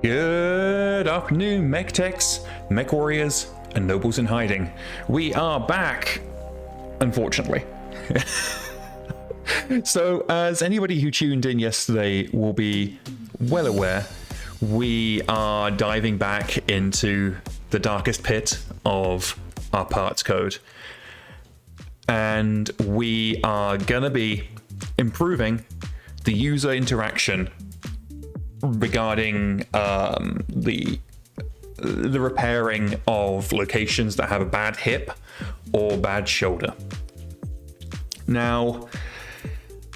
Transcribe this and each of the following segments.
Good afternoon, mech techs, mech warriors, and nobles in hiding. We are back, unfortunately. So, as anybody who tuned in yesterday will be well aware, we are diving back into the darkest pit of our parts code. And we are gonna be improving the user interaction regarding the repairing of locations that have a bad hip or bad shoulder. Now,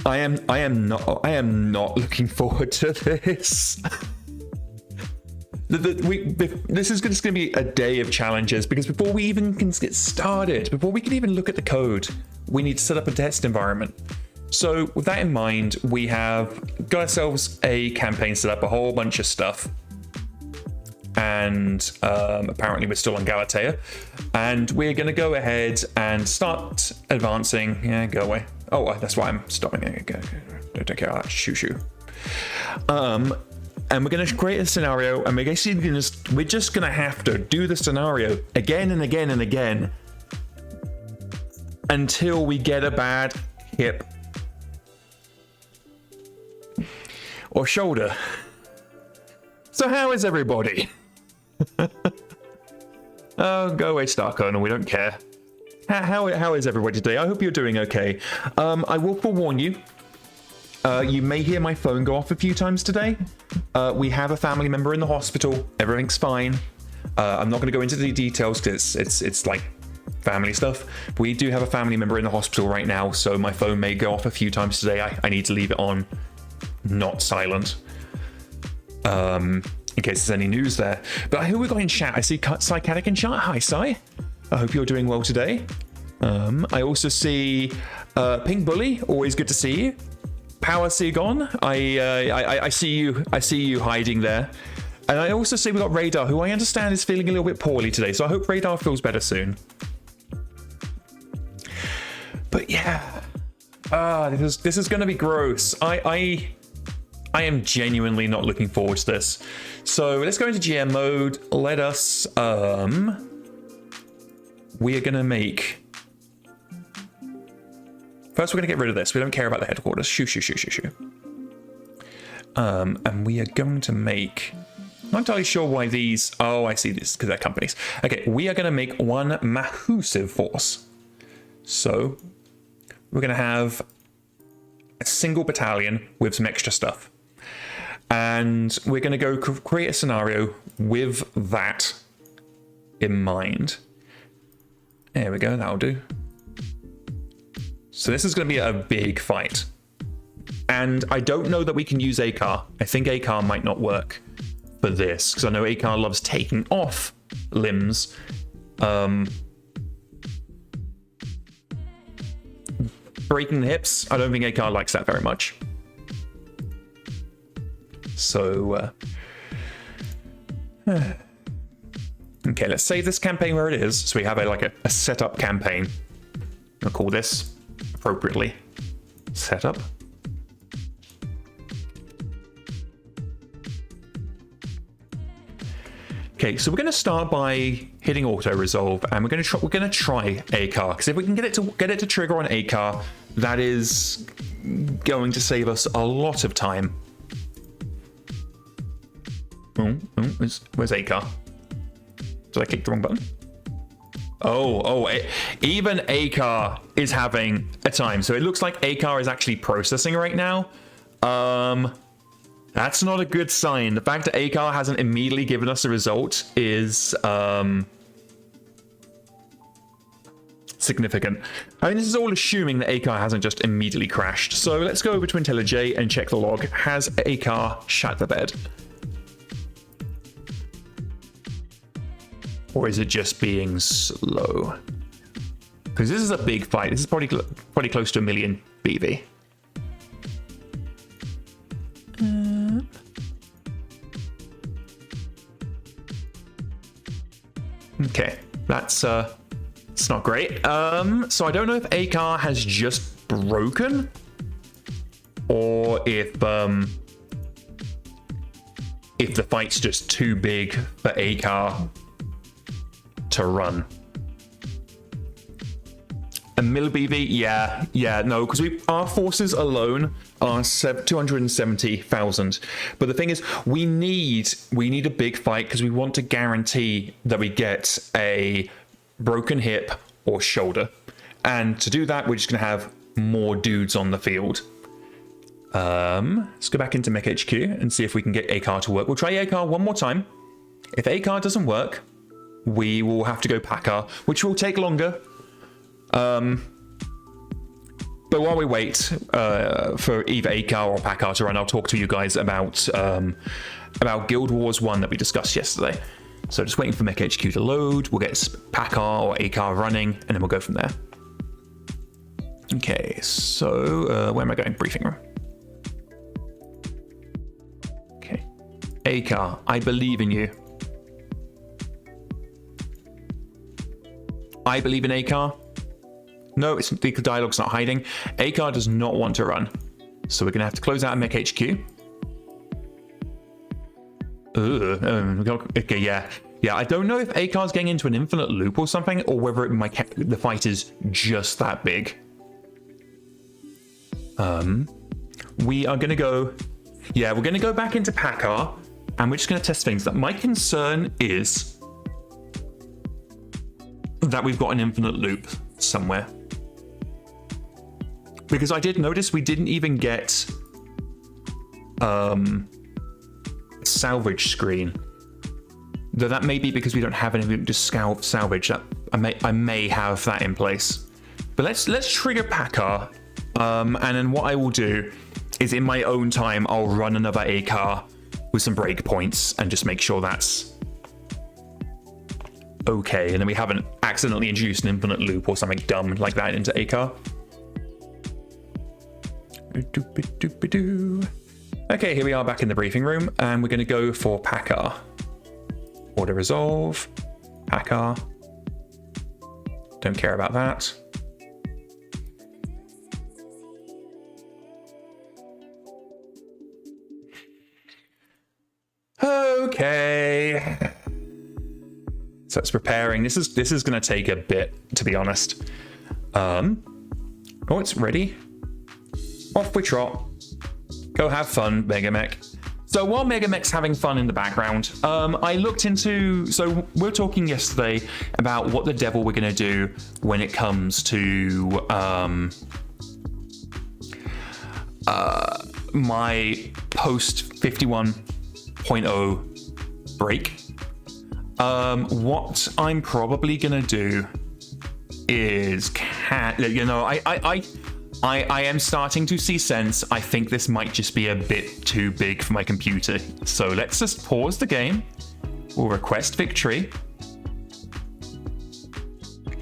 I am not looking forward to this. This is just going to be a day of challenges, because before we even can get started, before we can even look at the code, we need to set up a test environment. So with that in mind, we have got ourselves a campaign set up, a whole bunch of stuff. And apparently we're still on Galatea. And we're going to go ahead and start advancing. Yeah, go away. Oh, that's why I'm stopping. Don't take care of that. Shoo. And we're going to create a scenario, and we're just going to have to do the scenario again and again and again until we get a bad hip or shoulder. So how is everybody? Oh, go away, Starkona, we don't care. How is everybody today? I hope you're doing okay. I will forewarn you, you may hear my phone go off a few times today. We have a family member in the hospital. Everything's fine. I'm not going to go into the details because it's like family stuff. We do have a family member in the hospital right now, so my phone may go off a few times today. I need to leave it on not silent, in case there's any news there. But who we got in chat? I see Psychatic in chat. Hi, Psy. I hope you're doing well today. I also see Pink Bully. Always good to see you. Power Sigon. I see you. I see you hiding there. And I also see we got Radar, who I understand is feeling a little bit poorly today. So I hope Radar feels better soon. But yeah, this is going to be gross. I am genuinely not looking forward to this. So let's go into GM mode. Let us, we are going to make, first we're going to get rid of this. We don't care about the headquarters. Shoo. And we are going to make, I'm not entirely sure why these, oh, I see this, because they're companies. Okay, we are going to make one massive force. So we're going to have a single battalion with some extra stuff. And we're going to go create a scenario with that in mind. There we go, that'll do. So this is going to be a big fight. And I don't know that we can use ACAR. I think ACAR might not work for this, because I know ACAR loves taking off limbs. Breaking the hips, I don't think ACAR likes that very much. So, okay, let's save this campaign where it is. So we have a setup campaign. I'll call this appropriately setup. Okay, so we're going to start by hitting auto resolve, and we're going to try ACAR, because if we can get it to trigger on ACAR, that is going to save us a lot of time. Where's ACAR? Did I click the wrong button? Even ACAR is having a time. So it looks like ACAR is actually processing right now. That's not a good sign. The fact that ACAR hasn't immediately given us a result is significant. I mean, this is all assuming that ACAR hasn't just immediately crashed. So let's go over to IntelliJ and check the log. Has ACAR shut the bed? Or is it just being slow? Because this is a big fight. This is probably close to 1 million BV. Okay, that's it's not great. So I don't know if ACAR has just broken, or if the fight's just too big for ACAR to run. A MilBV, yeah, no, because our forces alone are 270,000. But the thing is, we need a big fight because we want to guarantee that we get a broken hip or shoulder. And to do that, we're just going to have more dudes on the field. Let's go back into MekHQ and see if we can get ACAR to work. We'll try ACAR one more time. If ACAR doesn't work, we will have to go PACAR, which will take longer. But while we wait for either ACAR or PACAR to run, I'll talk to you guys about Guild Wars 1 that we discussed yesterday. So just waiting for MekHQ to load. We'll get PACAR or ACAR running, and then we'll go from there. Okay, so where am I going? Briefing room. Okay. ACAR, I believe in you. I believe in ACAR. No, it's the dialogue's not hiding. ACAR does not want to run. So we're going to have to close out MekHQ. Okay, yeah. Yeah, I don't know if ACAR's getting into an infinite loop or something, or whether the fight is just that big. We are going to go... Yeah, we're going to go back into PACAR, and we're just going to test things. My concern is that we've got an infinite loop somewhere. Because I did notice we didn't even get salvage screen. Though that may be because we don't have anything to salvage. That I may have that in place. But let's trigger PACAR. And then what I will do is in my own time I'll run another ACAR with some breakpoints and just make sure that's okay. And then we haven't accidentally introduced an infinite loop or something dumb like that into ACAR. Okay, here we are back in the briefing room, and we're going to go for PACAR. Order resolve. PACAR. Don't care about that. Okay. So it's preparing. This is going to take a bit, to be honest. Oh, it's ready. Off we trot. Go have fun, MegaMek. So while MegaMek's having fun in the background, I looked into... So we were talking yesterday about what the devil we're going to do when it comes to my post 51.0 break. What I'm probably going to do is... I am starting to see sense. I think this might just be a bit too big for my computer. So let's just pause the game. We'll request victory.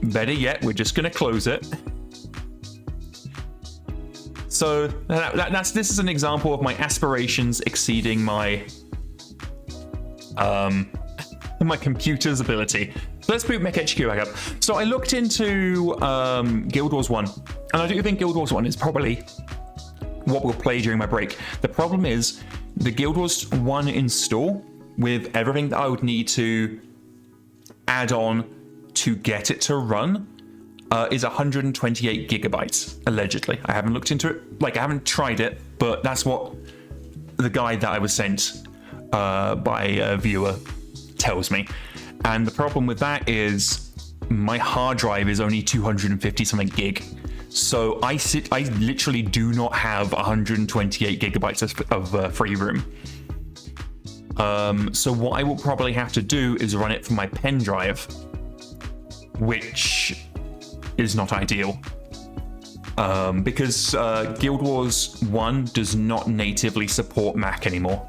Better yet, we're just going to close it. So this is an example of my aspirations exceeding my my computer's ability. So let's boot MekHQ back up. So I looked into Guild Wars 1, and I do think Guild Wars 1 is probably what we'll play during my break. The problem is the Guild Wars 1 install with everything that I would need to add on to get it to run is 128 gigabytes, allegedly. I haven't looked into it, I haven't tried it, but that's what the guide that I was sent by a viewer tells me. And the problem with that is my hard drive is only 250 something gig. So I literally do not have 128 gigabytes of free room. So what I will probably have to do is run it from my pen drive, which is not ideal. Because Guild Wars 1 does not natively support Mac anymore.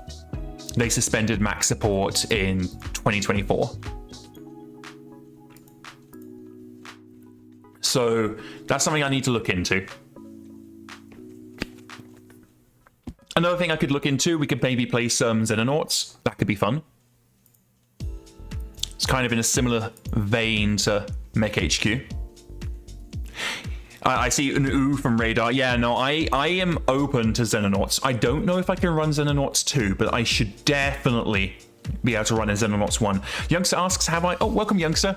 They suspended Mac support in 2024. So that's something I need to look into. Another thing I could look into, we could maybe play some Xenonauts. That could be fun. It's kind of in a similar vein to MekHQ. I see an ooh from Radar. Yeah, no, I am open to Xenonauts. I don't know if I can run Xenonauts 2, but I should definitely be able to run in Xenonauts 1. Youngster asks, have I... Oh, welcome, Youngster.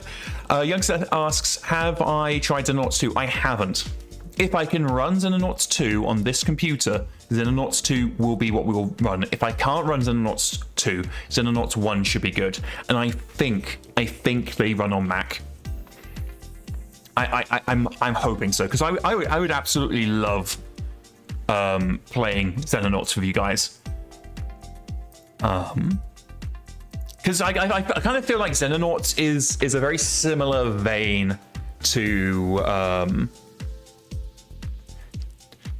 Youngster asks, have I tried Xenonauts 2? I haven't. If I can run Xenonauts 2 on this computer, Xenonauts 2 will be what we will run. If I can't run Xenonauts 2, Xenonauts 1 should be good. And I think they run on Mac. I'm hoping so, because I would absolutely love playing Xenonauts with you guys. Because I kind of feel like Xenonauts is a very similar vein to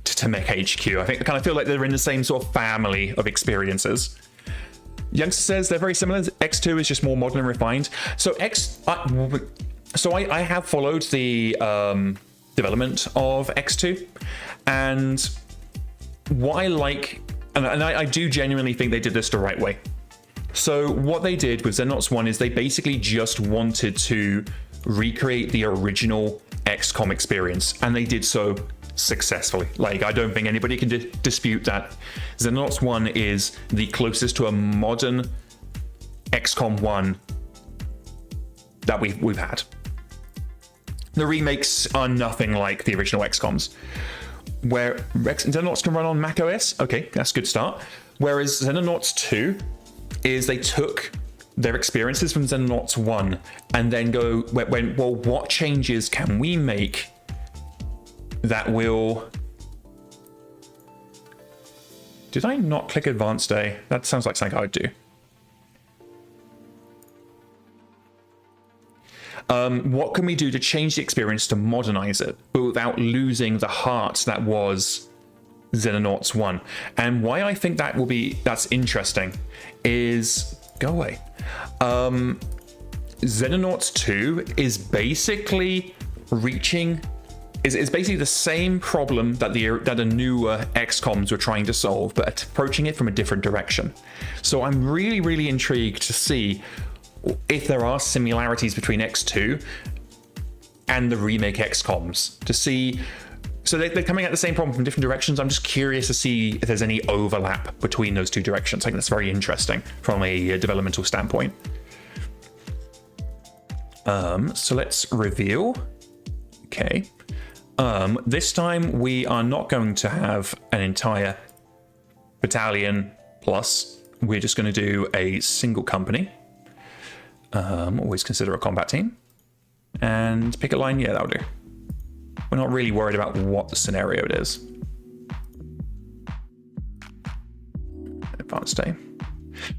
MekHQ. I kind of feel like they're in the same sort of family of experiences. Youngster says they're very similar. X2 is just more modern and refined. So I have followed the development of X2, and what I like, and I do genuinely think they did this the right way. So what they did with Xenonauts 1 is they basically just wanted to recreate the original XCOM experience, and they did so successfully. Like, I don't think anybody can dispute that. Xenonauts 1 is the closest to a modern XCOM 1 that we've had. The remakes are nothing like the original XCOMs. Where Xenonauts can run on Mac OS, okay, that's a good start. Whereas Xenonauts 2 is they took their experiences from Xenonauts 1 and then well, what changes can we make that will... Did I not click Advanced Day? That sounds like something I would do. What can we do to change the experience to modernize it, but without losing the heart that was Xenonauts 1? And why I think that's interesting is... Go away. Xenonauts 2 is basically is basically the same problem that the newer XCOMs were trying to solve, but approaching it from a different direction. So I'm really, really intrigued to see if there are similarities between X2 and the remake XCOMs, to see... So they're coming at the same problem from different directions. I'm just curious to see if there's any overlap between those two directions. I think that's very interesting from a developmental standpoint. So let's reveal. Okay. This time we are not going to have an entire battalion plus. We're just going to do a single company. Always consider a combat team. And pick a line. Yeah, that'll do. We're not really worried about what the scenario it is. Advanced Day.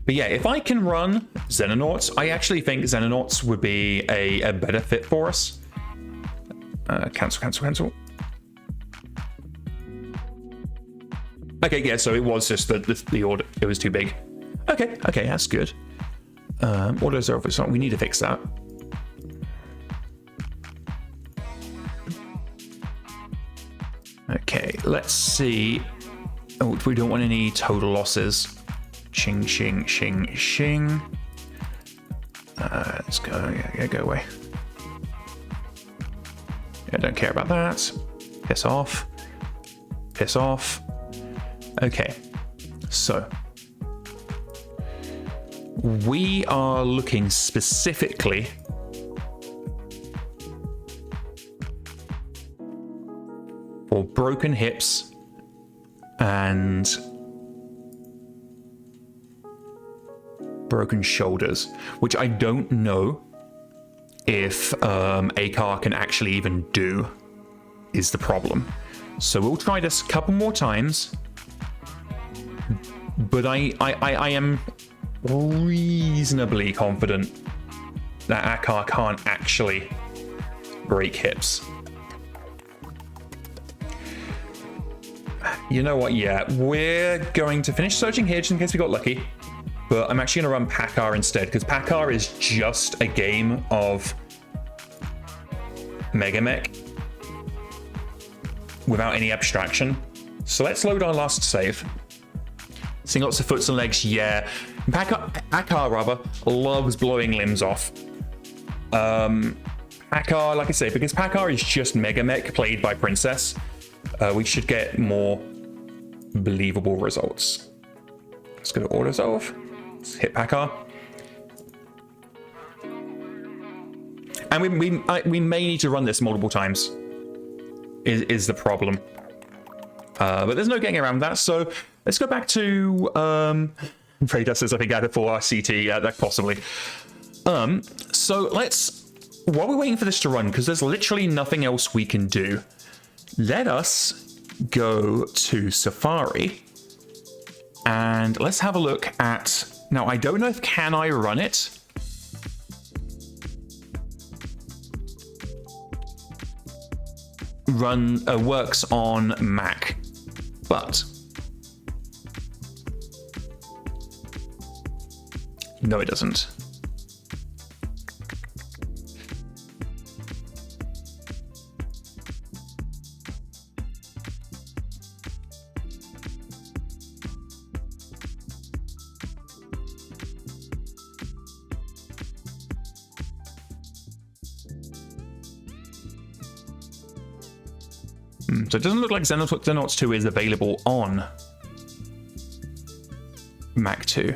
But yeah, if I can run Xenonauts, I actually think Xenonauts would be a better fit for us. Cancel. Okay, yeah, so it was just the order. It was too big. Okay, that's good. Orders are over. We need to fix that. Okay, let's see. Oh, we don't want any total losses. Shing. Let's go. Yeah, go away. I don't care about that. Piss off. Okay, so we are looking specifically for broken hips and broken shoulders, which I don't know if ACAR can actually even do, is the problem. So we'll try this a couple more times, but I am reasonably confident that ACAR can't actually break hips. You know what, yeah, we're going to finish searching here just in case we got lucky, but I'm actually going to run PACAR instead, because PACAR is just a game of MegaMek without any abstraction. So let's load our last save. Seeing lots of foots and legs, yeah. PACAR rather loves blowing limbs off. How Packard, like I say, because Packard is just MegaMek played by Princess, we should get more believable results. Let's go to auto solve. Let's hit Packard. And we may need to run this multiple times, is the problem. But there's no getting around that, so let's go back to Radar says I think added for our CT, that possibly. So let's, while we're waiting for this to run, because there's literally nothing else we can do, let us go to Safari and let's have a look at, now I don't know if can I run it. Works on Mac, but no, it doesn't. So it doesn't look like Xenonauts 2 is available on Mac 2.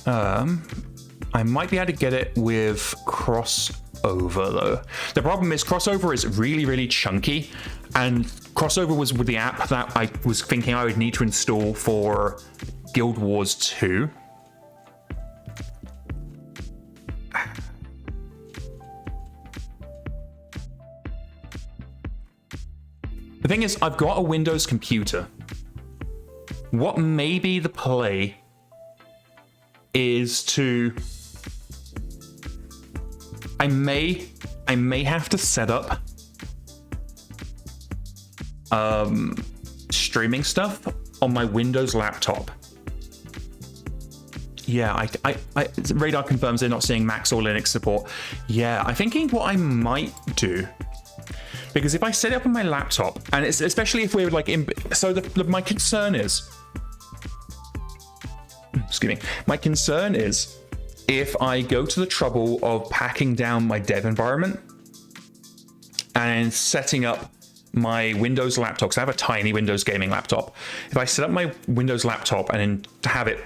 I might be able to get it with Crossover though. The problem is Crossover is really, really chunky, and Crossover was with the app that I was thinking I would need to install for Guild Wars 2. The thing is, I've got a Windows computer. What may be the play is to... I may have to set up streaming stuff on my Windows laptop. Yeah, Radar confirms they're not seeing Macs or Linux support. Yeah, I'm thinking what I might do, because if I set it up on my laptop, and it's especially if we're like in, so my concern is, excuse me, my concern is if I go to the trouble of packing down my dev environment and setting up my Windows laptop, because I have a tiny Windows gaming laptop. If I set up my Windows laptop and then have it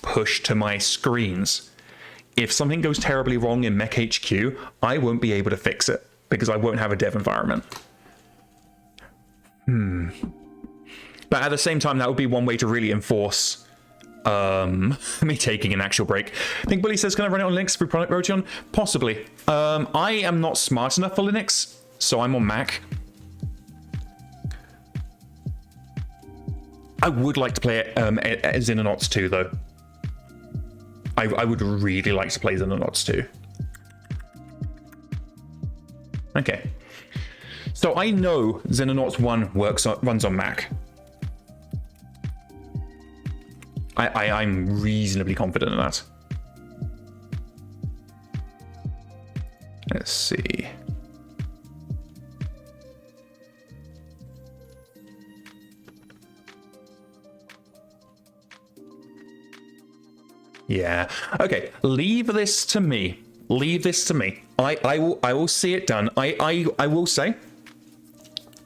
pushed to my screens, if something goes terribly wrong in MekHQ, I won't be able to fix it because I won't have a dev environment. But at the same time, that would be one way to really enforce me taking an actual break. I think Billy says, can I run it on Linux through Product Rotation? Possibly. I am not smart enough for Linux, so I'm on Mac. I would like to play it as Xenonauts 2, though. I would really like to play Xenonauts 2. Okay. So I know Xenonauts 1 runs on Mac. I'm reasonably confident in that. Let's see. Yeah. Okay. Leave this to me. Leave this to me. I will see it done. I will say,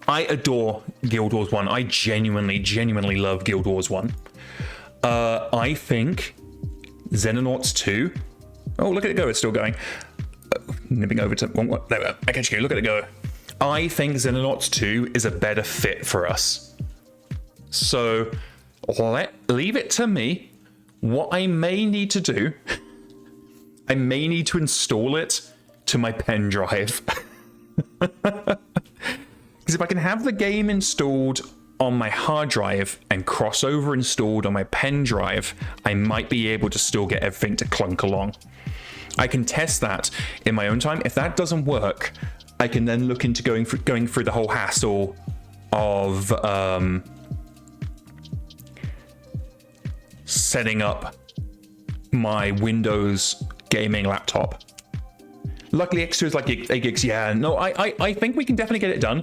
I adore Guild Wars 1. I genuinely love Guild Wars 1. I think Xenonauts 2. Oh, look at it go. It's still going. Nipping over to there we go. MekHQ, look at it go. I think Xenonauts 2 is a better fit for us. So leave it to me. What I may need to do, I may need to install it to my pen drive. Because if I can have the game installed on my hard drive and Crossover installed on my pen drive, I might be able to still get everything to clunk along. I can test that in my own time. If that doesn't work, I can then look into going through the whole hassle of setting up my Windows gaming laptop. Luckily, X2 is like 8 gigs. Yeah, no, I think we can definitely get it done.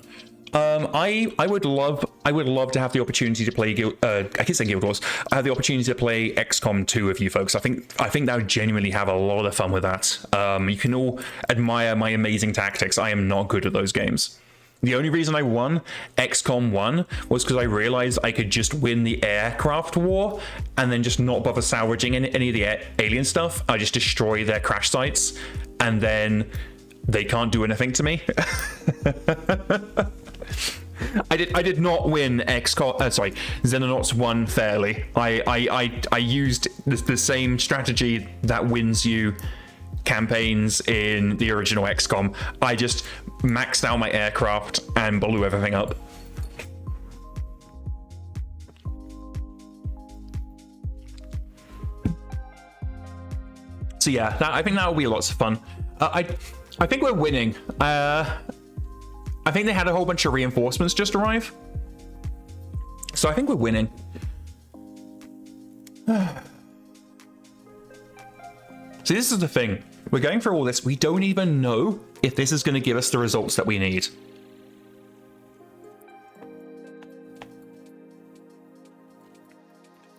I would love to have the opportunity to play I can say Guild Wars. I have the opportunity to play XCOM 2 with you folks. I think that would genuinely have a lot of fun with that. You can all admire my amazing tactics. I am not good at those games. The only reason I won XCOM 1 was because I realized I could just win the aircraft war and then just not bother salvaging any of the alien stuff. I just destroy their crash sites and then they can't do anything to me. I did not win Xenonauts 1 fairly. I used the same strategy that wins you campaigns in the original XCOM. I just maxed out my aircraft and blew everything up. So yeah, I think that will be lots of fun. I think we're winning. I think they had a whole bunch of reinforcements just arrive. So I think we're winning. See, this is the thing. We're going through all this. We don't even know if this is going to give us the results that we need.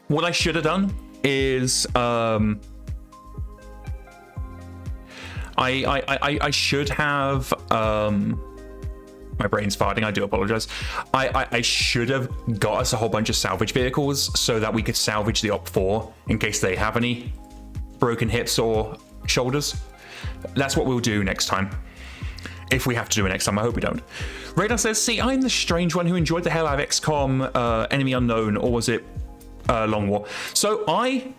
What I should have done is I should have my brain's farting, I do apologize. I should have got us a whole bunch of salvage vehicles so that we could salvage the OP4 in case they have any broken hips or shoulders. That's what we'll do next time. If we have to do it next time, I hope we don't. Radar says, see, I'm the strange one who enjoyed the hell out of XCOM Enemy Unknown, or was it Long War? So I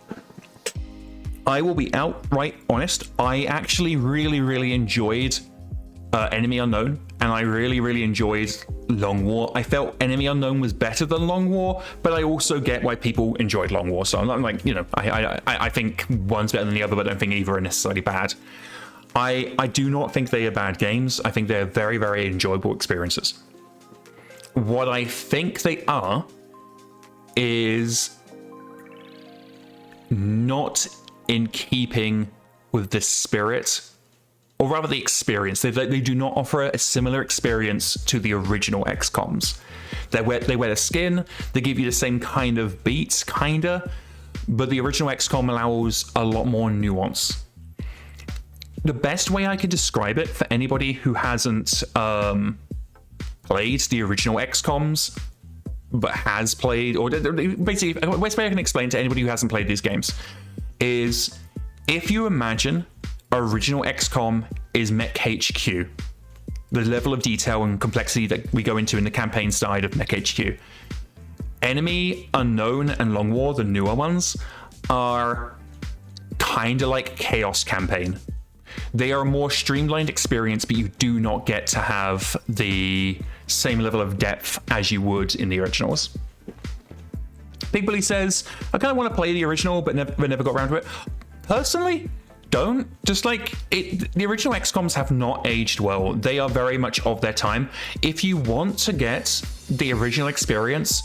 will be outright honest. I actually really enjoyed Enemy Unknown, and I really enjoyed Long War. I felt Enemy Unknown was better than Long War, but I also get why people enjoyed Long War. So I'm not like, you know, I think one's better than the other, but I don't think either are necessarily bad. I do not think they are bad games. I think they're very enjoyable experiences. What I think they are is not in keeping with the spirit, or rather the experience. They do not offer a similar experience to the original XCOMs. They wear the skin, they give you the same kind of beats, kinda, but the original XCOM allows a lot more nuance. The best way I could describe it for anybody who hasn't played the original XCOMs, but has played, or basically, the best way I can explain to anybody who hasn't played these games is, if you imagine original XCOM is MekHQ, the level of detail and complexity that we go into in the campaign side of MekHQ. Enemy Unknown and Long War, the newer ones, are kind of like Chaos Campaign. They are a more streamlined experience, but you do not get to have the same level of depth as you would in the originals. Big Billy says, I kind of want to play the original, but never got around to it. Personally, don't. Just like it, the original XCOMs have not aged well. They are very much of their time. If you want to get the original experience,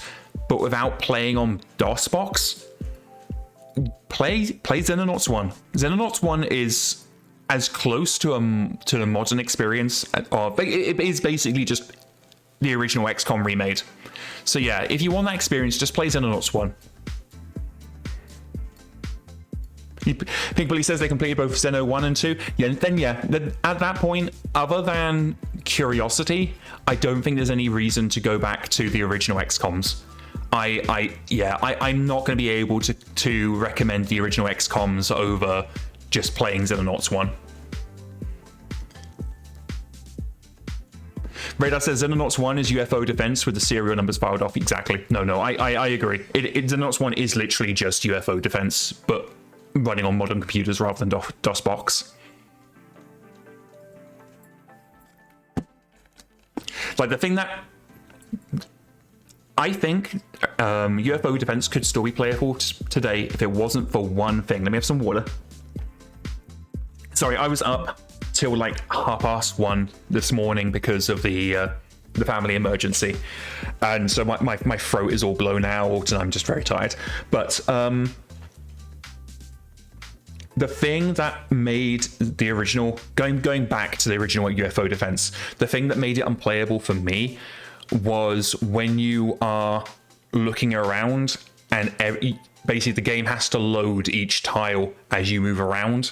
but without playing on DOSBox, play Xenonauts 1. Xenonauts 1 is as close to the modern experience, or it is basically just the original XCOM remade. So yeah, if you want that experience, just play Xenonauts 1. Pink Billy says they completed both Xeno 1 and 2. Yeah, then at that point, other than curiosity, I don't think there's any reason to go back to the original XCOMs. I'm not going to be able to recommend the original XCOMs over just playing Xenonauts 1. Radar says Xenonauts 1 is UFO defense with the serial numbers filed off. Exactly. No, I agree. Xenonauts 1 is literally just UFO defense, but running on modern computers rather than DOSBox. Like, the thing that I think UFO defense could still be playable today if it wasn't for one thing. Let me have some water. Sorry, I was up till like 1:30 this morning because of the family emergency, and so my throat is all blown out and I'm just very tired. But the thing that made the original, going back to the original UFO defense, the thing that made it unplayable for me was when you are looking around and basically the game has to load each tile as you move around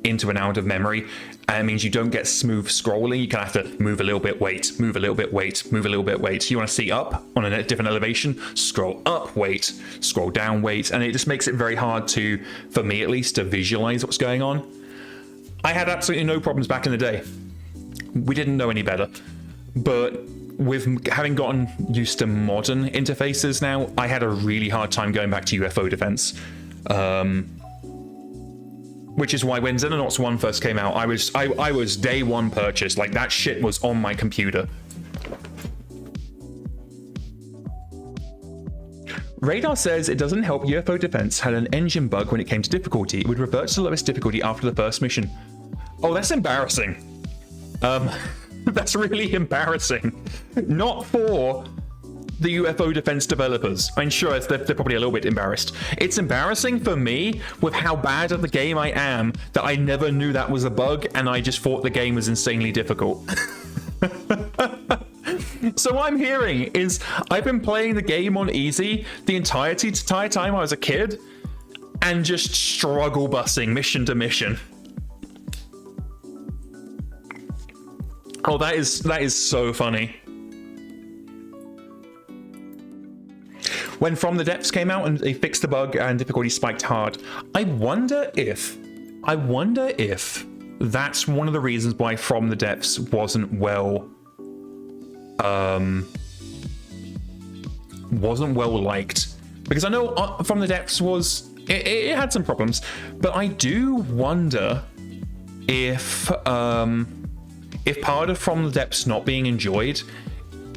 into and out of memory. And it means you don't get smooth scrolling. You kind of have to move a little bit, wait, move a little bit, wait, move a little bit, wait. You want to see up on a different elevation, scroll up, wait, scroll down, wait. And it just makes it very hard to, for me at least, to visualize what's going on. I had absolutely no problems back in the day. We didn't know any better. But with having gotten used to modern interfaces now, I had a really hard time going back to UFO defense. Which is why when Xenonauts 1 first came out, I was day one purchase. Like, that shit was on my computer. Radar says it doesn't help UFO defense had an engine bug when it came to difficulty. It would revert to the lowest difficulty after the first mission. Oh, that's embarrassing. That's really embarrassing. Not for the UFO defense developers. I'm sure they're probably a little bit embarrassed. It's embarrassing for me with how bad at the game I am that I never knew that was a bug and I just thought the game was insanely difficult. So what I'm hearing is I've been playing the game on easy the entire time I was a kid and just struggle busing mission to mission. Oh, that is so funny. When From the Depths came out and they fixed the bug and difficulty spiked hard, I wonder if that's one of the reasons why From the Depths wasn't well liked. Because I know From the Depths it had some problems, but I do wonder if part of From the Depths not being enjoyed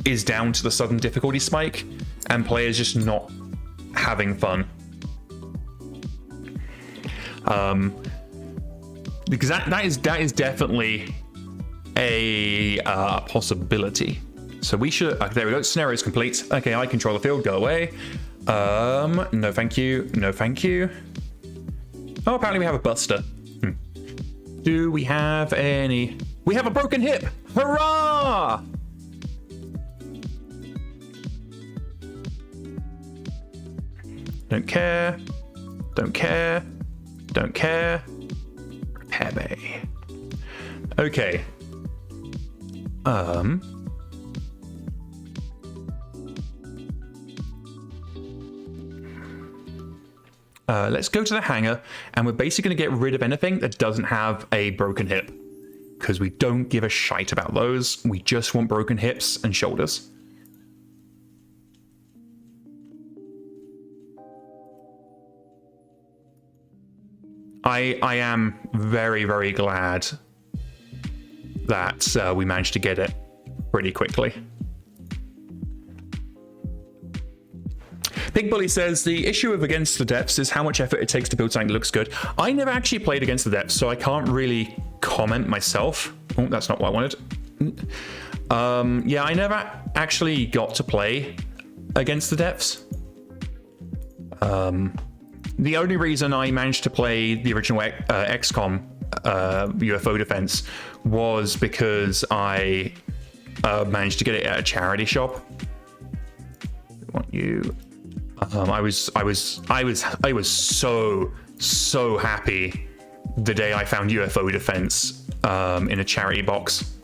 is down to the sudden difficulty spike and players just not having fun. Because that is definitely a possibility. So we should, there we go, scenario is complete. Okay, I control the field, go away. No thank you, no thank you. Oh, apparently we have a buster. Do we have any? We have a broken hip, hurrah! Don't care, don't care, don't care. Repair bay. Okay. Let's go to the hangar, and we're basically going to get rid of anything that doesn't have a broken hip, because we don't give a shite about those. We just want broken hips and shoulders. I am very, very glad that we managed to get it pretty quickly. Big Bully says, the issue of Against the Depths is how much effort it takes to build something that looks good. I never actually played Against the Depths, so I can't really comment myself. Oh, that's not what I wanted. Yeah, I never actually got to play Against the Depths. The only reason I managed to play the original XCOM UFO Defense was because I managed to get it at a charity shop. I want you. I was so happy the day I found UFO Defense in a charity box.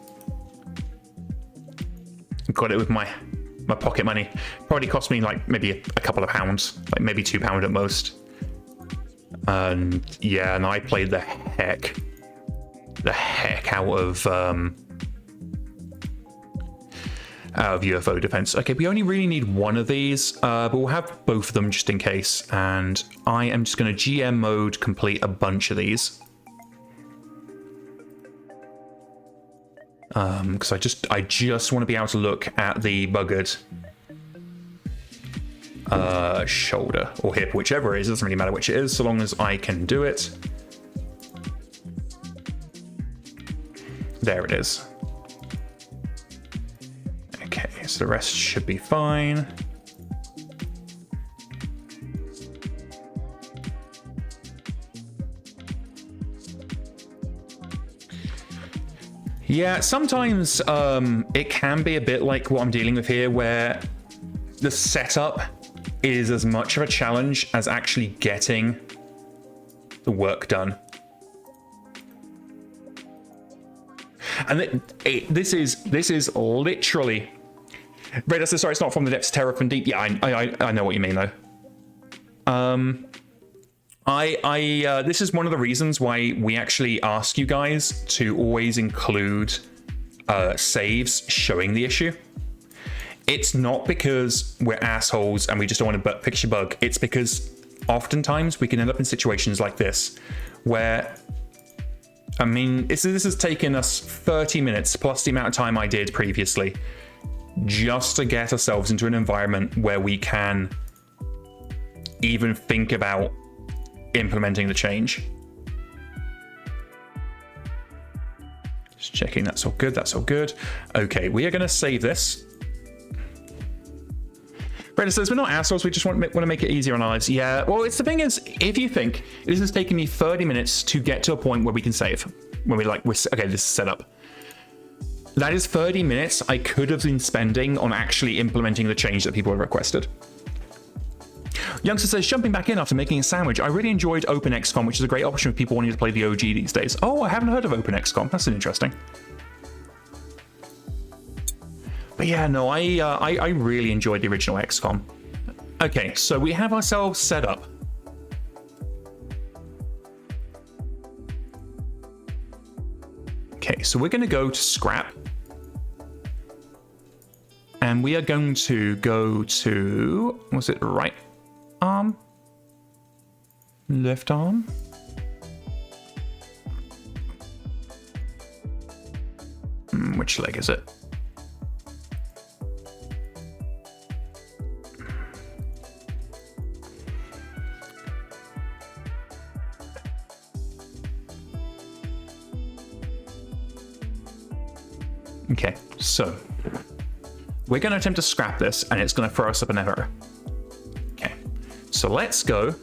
Got it with my pocket money. Probably cost me like maybe a couple of pounds, like maybe £2 at most. And yeah, and I played the heck out of UFO Defense. Okay, we only really need one of these, but we'll have both of them just in case. And I am just going to GM mode complete a bunch of these. Because I just want to be able to look at the buggered shoulder or hip, whichever it is. It doesn't really matter which it is, so long as I can do it. There it is. Okay, so the rest should be fine. Yeah, sometimes it can be a bit like what I'm dealing with here, where the setup is as much of a challenge as actually getting the work done. And this is literally... Radar says, sorry, it's not from the depths, terror from deep. Yeah, I know what you mean, though. This is one of the reasons why we actually ask you guys to always include saves showing the issue. It's not because we're assholes and we just don't want to fix your bug. It's because oftentimes we can end up in situations like this where, I mean, this has taken us 30 minutes plus the amount of time I did previously just to get ourselves into an environment where we can even think about implementing the change. Just checking that's all good, that's all good. Okay, we are going to save this. Brenda says, we're not assholes, we just want to make it easier on our lives. Yeah, well, it's the thing is, if you think this is taking me 30 minutes to get to a point where we can save, when we're okay, this is set up. That is 30 minutes I could have been spending on actually implementing the change that people have requested. Youngster says, jumping back in after making a sandwich, I really enjoyed OpenXCom, which is a great option for people wanting to play the OG these days. Oh, I haven't heard of OpenXCom. That's interesting. But yeah, no, I really enjoyed the original XCOM. Okay, so we have ourselves set up. Okay, so we're going to go to scrap. And we are going to go to, was it right arm? Left arm? Which leg is it? Okay, so we're going to attempt to scrap this, and it's going to throw us up an error. Okay, so let's go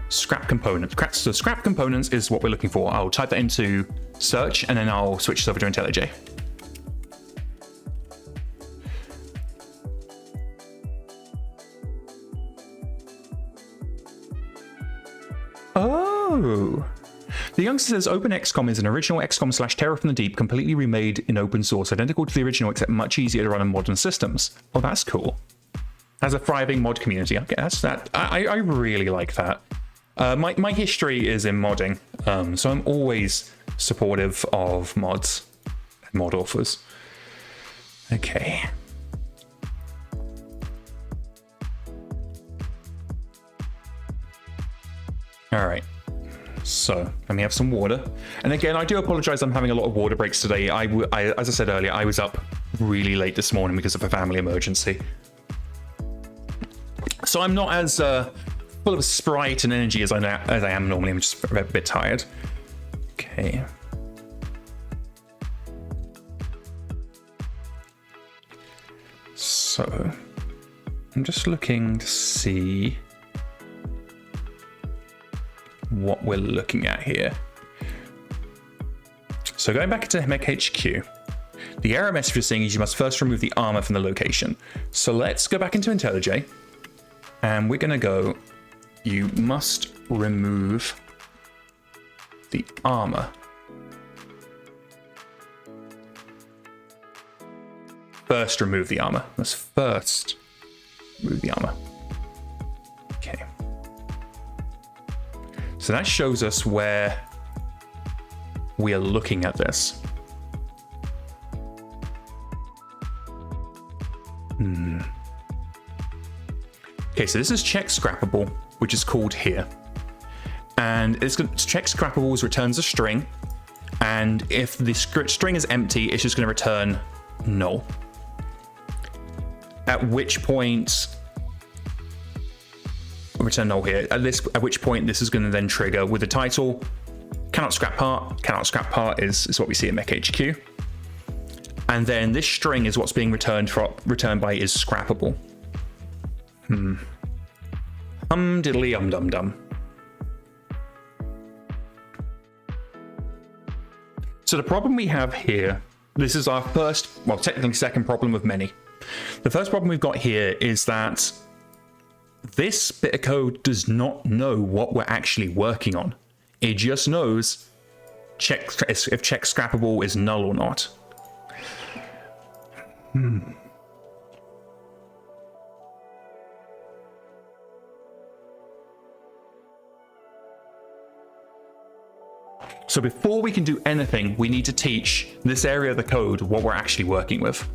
scrap components. So scrap components is what we're looking for. I'll type that into search, and then I'll switch this over to IntelliJ. Oh. The youngster says OpenXCom is an original XCOM / Terror from the Deep, completely remade in open source, identical to the original except much easier to run on modern systems. Oh, that's cool. Has a thriving mod community. I guess that I really like that. My history is in modding, so I'm always supportive of mods and mod authors. Okay. All right. So let me have some water. And again, I do apologize. I'm having a lot of water breaks today. As I said earlier, I was up really late this morning because of a family emergency. So I'm not as full of sprite and energy as I am normally. I'm just a bit tired. Okay. So I'm just looking to see what we're looking at here. So going back to MekHQ, the error message we're seeing is you must first remove the armor from the location. So let's go back into IntelliJ, and we're going to go, you must remove the armor. First remove the armor. Let's first remove the armor. Okay. So that shows us where we are looking at this. Okay, so this is check scrappable, which is called here. And it's going to check scrappables, returns a string. And if the string is empty, it's just going to return null. At which point, return null here. At which point this is going to then trigger with the title, cannot scrap part. Cannot scrap part is what we see in MekHQ. And then this string is what's being returned by is scrappable. Diddly dum dum. So the problem we have here, this is our first, well, technically second problem of many. The first problem we've got here is that this bit of code does not know what we're actually working on. It just knows if check scrappable is null or not. So before we can do anything, we need to teach this area of the code what we're actually working with.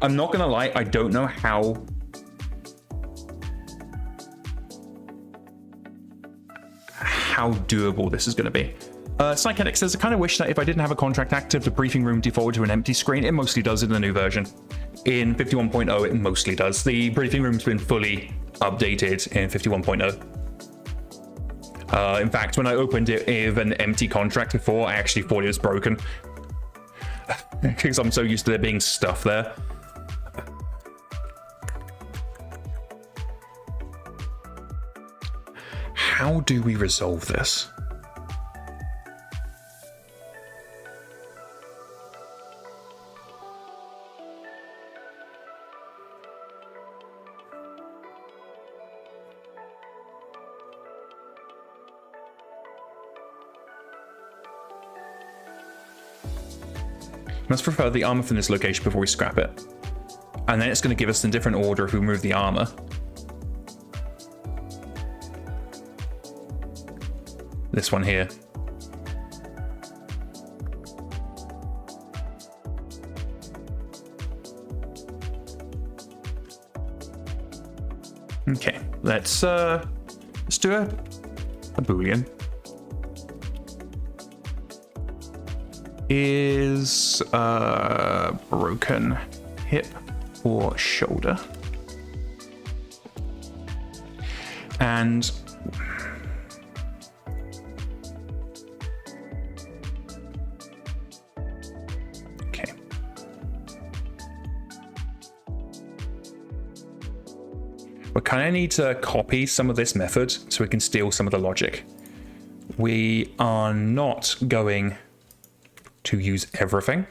I'm not gonna lie, I don't know how doable this is going to be. Psychedelic says, I kind of wish that if I didn't have a contract active, the briefing room defaulted to an empty screen. It mostly does in the new version. In 51.0, it mostly does. The briefing room's been fully updated in 51.0. In fact, when I opened it with an empty contract before, I actually thought it was broken. Because I'm so used to there being stuff there. How do we resolve this? Let's prefer the armor from this location before we scrap it. And then it's going to give us in different order if we remove the armor. This one here. Okay, let's do a boolean. Is broken hip or shoulder? And okay. We kind of need to copy some of this method so we can steal some of the logic. We are not going to use everything,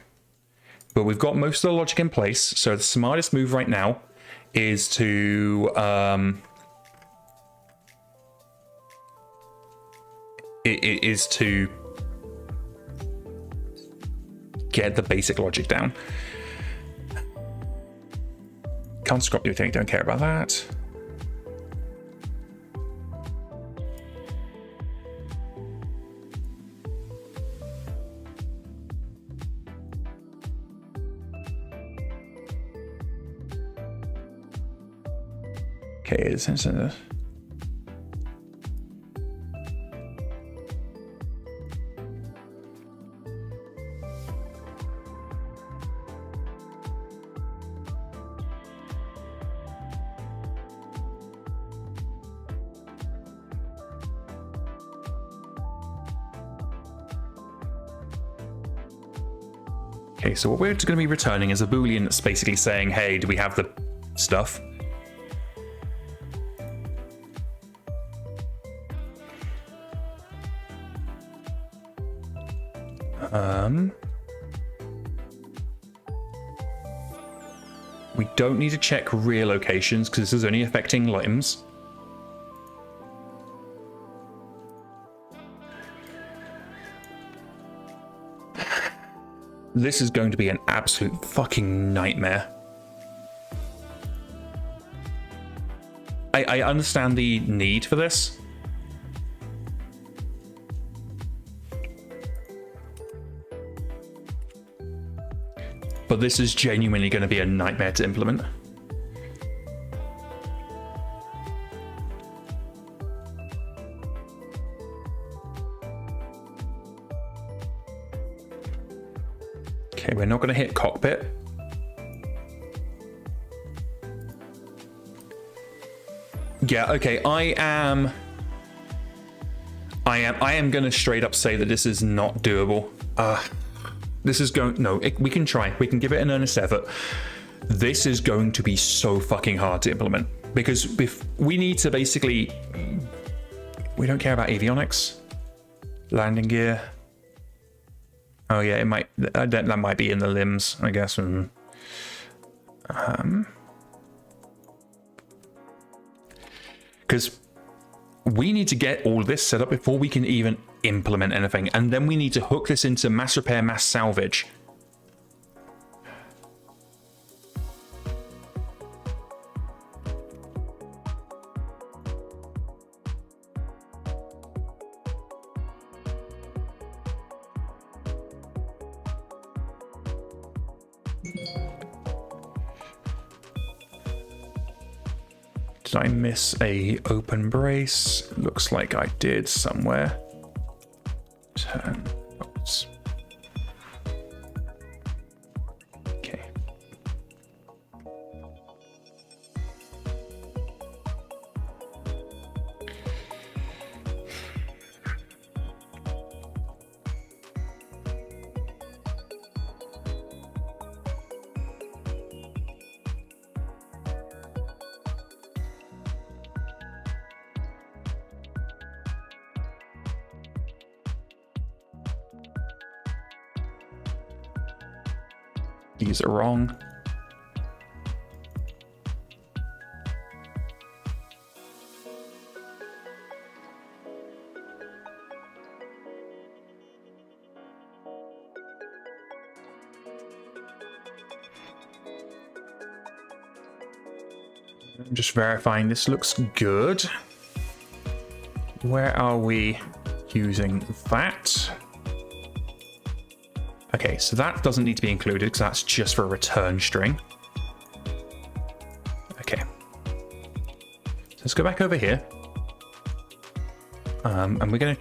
but we've got most of the logic in place. So the smartest move right now is to get the basic logic down. Can't scrap anything, don't care about that. Okay, it's instead. Okay, so what we're going to be returning is a boolean that's basically saying, hey, do we have the stuff? We don't need to check rear locations because this is only affecting limbs. This is going to be an absolute fucking nightmare. I understand the need for this. But this is genuinely going to be a nightmare to implement. Okay, we're not going to hit cockpit. Yeah, okay, I am going to straight up say that this is not doable. This is going... No, we can try. We can give it an earnest effort. This is going to be so fucking hard to implement. Because if we need to basically... We don't care about avionics. Landing gear. Oh yeah, it might... That might be in the limbs, I guess. Because we need to get all of this set up before we can even implement anything. And then we need to hook this into mass repair, mass salvage. Did I miss a open brace? Looks like I did somewhere. Turn. Oops. Okay. These are wrong. I'm just verifying this looks good. Where are we using that? Okay, so that doesn't need to be included because that's just for a return string. Okay. So let's go back over here. And we're gonna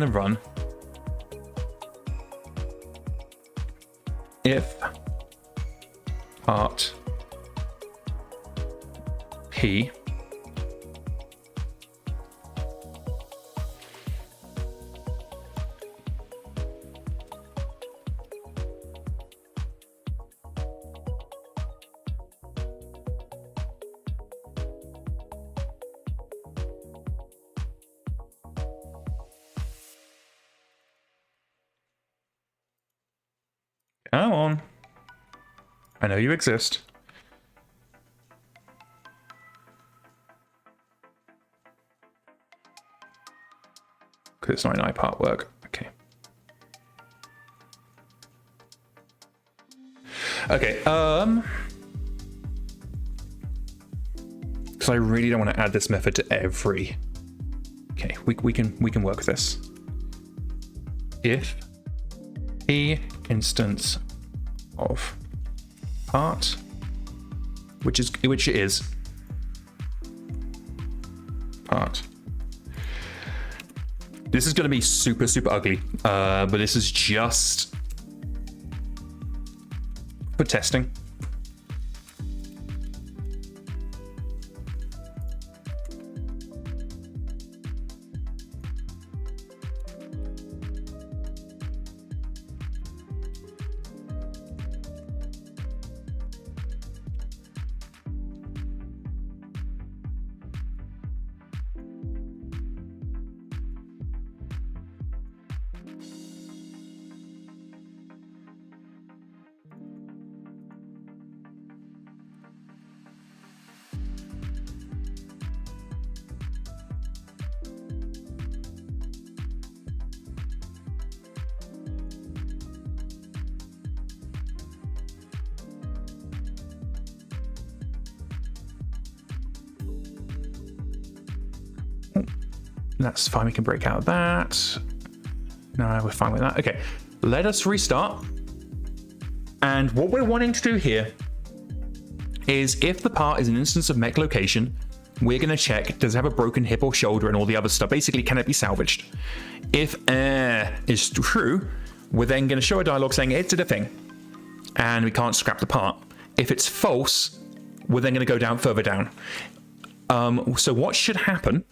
run if part P Come on. I know you exist. Because it's not an iPart work. Okay. Okay, because I really don't want to add this method to every... Okay, we can work with this. If a instance of part, which it is part. This is going to be super ugly, but this is just for testing. That's fine, we can break out of that. No, we're fine with that. Okay, let us restart. And what we're wanting to do here is if the part is an instance of mech location, we're going to check, does it have a broken hip or shoulder and all the other stuff? Basically, can it be salvaged? If is true, we're then going to show a dialog saying it did a thing and we can't scrap the part. If it's false, we're then going to go down further down. So what should happen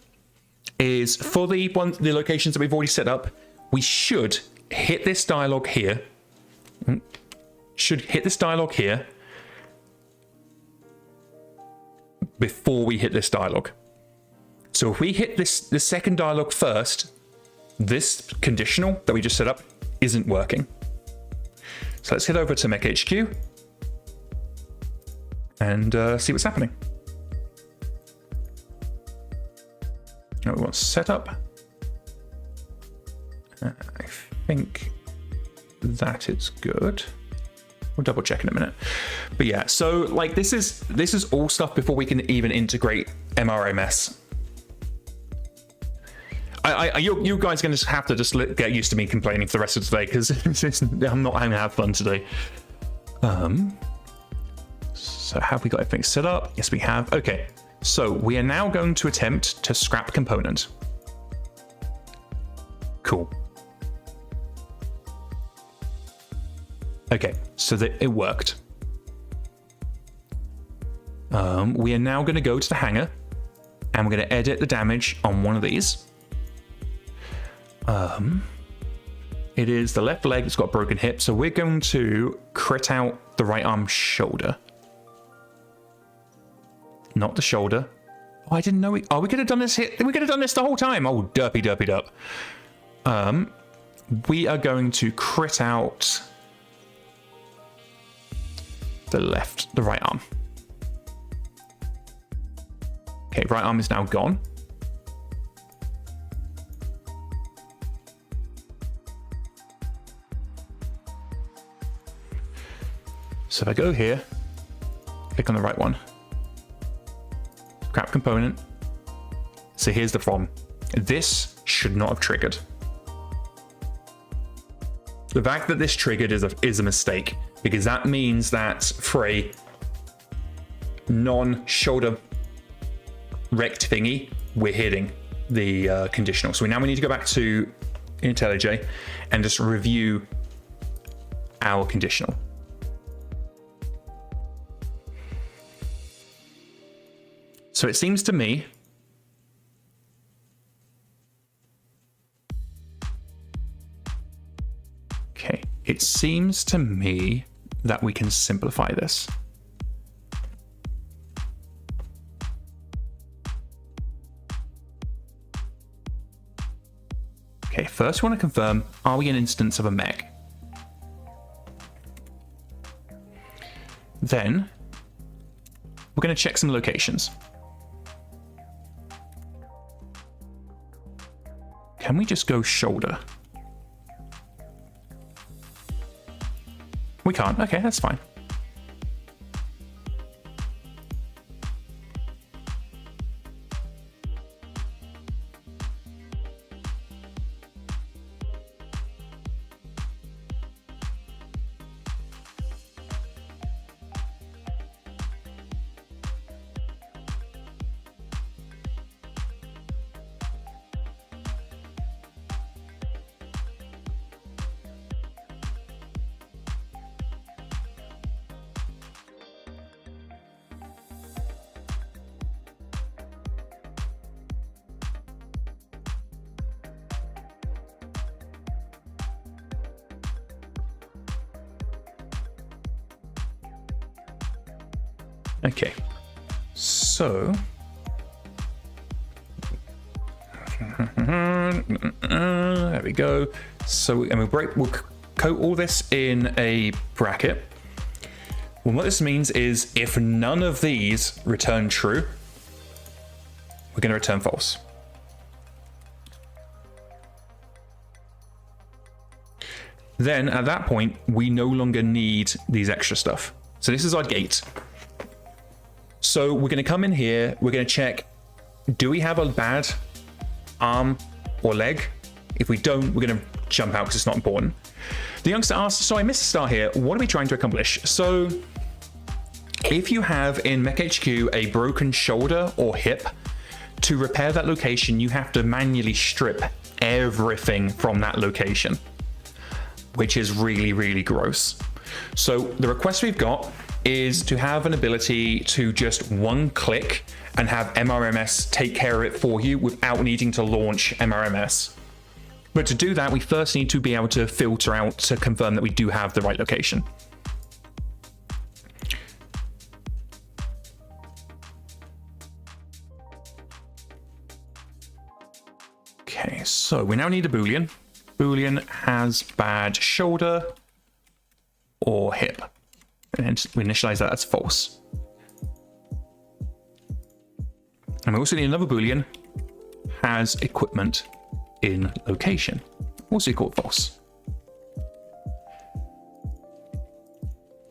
is for the locations that we've already set up, we should hit this dialog here. Should hit this dialog here before we hit this dialog. So if we hit the second dialog first, this conditional that we just set up isn't working. So let's head over to MekHQ and see what's happening. Now we want setup. I think that is good. We'll double check in a minute. But yeah, so like this is all stuff before we can even integrate MRMS. You guys are going to have to just get used to me complaining for the rest of today because I'm not going to have fun today. So have we got everything set up? Yes, we have. Okay, so we are now going to attempt to scrap component. Cool. Okay, so it worked. We are now going to go to the hangar and we're going to edit the damage on one of these. It is the left leg, it's got a broken hip, so we're going to crit out the right arm shoulder. Not the shoulder. Oh, I didn't know we could have done this here. We could have done this the whole time. Oh, derpy derp. We are going to crit out the right arm. Okay, right arm is now gone. So if I go here, click on the right one, scrap component. So here's the problem. This should not have triggered. The fact that this triggered is a mistake, because that means that for a non-shoulder rect thingy, we're hitting the conditional. So now we need to go back to IntelliJ and just review our conditional. So it seems to me that we can simplify this. Okay, first we want to confirm, are we an instance of a Mech? Then we're going to check some locations. Can we just go shoulder? We can't. Okay, that's fine. Okay, so there we go. So and we'll coat all this in a bracket. Well, what this means is if none of these return true, we're going to return false. Then at that point, we no longer need these extra stuff. So this is our gate. So we're going to come in here, we're going to check, do we have a bad arm or leg? If we don't, we're going to jump out because it's not important. The youngster asked, so I missed a start here, what are we trying to accomplish? So if you have in MekHQ a broken shoulder or hip, to repair that location, you have to manually strip everything from that location, which is really, really gross. So the request we've got is to have an ability to just one click and have MRMS take care of it for you without needing to launch MRMS. But to do that, we first need to be able to filter out to confirm that we do have the right location. Okay, so we now need a Boolean. Boolean has bad shoulder or hip. And we initialize that as false. And we also need another Boolean, has equipment in location, also called false.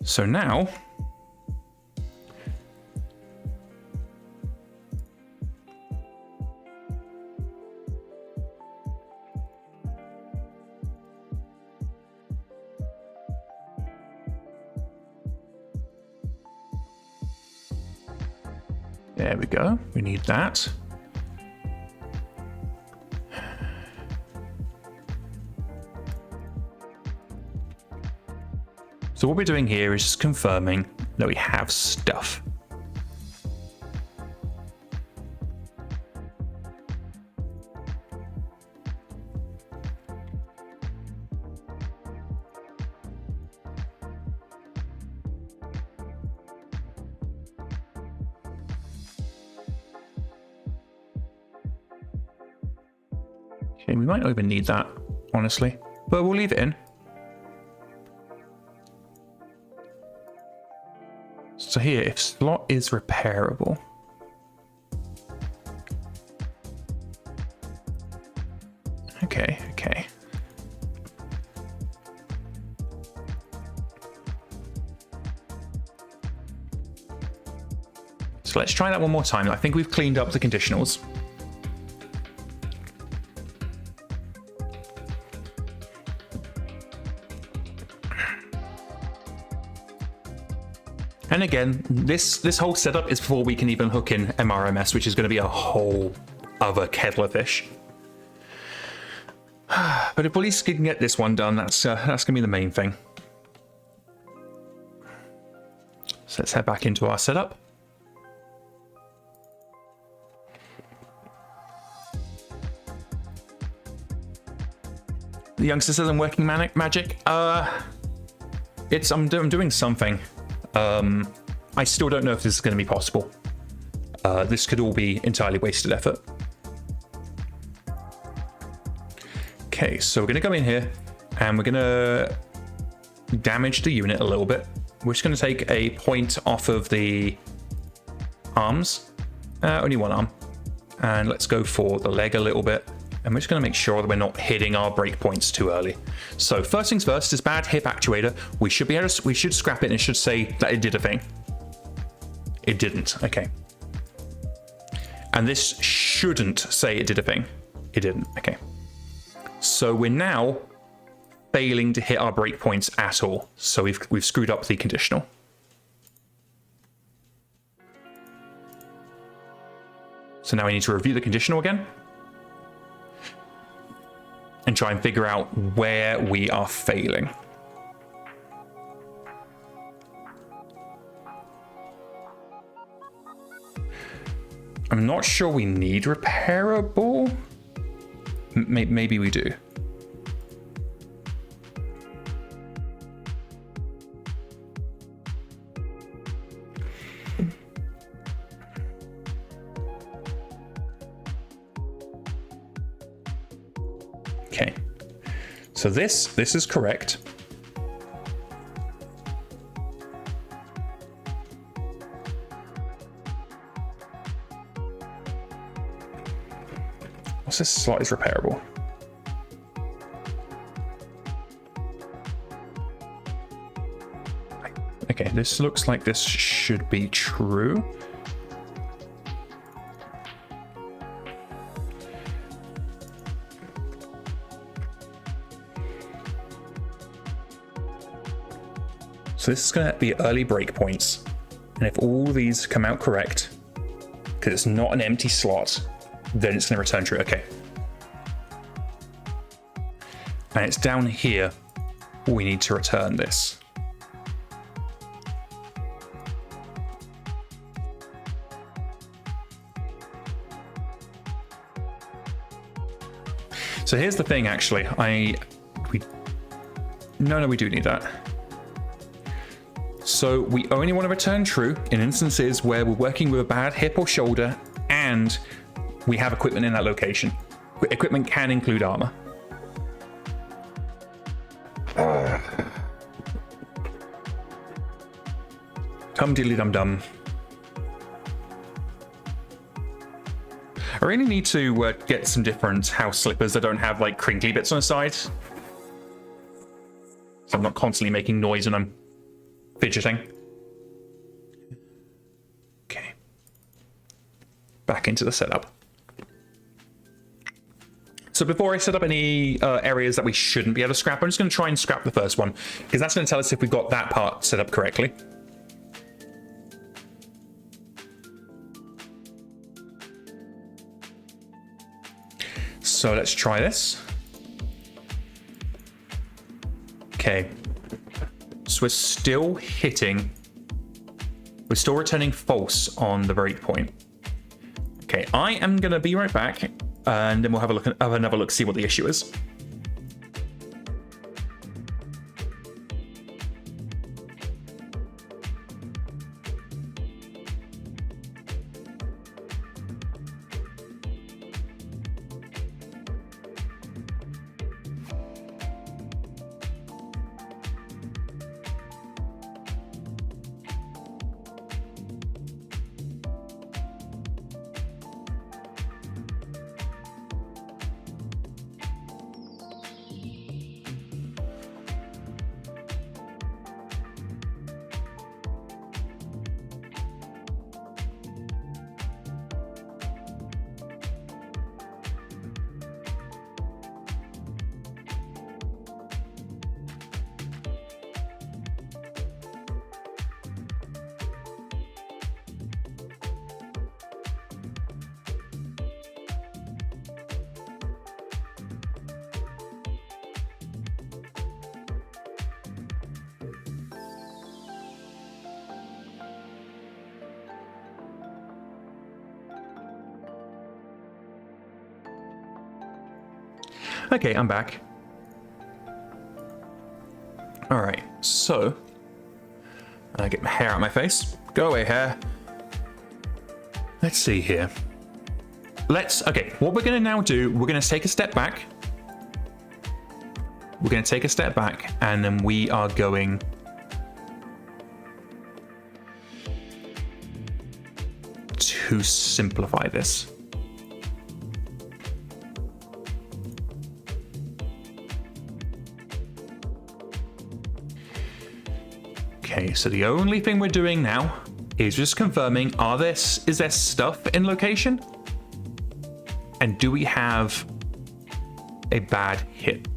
So now, there we go, we need that. So what we're doing here is just confirming that we have stuff. Okay, we might not even need that, honestly, but we'll leave it in. So here, if slot is repairable, okay. So let's try that one more time. I think we've cleaned up the conditionals. And again, this whole setup is before we can even hook in MRMS, which is going to be a whole other kettle of fish. But if at least we can get this one done, that's going to be the main thing. So let's head back into our setup. The youngster says I'm working magic. I'm doing something. I still don't know if this is going to be possible. This could all be entirely wasted effort. Okay, so we're going to go in here and we're going to damage the unit a little bit. We're just going to take a point off of the arms, only one arm, and let's go for the leg a little bit. And we're just going to make sure that we're not hitting our breakpoints too early. So first things first, this bad hip actuator, we should scrap it and it should say that it did a thing. It didn't. Okay. And this shouldn't say it did a thing. It didn't. Okay. So we're now failing to hit our breakpoints at all. So we've screwed up the conditional. So now we need to review the conditional again and try and figure out where we are failing. I'm not sure we need repairable. Maybe we do. Okay, so this is correct. What's this slot is repairable? Okay, this looks like this should be true. So this is going to be early breakpoints, and if all these come out correct, because it's not an empty slot, then it's going to return true. Okay. And it's down here we need to return this. So here's the thing, actually. No, we do need that. So we only want to return true in instances where we're working with a bad hip or shoulder and we have equipment in that location. Equipment can include armor. Dum diddly dum dum. I really need to get some different house slippers that don't have like crinkly bits on the side. So I'm not constantly making noise when I'm fidgeting. Okay. Back into the setup. So before I set up any areas that we shouldn't be able to scrap, I'm just going to try and scrap the first one, because that's going to tell us if we've got that part set up correctly. So let's try this. Okay. So we're still hitting. We're still returning false on the break point. Okay, I am going to be right back, and then we'll have another look, see what the issue is. Okay, I'm back. All right, so I get my hair out of my face. Go away, hair. Let's see here. Okay, what we're gonna now do, we're gonna take a step back. We're gonna take a step back, and then we are going to simplify this. Okay, so the only thing we're doing now is just confirming, is there stuff in location? And do we have a bad hit?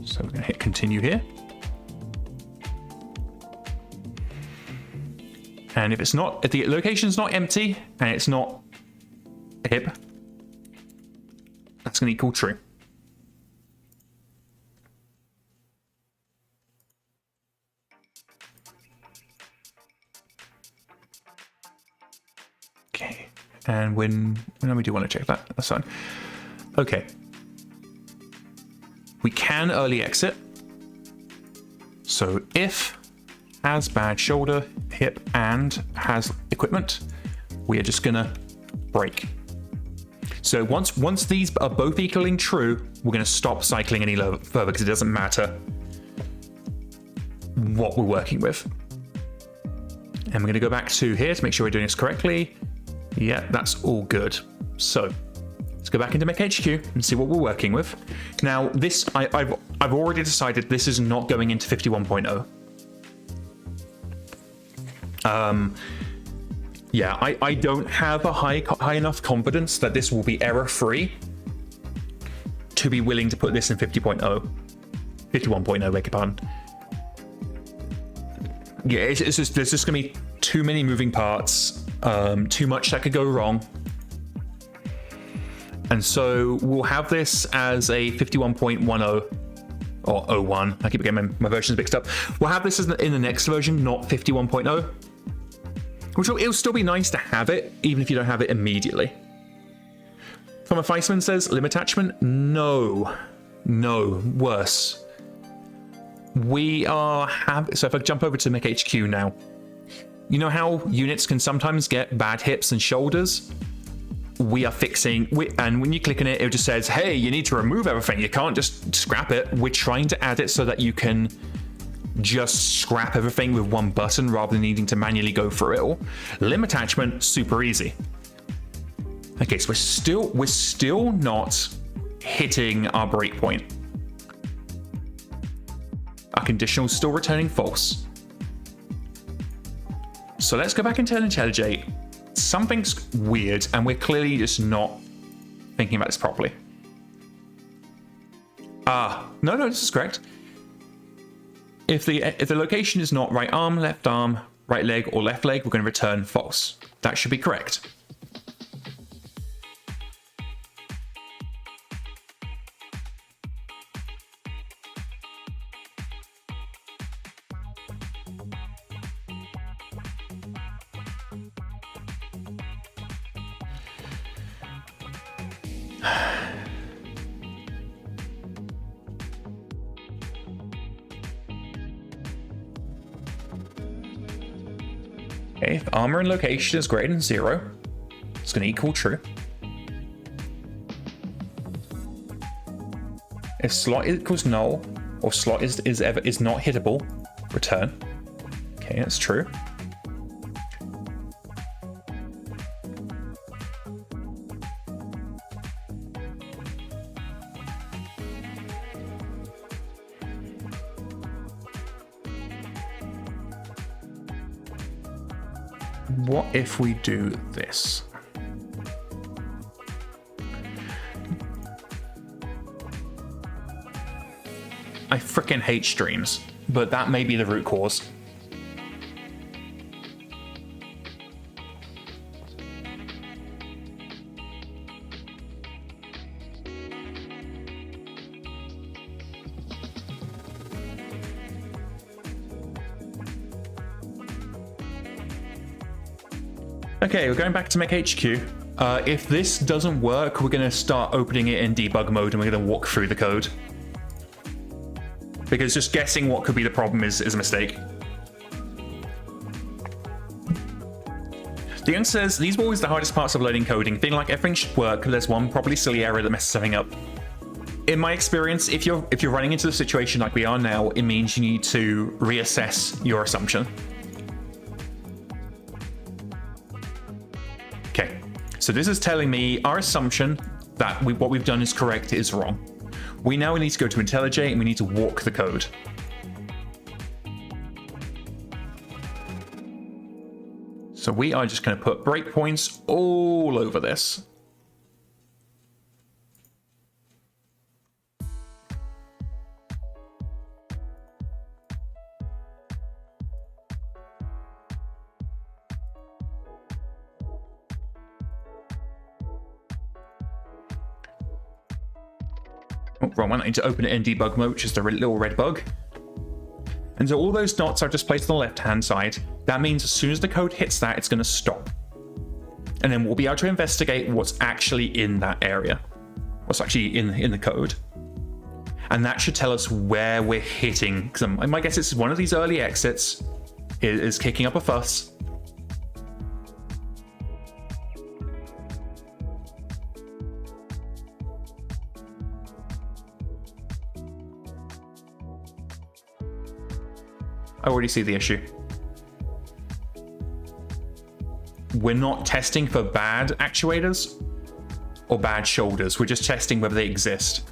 So we're gonna hit continue here. And if the location's not empty and it's not a hip, that's gonna equal true. And when we do want to check that, that's fine. Okay. We can early exit. So if has bad shoulder, hip, and has equipment, we are just gonna break. So once these are both equaling true, we're gonna stop cycling any further because it doesn't matter what we're working with. And we're gonna go back to here to make sure we're doing this correctly. Yeah, that's all good. So let's go back into MekHQ and see what we're working with. Now, this I've already decided this is not going into 51.0. Yeah, I don't have a high enough confidence that this will be error-free to be willing to put this in 51.0, beg your pardon. Yeah, it's just, there's just gonna be too many moving parts. Too much that could go wrong. And so we'll have this as a 51.10 or 01. I keep getting my versions mixed up. We'll have this in the next version, not 51.0. Which it'll still be nice to have it, even if you don't have it immediately. Thomas Feisman says, limb attachment? No. No. Worse. We are so if I jump over to MekHQ now, you know how units can sometimes get bad hips and shoulders? We are fixing, and when you click on it, it just says, hey, you need to remove everything. You can't just scrap it. We're trying to add it so that you can just scrap everything with one button rather than needing to manually go through it all. Limb attachment, super easy. Okay, so we're still not hitting our breakpoint. Our conditional is still returning false. So let's go back and IntelliJ. Something's weird, and we're clearly just not thinking about this properly. No, this is correct. If the location is not right arm, right leg, or left leg, we're going to return false. That should be correct. Okay, if armor and location is greater than 0, it's going to equal true. If slot equals null, or slot is not hittable, return. Okay, that's true. What if we do this? I frickin' hate streams, but that may be the root cause. Okay, we're going back to MekHQ. If this doesn't work, we're going to start opening it in debug mode and we're going to walk through the code. Because just guessing what could be the problem is a mistake. Dion says, these were always the hardest parts of learning coding. Feeling like everything should work, there's one probably silly error that messes something up. In my experience, if you're running into the situation like we are now, it means you need to reassess your assumption. Okay, so this is telling me our assumption that what we've done is correct is wrong. We now need to go to IntelliJ and we need to walk the code. So we are just going to put breakpoints all over this. Oh, wrong one. I need to open it in debug mode, which is the little red bug. And so all those dots I've just placed on the left-hand side. That means as soon as the code hits that, it's going to stop. And then we'll be able to investigate what's actually in that area. What's actually in the code. And that should tell us where we're hitting. Because my guess is one of these early exits is kicking up a fuss. I already see the issue. We're not testing for bad actuators or bad shoulders. We're just testing whether they exist.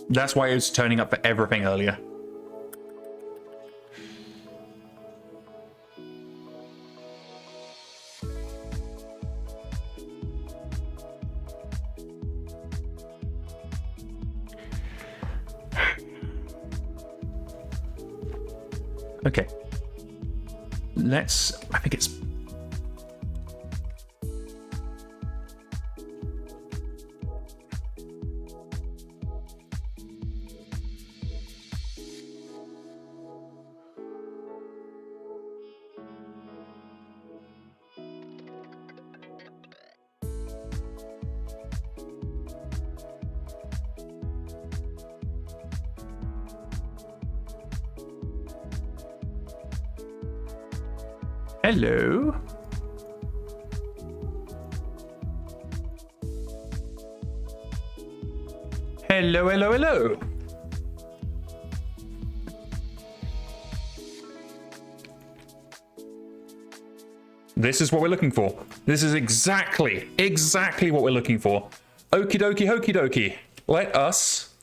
That's why it was turning up for everything earlier. Okay, I think it's, Hello. Hello, hello, hello. This is what we're looking for. This is exactly what we're looking for. Okie dokie, hokey dokie. Let us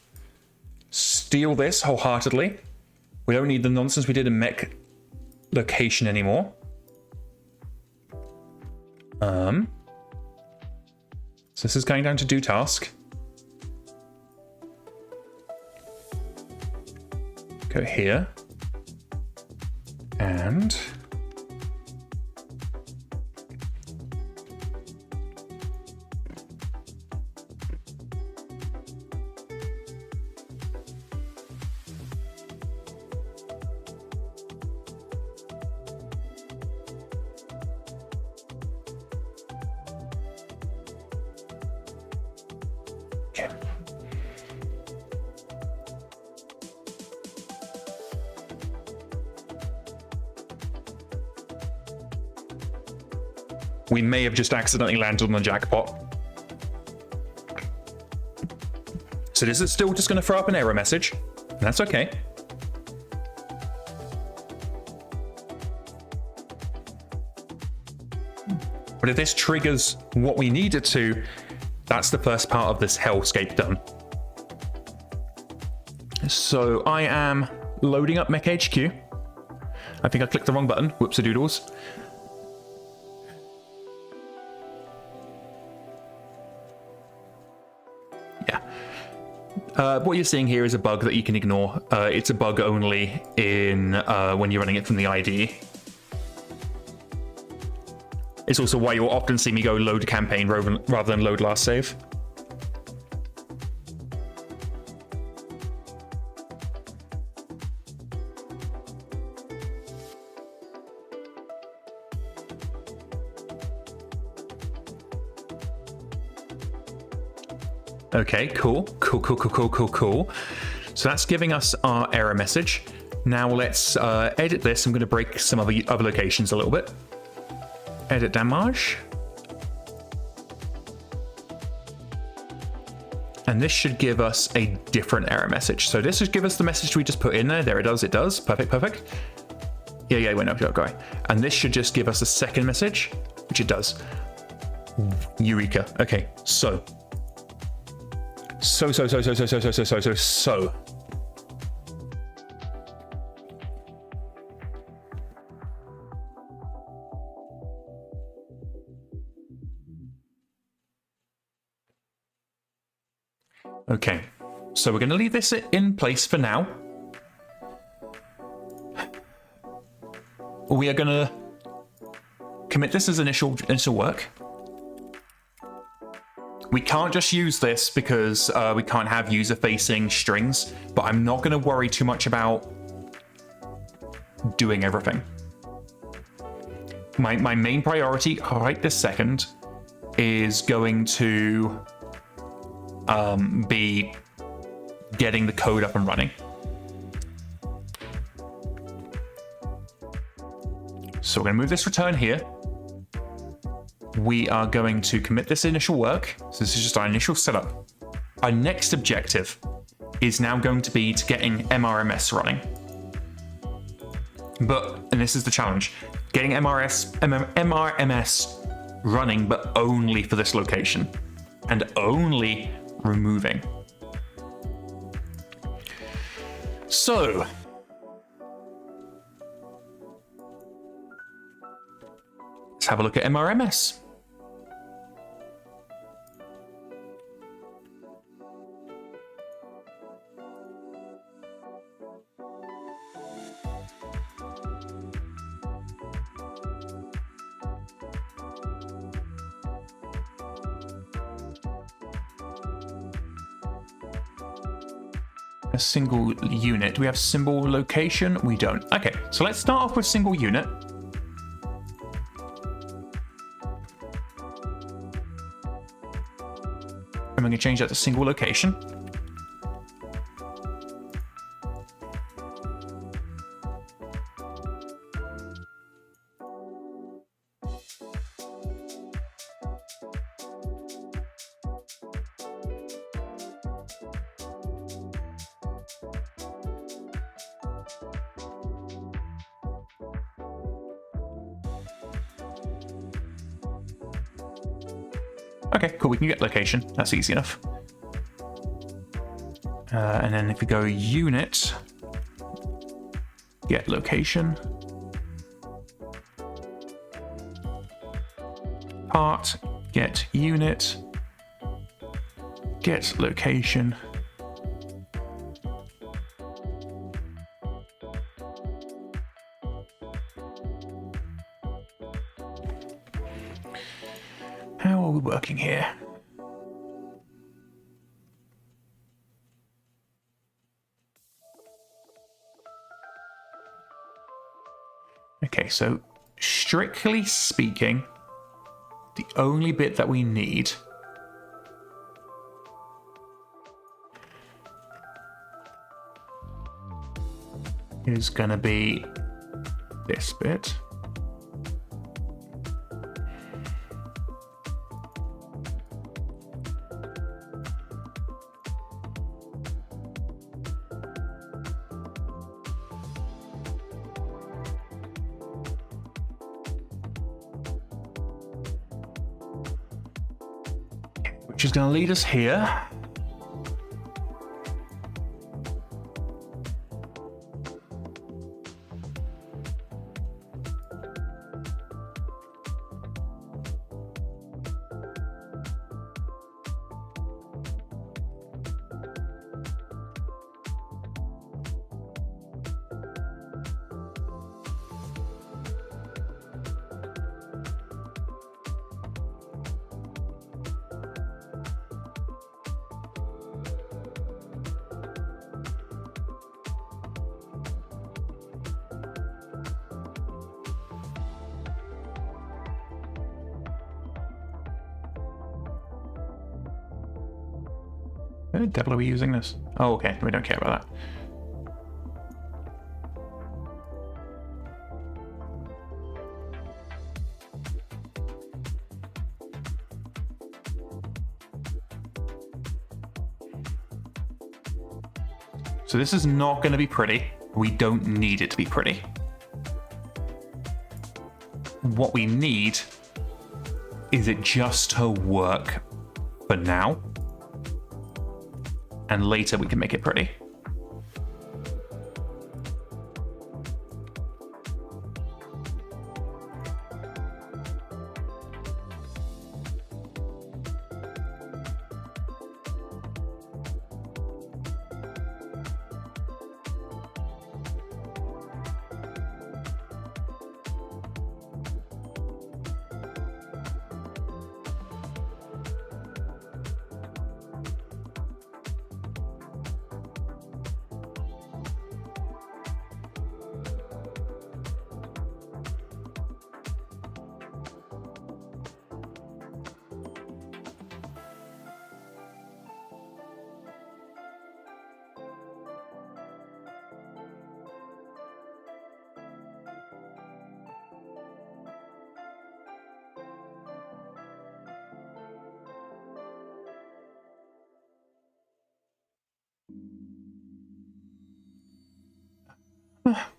steal this wholeheartedly. We don't need the nonsense we did in Mech location anymore. So this is going down to do task. Go here. And we may have just accidentally landed on the jackpot. So this is still just going to throw up an error message. That's okay. But if this triggers what we need it to, that's the first part of this hellscape done. So I am loading up MekHQ. I think I clicked the wrong button. Whoops-a-doodles. What you're seeing here is a bug that you can ignore. It's a bug only in when you're running it from the IDE. It's also why you'll often see me go load campaign rather than load last save. Okay, cool. So that's giving us our error message. Now let's edit this. I'm going to break some other locations a little bit. Edit damage. And this should give us a different error message. So this should give us the message we just put in there. There it does. Perfect. Yeah, wait, no, go away. And this should just give us a second message, which it does. Eureka. Okay, so. Okay, so we're going to leave this in place for now. We are going to commit this as initial work. We can't just use this because we can't have user-facing strings, but I'm not going to worry too much about doing everything. My main priority right this second is going to be getting the code up and running. So we're going to move this return here. We are going to commit this initial work. So this is just our initial setup. Our next objective is now going to be to getting MRMS running. And this is the challenge, getting MRMS running, but only for this location and only removing. So let's have a look at MRMS. A single unit. Do we have symbol location? We don't. Okay, so let's start off with single unit. I'm going to change that to single location. Okay, cool. We can get location. That's easy enough. And then if we go unit, get location, part, get unit, get location. How are we working here? Okay, so strictly speaking, the only bit that we need is going to be this bit. Which is going to lead us here. Where the devil are we using this? Oh, okay. We don't care about that. So this is not going to be pretty. We don't need it to be pretty. What we need is it just to work for now. And later we can make it pretty.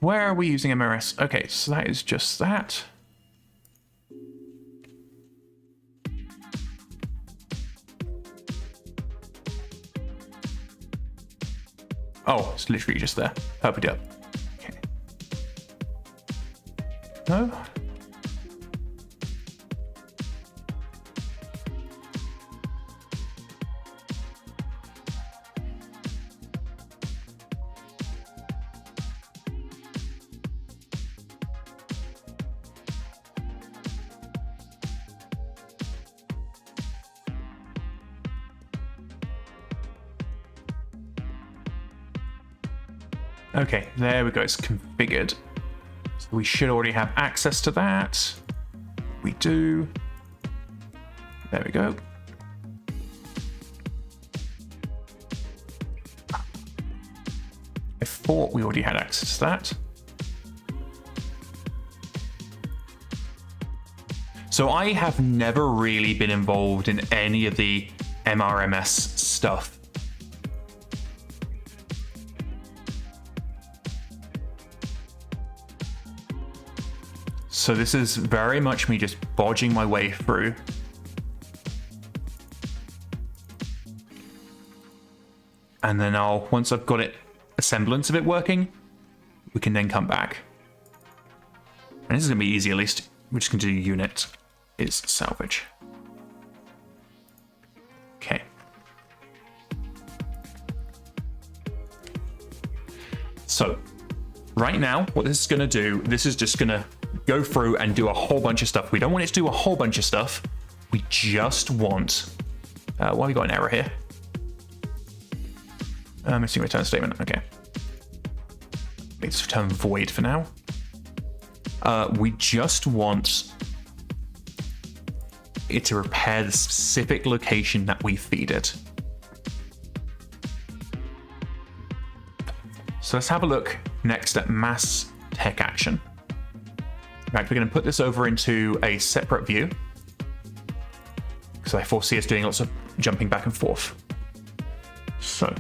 Where are we using MRS? Okay, so that is just that. Oh, it's literally just there. Herpy dub. Okay. No? Okay, there we go, it's configured. So we should already have access to that. We do. There we go. I thought we already had access to that. So I have never really been involved in any of the MRMS stuff. So this is very much me just bodging my way through. And then once I've got a semblance of it working, we can then come back. And this is going to be easy, at least. We're just going to do unit is salvage. Okay. So, right now, what this is going to do, this is just going to go through and do a whole bunch of stuff. We don't want it to do a whole bunch of stuff. We just want... why have we got an error here? Missing return statement. Okay. Let's return void for now. We just want it to repair the specific location that we feed it. So let's have a look next at mass tech action. In fact, we're going to put this over into a separate view because I foresee us doing lots of jumping back and forth. So,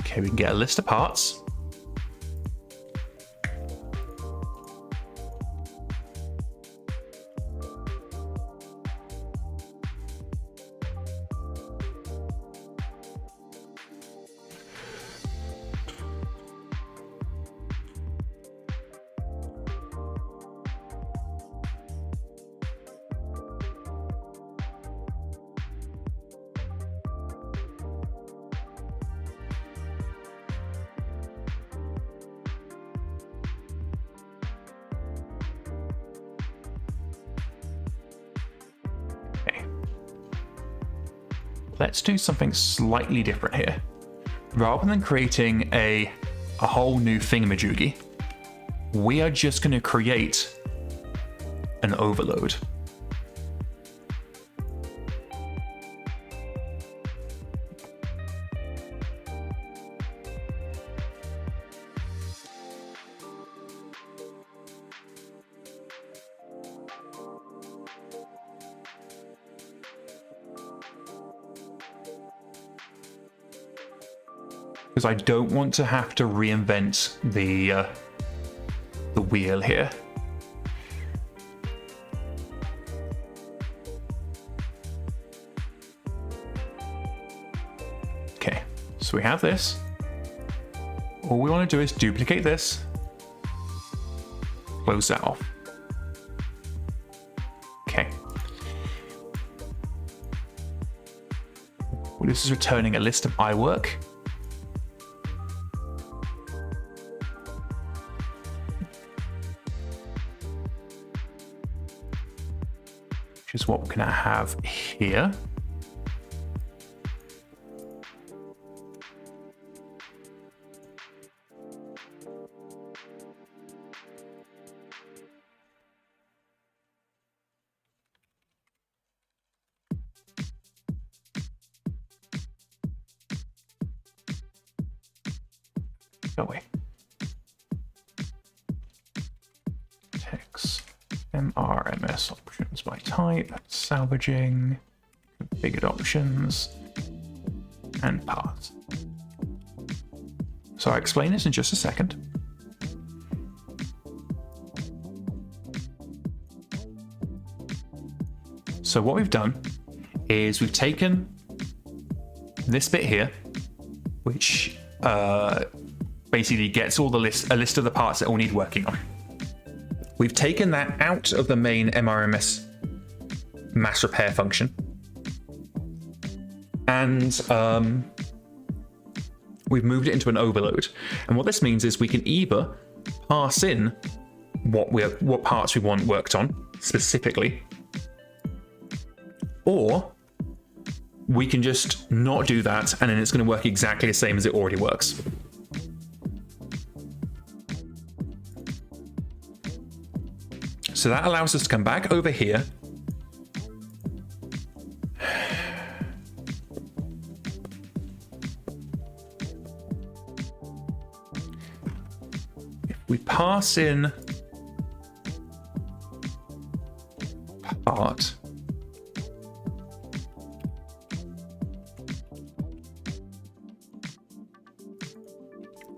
okay, we can get a list of parts. Let's do something slightly different here. Rather than creating a whole new thingamajoogie, we are just going to create an overload. Because I don't want to have to reinvent the wheel here. Okay, so we have this. All we want to do is duplicate this, close that off. Okay. Well, this is returning a list of iWork. Which is what we're going to have here. Go away. Text. MRMS options by type, salvaging, configured options, and paths. So I'll explain this in just a second. So what we've done is we've taken this bit here, which basically gets all a list of the parts that all need working on. We've taken that out of the main MRMS mass repair function. And we've moved it into an overload. And what this means is we can either pass in what parts we want worked on specifically, or we can just not do that and then it's going to work exactly the same as it already works. So that allows us to come back over here. If we pass in part,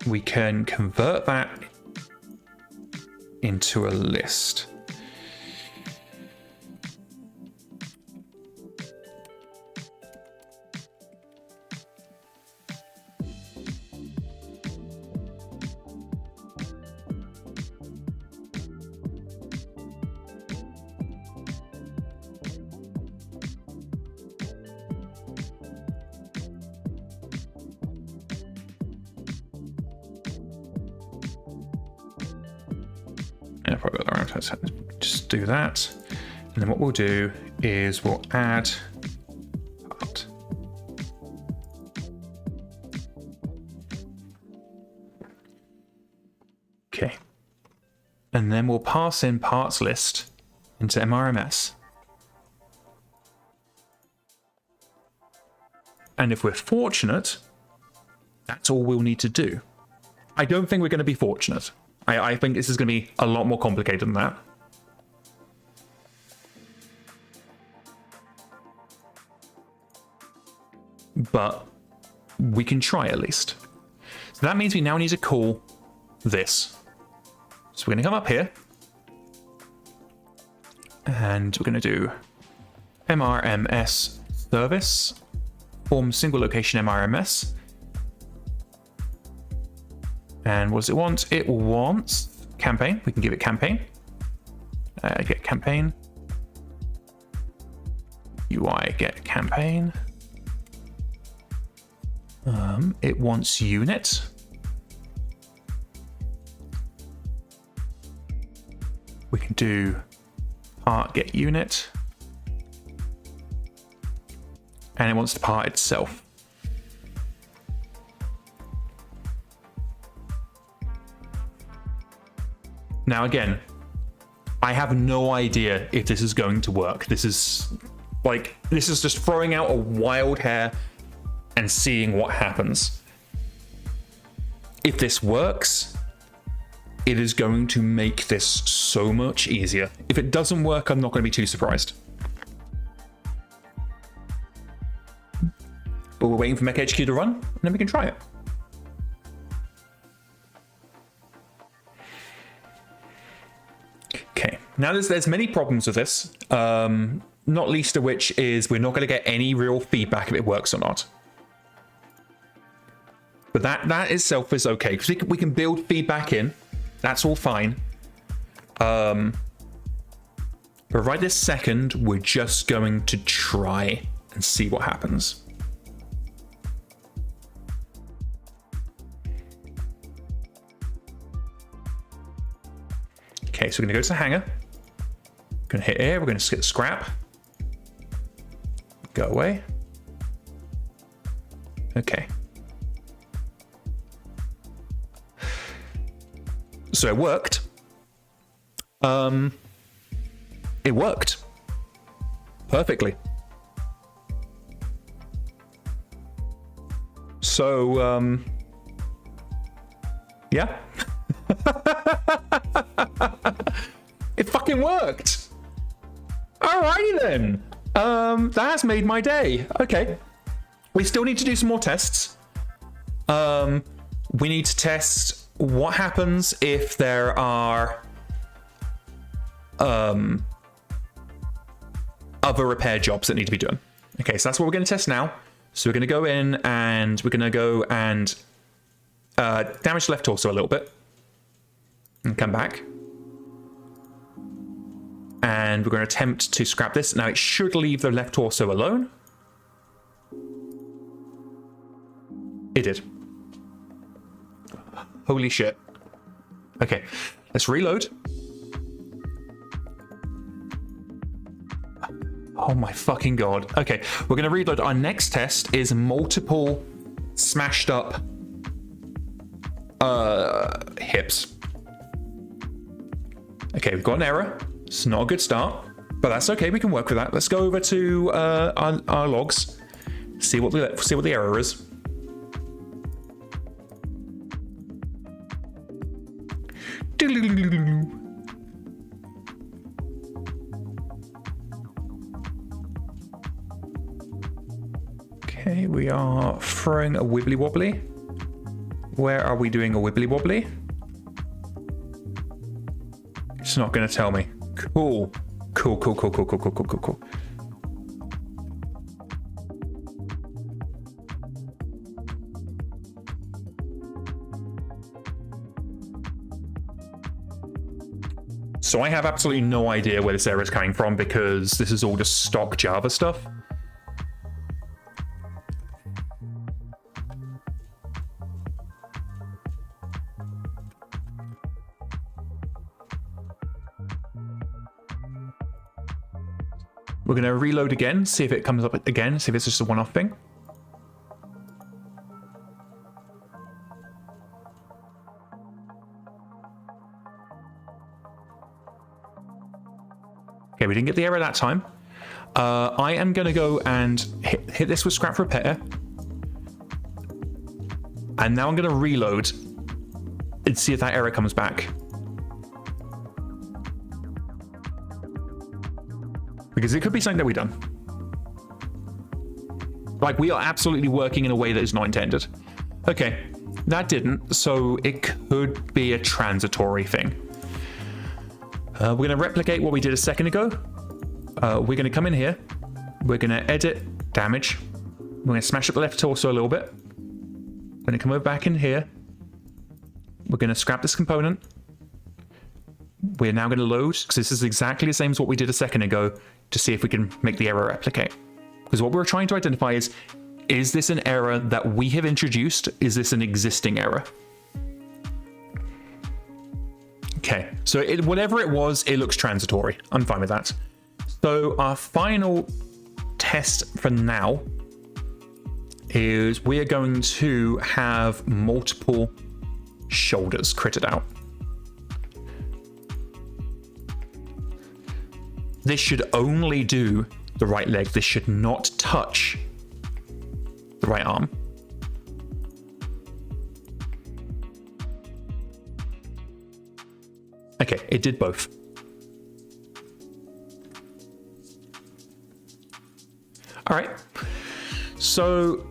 we can convert that into a list. Yeah, probably got the right. Just do that. And then what we'll do is we'll add part. Okay. And then we'll pass in parts list into MRMS. And if we're fortunate, that's all we'll need to do. I don't think we're going to be fortunate. I think this is going to be a lot more complicated than that. But we can try at least. So that means we now need to call this. So we're going to come up here. And we're going to do MRMS service, form single location MRMS. And what does it want? It wants campaign. We can give it campaign. Get campaign. UI get campaign. It wants unit. We can do part get unit. And it wants the part itself. Now again, I have no idea if this is going to work. This is just throwing out a wild hair and seeing what happens. If this works, it is going to make this so much easier. If it doesn't work, I'm not going to be too surprised. But we're waiting for MekHQ to run, and then we can try it. Okay, now there's many problems with this, not least of which is we're not going to get any real feedback if it works or not. But that itself is okay, because we can build feedback in. That's all fine. But right this second, we're just going to try and see what happens. Okay, so we're going to go to the hangar. We're going to hit air. We're going to hit scrap. Go away. Okay. So it worked. It worked perfectly. So, yeah. It fucking worked. Alrighty then. That's made my day. Okay. We still need to do some more tests. We need to test what happens if there are other repair jobs that need to be done. Okay, so that's what we're going to test now. So we're going to go in and we're going to go and damage the left torso a little bit and come back. And we're going to attempt to scrap this. Now it should leave the left torso alone. It did. Holy shit. Okay, let's reload. Oh my fucking god. Okay, we're going to reload. Our next test is multiple smashed up hips. Okay, we've got an error. It's not a good start, but that's okay. We can work with that. Let's go over to our logs. See what the error is. Okay, we are throwing a wibbly wobbly. Where are we doing a wibbly wobbly? It's not going to tell me. Cool. Cool. So I have absolutely no idea where this error is coming from because this is all just stock Java stuff. We're going to reload again, see if it comes up again, see if it's just a one-off thing. Okay, we didn't get the error that time. I am going to go and hit this with scrap repair. And now I'm going to reload and see if that error comes back. Because it could be something that we've done. Like, we are absolutely working in a way that is not intended. Okay, that didn't, so it could be a transitory thing. We're going to replicate what we did a second ago. We're going to come in here. We're going to edit damage. We're going to smash up the left torso a little bit. We're going to come over back in here. We're going to scrap this component. We're now going to load, because this is exactly the same as what we did a second ago, to see if we can make the error replicate. Because what we're trying to identify is this an error that we have introduced? Is this an existing error? Okay, so whatever it was, it looks transitory. I'm fine with that. So our final test for now is we're going to have multiple shoulders critted out. This should only do the right leg. This should not touch the right arm. Okay, it did both. All right, so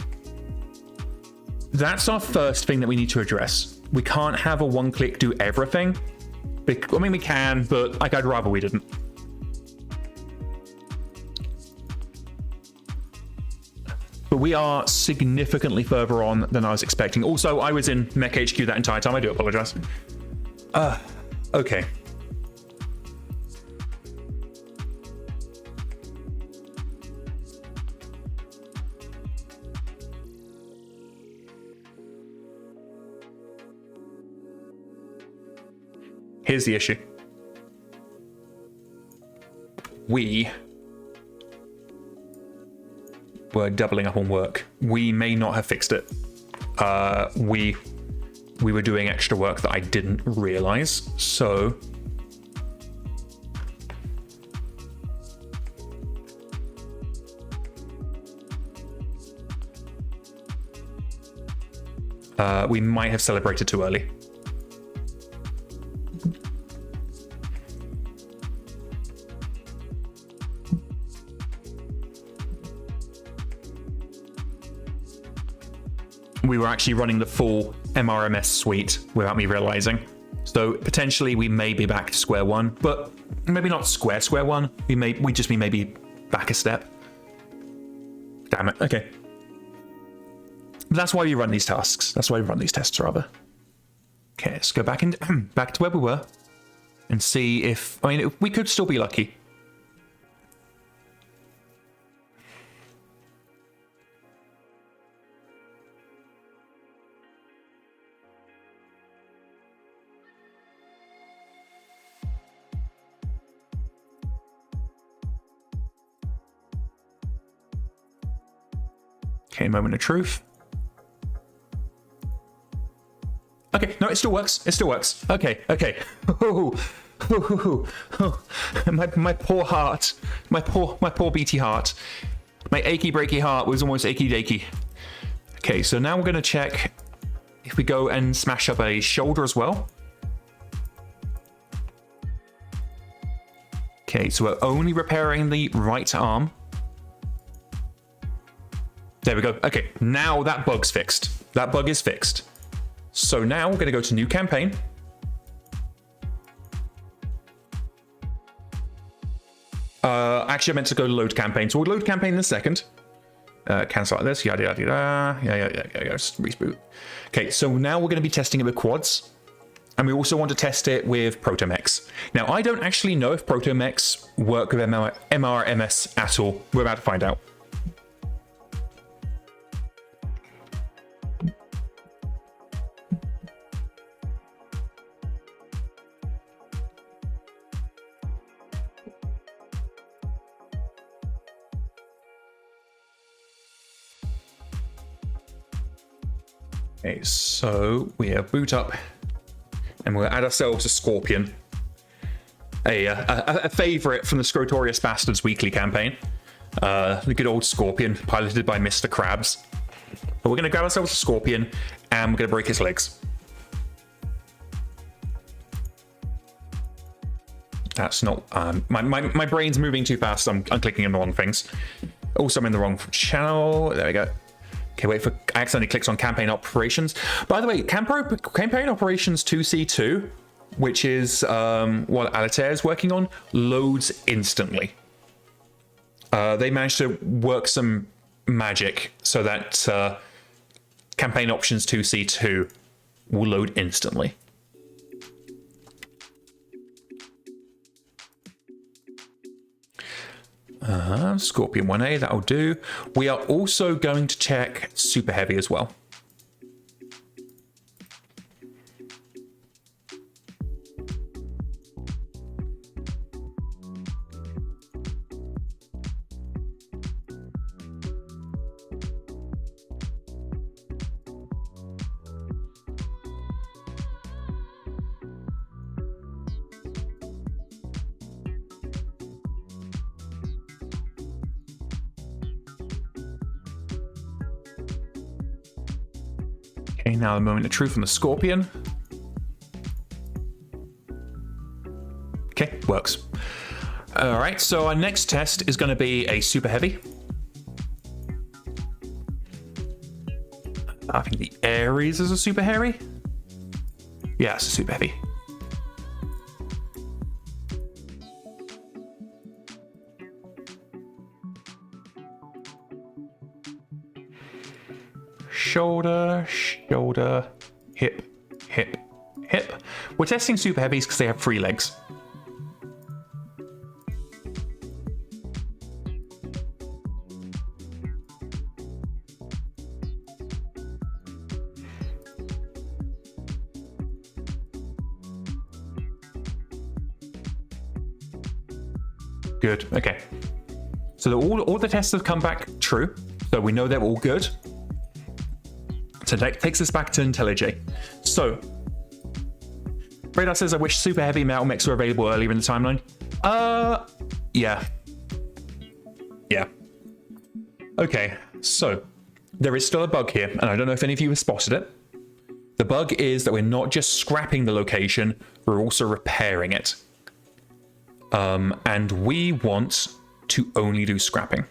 that's our first thing that we need to address. We can't have a one-click do everything. I mean, we can, but like, I'd rather we didn't. But we are significantly further on than I was expecting. Also, I was in MekHQ that entire time. I do apologize. Okay. Here's the issue. We were doubling up on work. We may not have fixed it. We were doing extra work that I didn't realize. So we might have celebrated too early. We were actually running the full MRMS suite without me realizing. So potentially we may be back to square one, but maybe not square one. We just be maybe back a step. Damn it. Okay. But that's why we run these tasks. That's why we run these tests, rather. Okay, let's go back back to where we were and see if we could still be lucky. Okay, moment of truth. Okay, no, it still works. It still works. Okay, okay. My poor heart. My poor beaty heart. My achy breaky heart was almost achy dakey. Okay, so now we're gonna check if we go and smash up a shoulder as well. Okay, so we're only repairing the right arm. There we go. Okay, now that bug's fixed. That bug is fixed. So now we're going to go to new campaign. Actually, I meant to go to load campaign. So we'll load campaign in a second. Cancel out this, yada, yada, yada. Yeah, just reboot. Okay, so now we're going to be testing it with quads. And we also want to test it with protomechs. Now, I don't actually know if protomechs work with MRMS at all. We're about to find out. Okay, so we boot up and we'll add ourselves a Scorpion, a favorite from the Scrotorious Bastards weekly campaign. The good old Scorpion, piloted by Mr. Krabs. But we're going to grab ourselves a Scorpion and we're going to break his legs. That's not... my brain's moving too fast. I'm clicking on the wrong things. Also, I'm in the wrong channel. There we go. Okay, wait for... I accidentally clicked on Campaign Operations. By the way, Campaign Operations 2C2, which is what Alitair is working on, loads instantly. They managed to work some magic so that Campaign Options 2C2 will load instantly. Scorpion 1A, that'll do. We are also going to check Super Heavy as well. Okay, now the moment of truth on the Scorpion. Okay, works. All right, so our next test is going to be a Super Heavy. I think the Ares is a Super Heavy. Yeah, it's a Super Heavy. Shoulder, shoulder, hip, hip, hip. We're testing Super Heavies because they have 3 legs. Good, okay. So all the tests have come back true, so we know they're all good. So that takes us back to IntelliJ. So, Radar says, I wish Super Heavy MegaMeks were available earlier in the timeline. Yeah. Yeah. Okay, so there is still a bug here, and I don't know if any of you have spotted it. The bug is that we're not just scrapping the location, we're also repairing it. And we want to only do scrapping.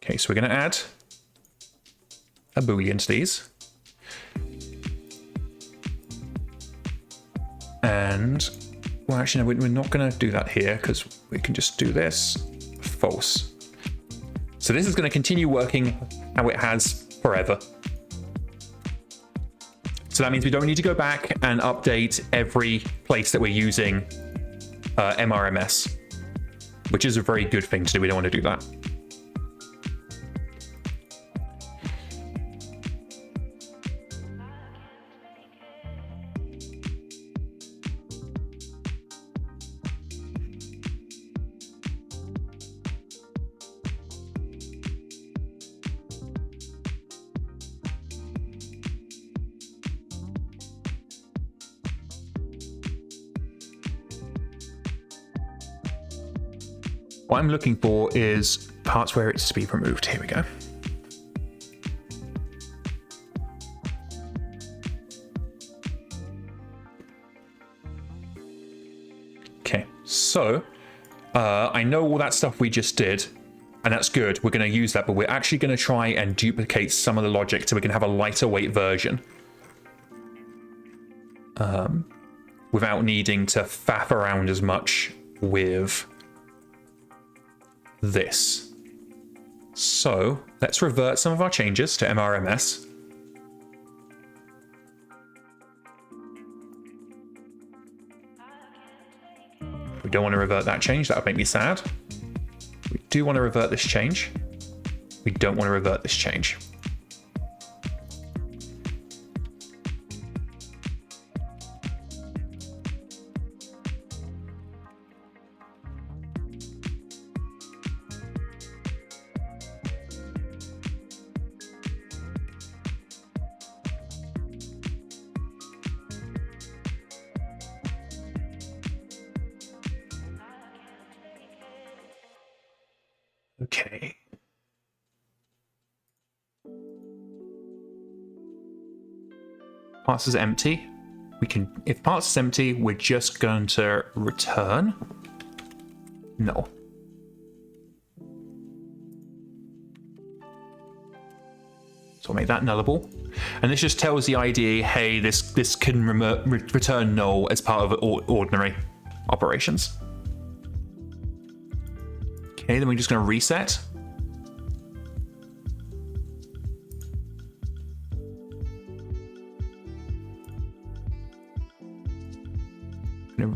Okay, so we're going to add a boolean to these. And, well, actually, no, we're not going to do that here because we can just do this. False. So this is going to continue working how it has forever. So that means we don't need to go back and update every place that we're using MRMS, which is a very good thing to do. We don't want to do that. What I'm looking for is parts where it's to be removed. Here we go. Okay, so I know all that stuff we just did, and that's good. We're going to use that, but we're actually going to try and duplicate some of the logic so we can have a lighter weight version without needing to faff around as much with this. So let's revert some of our changes to MRMS. We don't want to revert that change, that would make me sad. We do want to revert this change. We don't want to revert this change. Okay. Parts is empty. We can, if parts is empty, we're just going to return. No. So I'll make that nullable. And this just tells the IDE, hey, this can return null as part of ordinary operations. Okay, then we're just going to reset.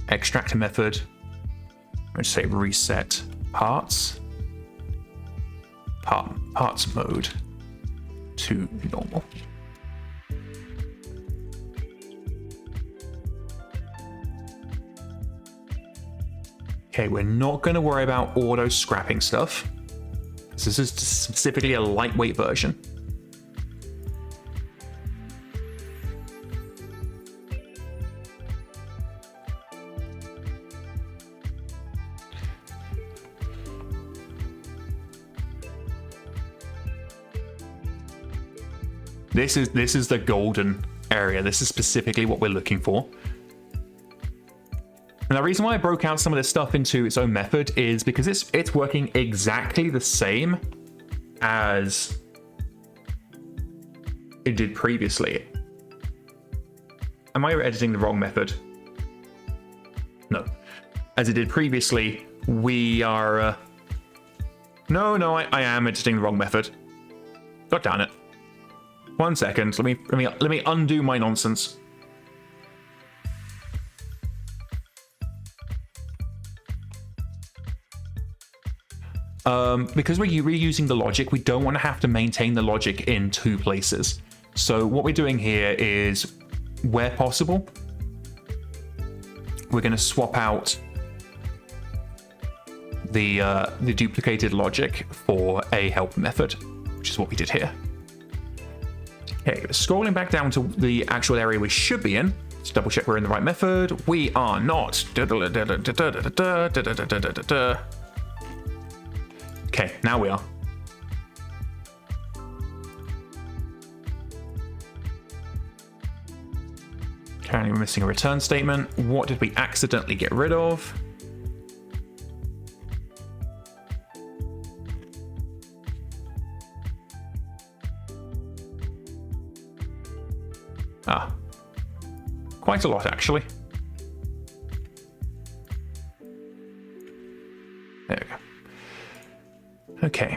Extract a method. Let's say reset parts. Parts mode to normal. Okay, we're not going to worry about auto scrapping stuff. This is specifically a lightweight version. This is the golden area. This is specifically what we're looking for. And the reason why I broke out some of this stuff into its own method is because it's working exactly the same as it did previously. Am I editing the wrong method? No. As it did previously, we are... No, I am editing the wrong method. God damn it. 1 second. Let me undo my nonsense. Because we're reusing the logic, we don't want to have to maintain the logic in 2 places. So what we're doing here is, where possible, we're going to swap out the duplicated logic for a help method, which is what we did here. Okay, scrolling back down to the actual area we should be in. Let's double check we're in the right method. We are not. Okay, now we are. Currently we're missing a return statement. What did we accidentally get rid of? Ah, quite a lot actually. There we go. Okay.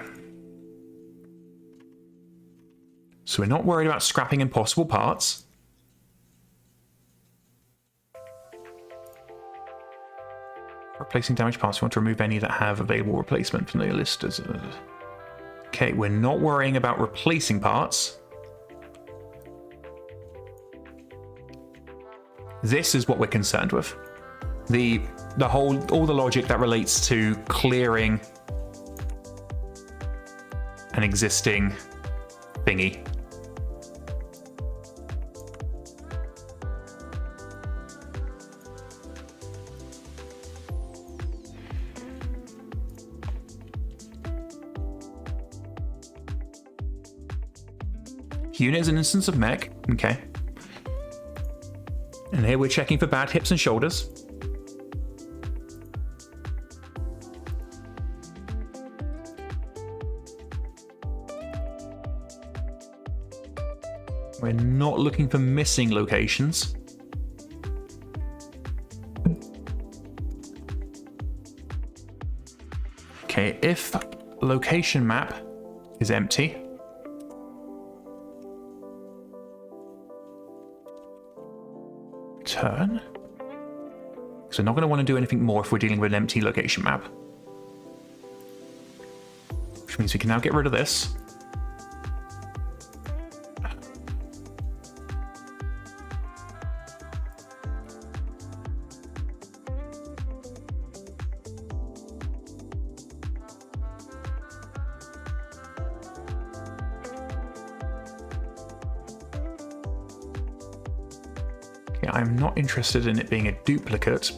So we're not worried about scrapping impossible parts. Replacing damaged parts, we want to remove any that have available replacement from the list. Okay, we're not worrying about replacing parts. This is what we're concerned with. All the logic that relates to clearing an existing thingy. Unit is an instance of Mek, okay. And here we're checking for bad hips and shoulders. We're not looking for missing locations. Okay, if location map is empty, return. So we're not going to want to do anything more if we're dealing with an empty location map. Which means we can now get rid of this. I'm not interested in it being a duplicate.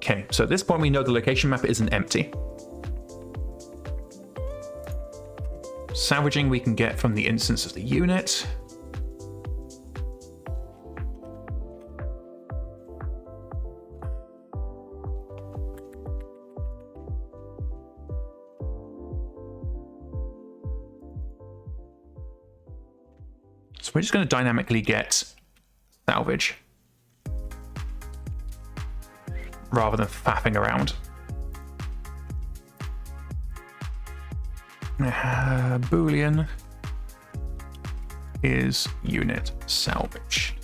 Okay, so at this point we know the location map isn't empty. Salvaging we can get from the instance of the unit. So we're just going to dynamically get salvage rather than faffing around. Boolean is unit salvage.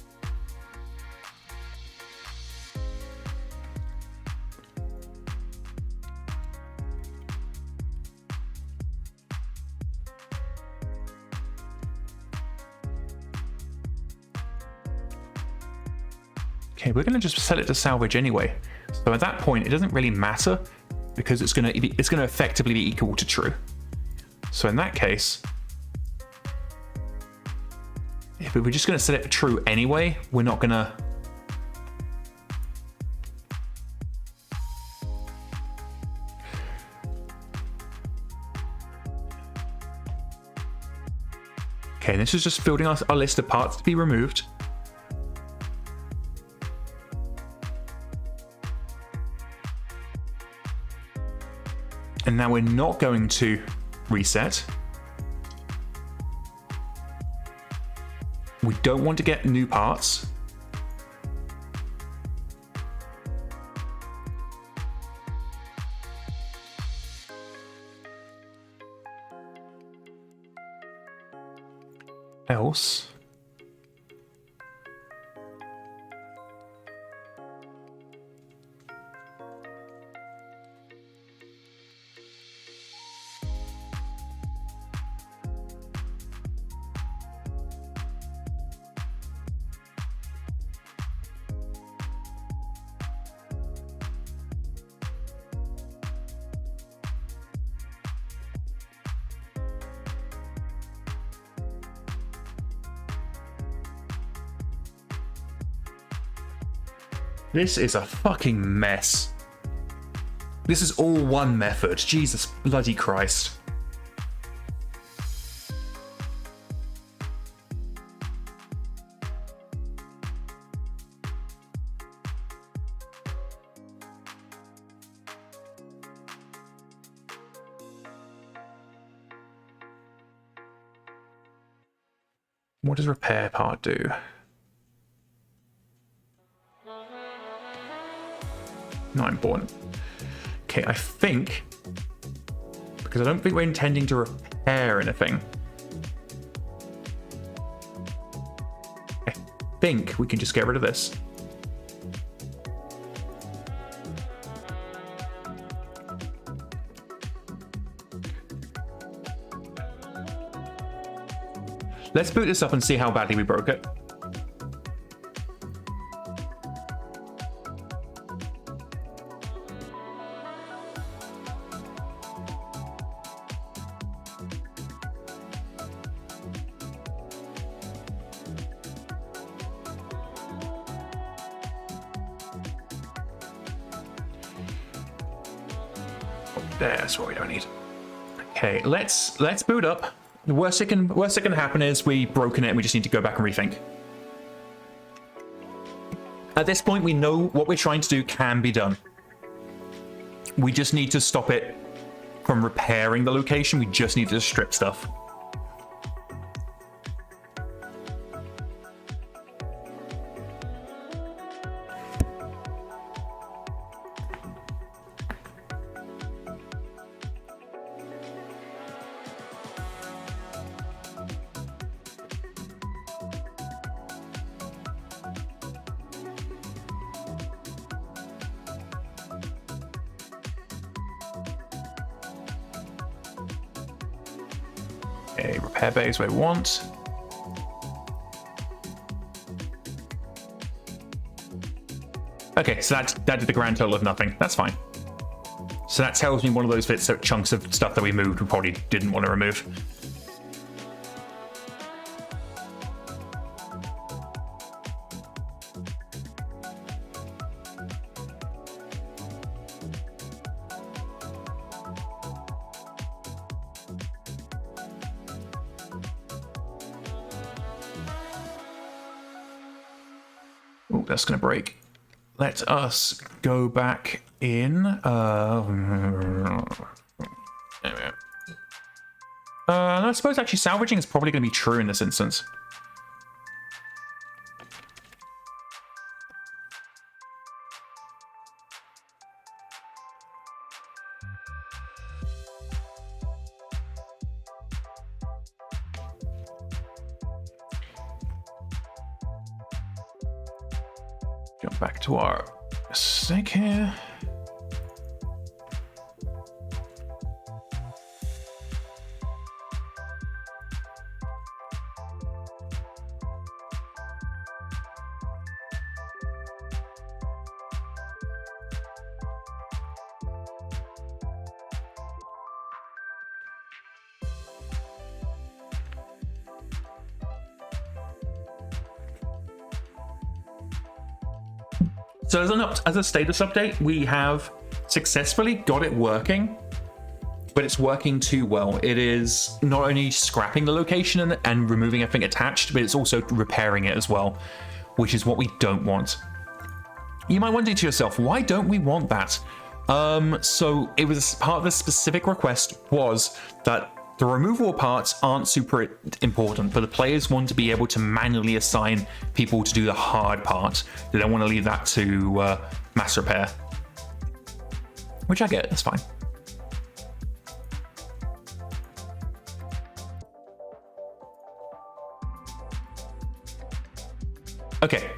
Okay, we're going to just set it to salvage anyway. So at that point, it doesn't really matter because it's going to effectively be equal to true. So in that case, if we're just going to set it for true anyway, we're not going to. Okay, this is just building our list of parts to be removed. And now we're not going to reset. We don't want to get new parts. Else. This is a fucking mess. This is all one method. Jesus bloody Christ. What does repair part do? Not important. Okay, I think, because I don't think we're intending to repair anything, I think we can just get rid of this. Let's boot this up and see how badly we broke it. That's what we don't need. Okay, let's boot up. The worst that can happen is we've broken it and we just need to go back and rethink. At this point, we know what we're trying to do can be done. We just need to stop it from repairing the location. We just need to strip stuff. Okay, repair bay is where we want. Okay, so that did the grand total of nothing. That's fine. So that tells me one of those bits, so chunks of stuff that we moved we probably didn't want to remove. Oh, that's going to break. Let us go back in. I suppose actually salvaging is probably going to be true in this instance. Jump back to our snake here. So as a status update, we have successfully got it working, but it's working too well. It is not only scrapping the location and removing everything attached, but it's also repairing it as well, which is what we don't want. You might wonder to yourself, why don't we want that? So it was part of the specific request was that the removable parts aren't super important, but the players want to be able to manually assign people to do the hard part. They don't want to leave that to mass repair. Which I get, that's fine. Okay.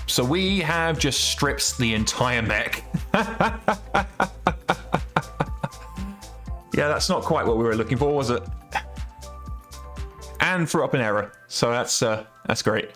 So we have just stripped the entire mech. Yeah, that's not quite what we were looking for, was it? And threw up an error, so that's great.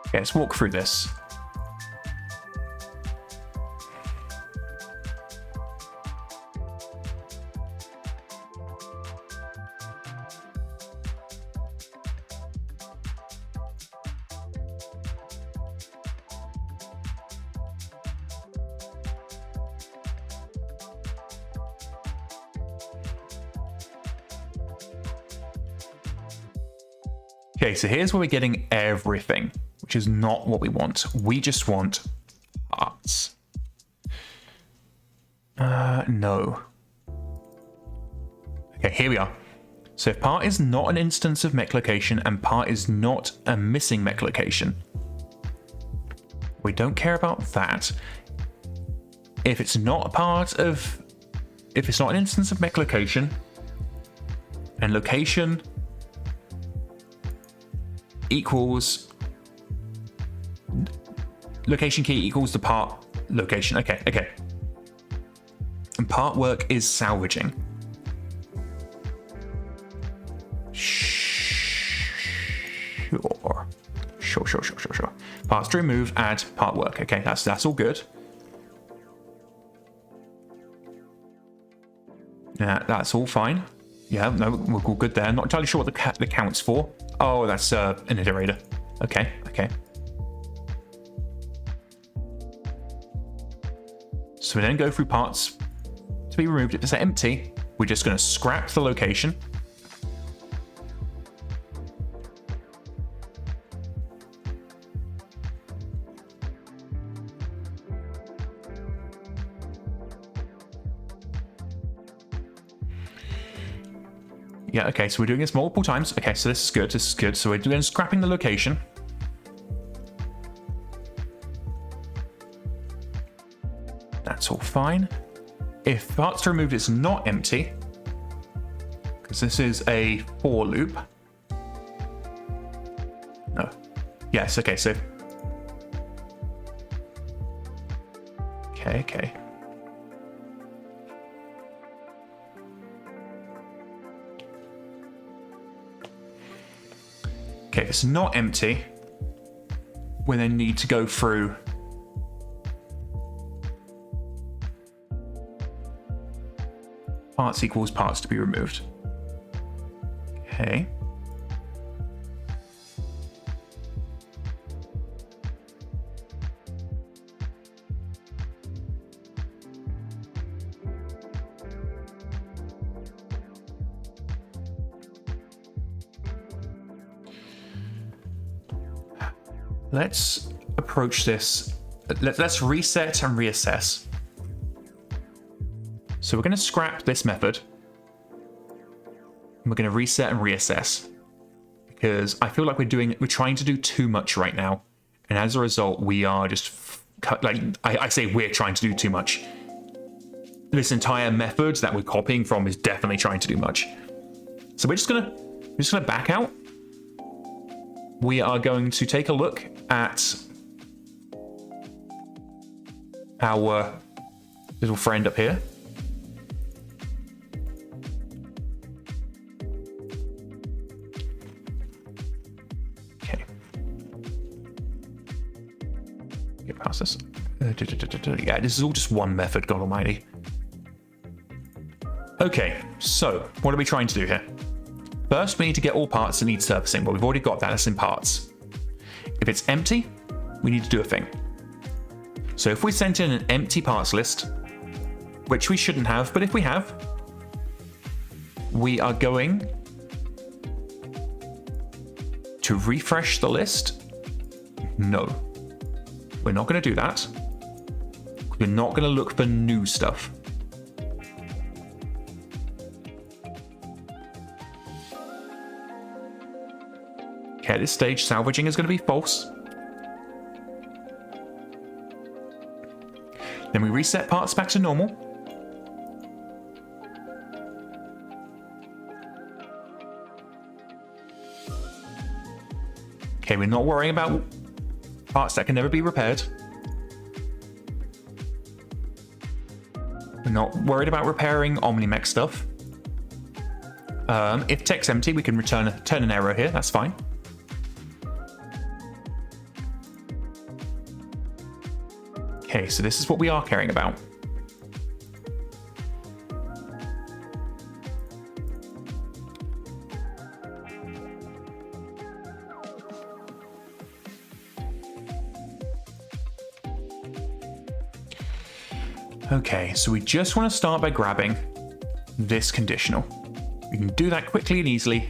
Okay, let's walk through this. Okay, so here's where we're getting everything, which is not what we want. We just want parts. No. Okay, here we are. So if part is not an instance of mech location and part is not a missing mech location, we don't care about that. If it's not a part of, if it's not an instance of mech location and location equals location key equals the part location. Okay. And part work is salvaging. Sure. Parts to remove, add part work. Okay, that's all good. Yeah, that's all fine. Yeah, no, we're all good there. Not entirely sure what the count's for. Oh, that's an iterator. Okay. So we then go through parts to be removed. If it's empty, we're just going to scrap the location. Yeah, okay, so we're doing this multiple times. Okay, so this is good. So we're doing scrapping the location. That's all fine. If parts to remove is not empty, because this is a for loop. No. Yes, okay, so. Okay. Okay, if it's not empty, we then need to go through parts equals parts to be removed. Okay. let's approach this. Let's reset and reassess. So we're going to scrap this method. And we're going to reset and reassess. Because I feel like we're trying to do too much right now. And as a result, we are just... I say we're trying to do too much. This entire method that we're copying from is definitely trying to do much. So we're just gonna back out. We are going to take a look at our little friend up here. Okay. Get past this. Yeah, this is all just one method, God almighty. Okay, so what are we trying to do here? First, we need to get all parts that need surfacing. Well, we've already got that. That's in parts. If it's empty, we need to do a thing. So if we sent in an empty parts list, which we shouldn't have, but if we have, we are going to refresh the list. No, we're not going to do that. We're not going to look for new stuff. Okay, at this stage, salvaging is going to be false. Then we reset parts back to normal. Okay, we're not worrying about parts that can never be repaired. We're not worried about repairing OmniMek stuff. If tech's empty, we can turn an error here. That's fine. Okay, so this is what we are caring about. Okay, so we just want to start by grabbing this conditional. We can do that quickly and easily,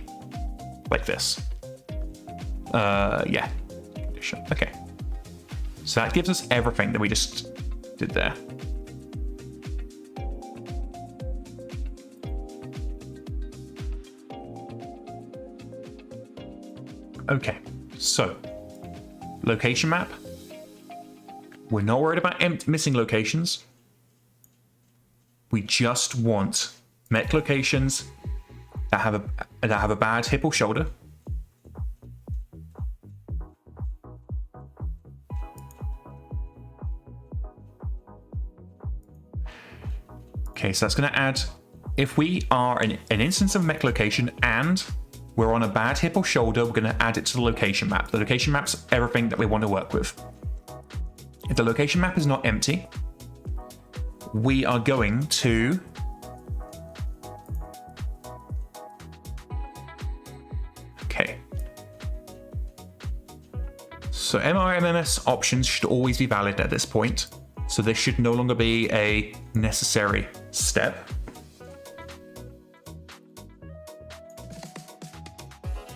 like this. Yeah, condition. Okay. So that gives us everything that we just did there. Okay, so location map. We're not worried about missing locations. We just want mech locations that have a bad hip or shoulder. Okay, so that's going to add, if we are an instance of mech location and we're on a bad hip or shoulder, we're going to add it to the location map. The location map's everything that we want to work with. If the location map is not empty, we are going to okay. So MRMMS options should always be valid at this point. So this should no longer be a necessary step.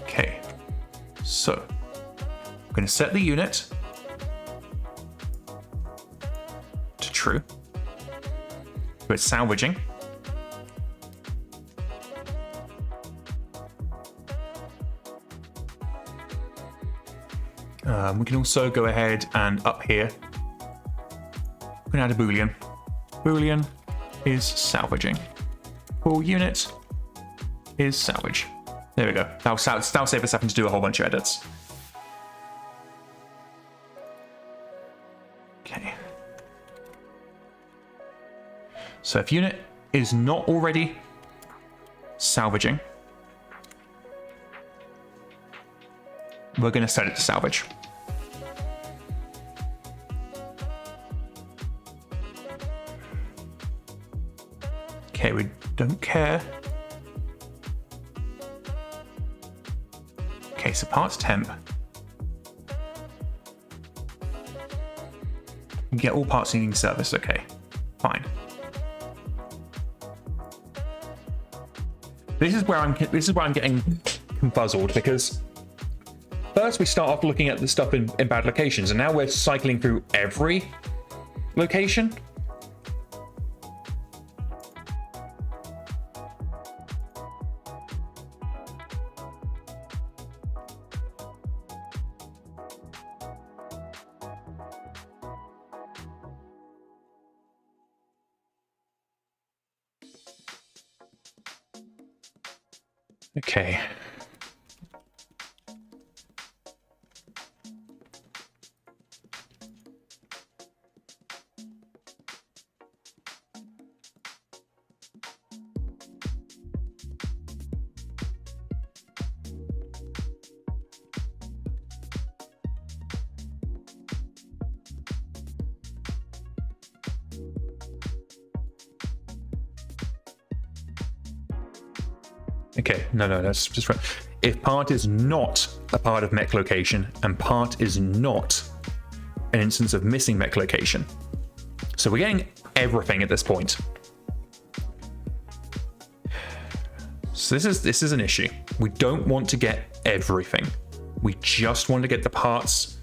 Okay, so I'm going to set the unit to true. So it's salvaging. We can also go ahead and up here, we're going to add a boolean. Boolean is salvaging. Full unit is salvage. There we go. That'll save us having to do a whole bunch of edits. Okay. So if unit is not already salvaging, we're going to set it to salvage. Okay, we don't care. Okay, so parts temp. Get all parts needing service. Okay, fine. This is where I'm getting confuzzled because first we start off looking at the stuff in bad locations, and now we're cycling through every location. Okay. Okay, no, that's just right. If part is not a part of mech location, and part is not an instance of missing mech location. So we're getting everything at this point. So this is an issue. We don't want to get everything. We just want to get the parts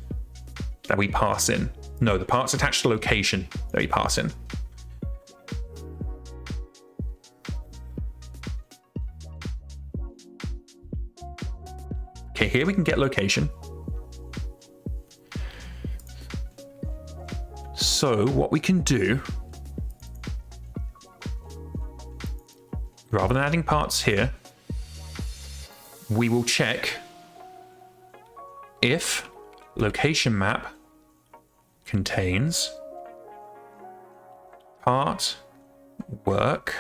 that we pass in. No, the parts attached to location that we pass in. Okay, here we can get location. So what we can do, rather than adding parts here, we will check if location map contains part work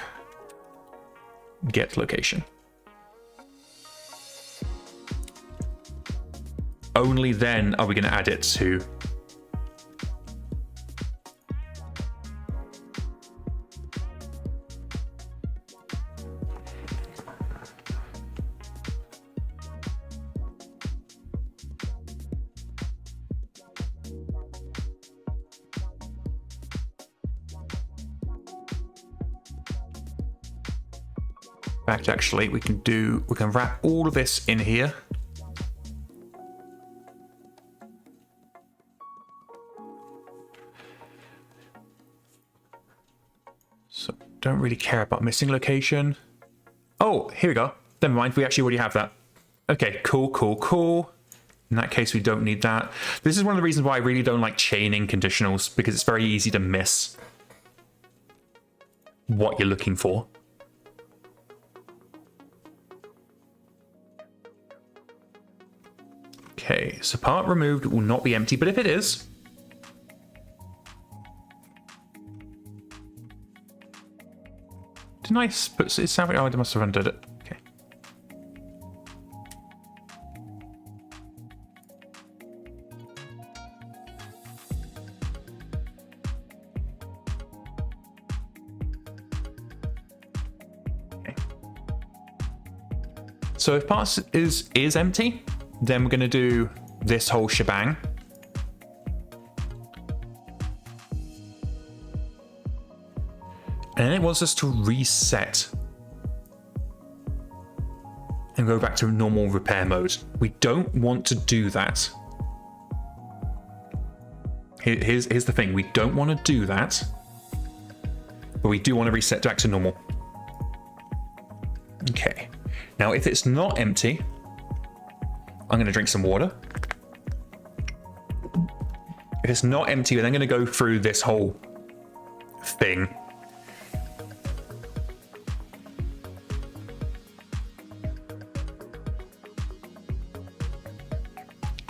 get location. Only then are we going to add it to fact. Actually, we can wrap all of this in here. So don't really care about missing location. Oh, here we go. Never mind, we actually already have that. Okay, cool. In that case, we don't need that. This is one of the reasons why I really don't like chaining conditionals, because it's very easy to miss what you're looking for. Okay, so part removed will not be empty, but if it is, didn't I put it sound? Oh, I must have undid it. Okay. Okay. So if parts is empty, then we're going to do this whole shebang. And then it wants us to reset and go back to normal repair mode. We don't want to do that. Here's the thing. We don't want to do that, but we do want to reset back to normal. Okay. Now, if it's not empty, I'm going to drink some water. If it's not empty, we're then going to go through this whole thing.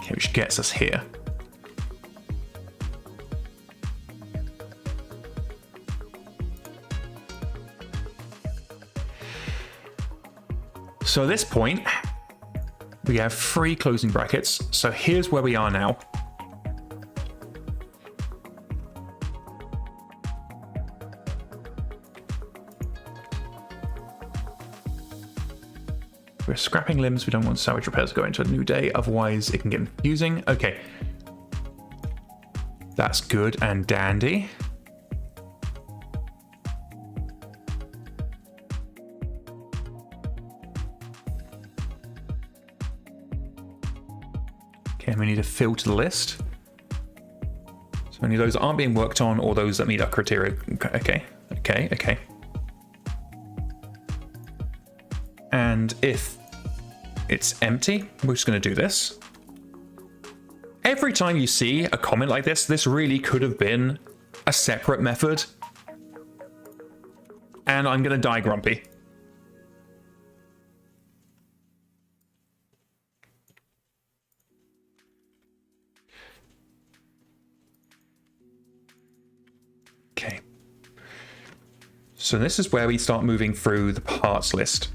Okay, which gets us here. So at this point, we have 3 closing brackets. So here's where we are now. We're scrapping limbs. We don't want salvage repairs to go into a new day. Otherwise, it can get confusing. Okay. That's good and dandy. Okay, we need to filter the list. So any of those that aren't being worked on or those that meet our criteria. Okay. And if it's empty, we're just going to do this. Every time you see a comment like this really could have been a separate method. And I'm going to die grumpy. Okay. So this is where we start moving through the parts list.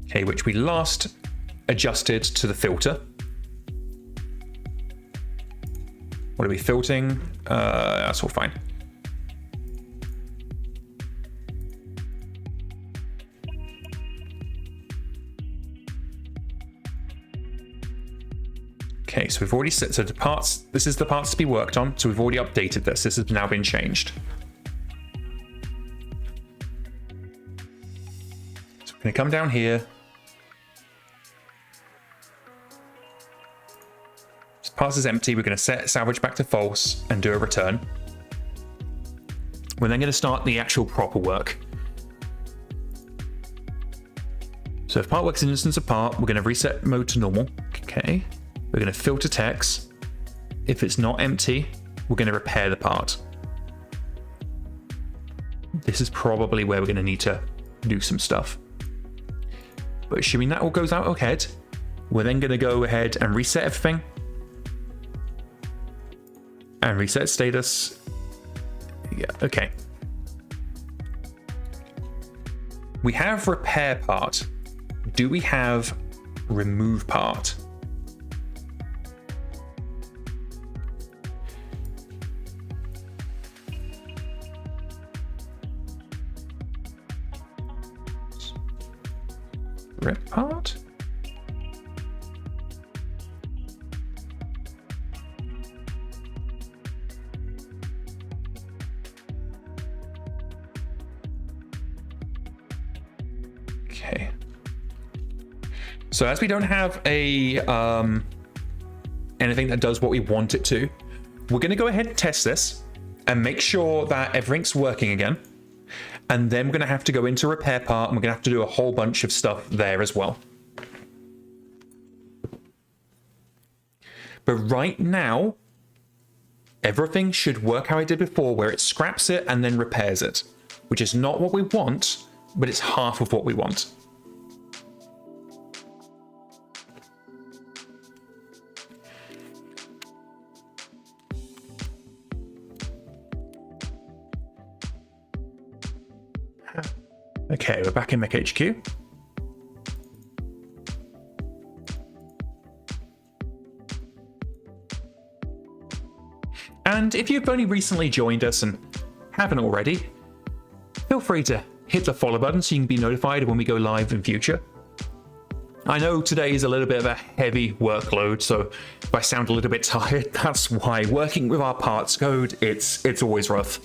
Okay, which we last adjusted to the filter. What are we filtering? That's all fine. Okay, so we've already set, so the parts, this is the parts to be worked on. So we've already updated this. This has now been changed. So we're gonna come down here. Parts is empty. We're going to set salvage back to false and do a return. We're then going to start the actual proper work. So if part works in instance of part, we're going to reset mode to normal. Okay. We're going to filter text. If it's not empty, we're going to repair the part. This is probably where we're going to need to do some stuff. But assuming that all goes out ahead, we're then going to go ahead and reset everything. And reset status. Yeah, okay. We have repair part. Do we have remove part? Rip part? Okay. So as we don't have a anything that does what we want it to, we're going to go ahead and test this and make sure that everything's working again. And then we're going to have to go into repair part and we're going to have to do a whole bunch of stuff there as well. But right now, everything should work how I did before, where it scraps it and then repairs it, which is not what we want, but it's half of what we want. Okay, we're back in MekHQ. And if you've only recently joined us and haven't already, feel free to hit the follow button so you can be notified when we go live in future. I know today is a little bit of a heavy workload, so if I sound a little bit tired, that's why. Working with our parts code, it's always rough.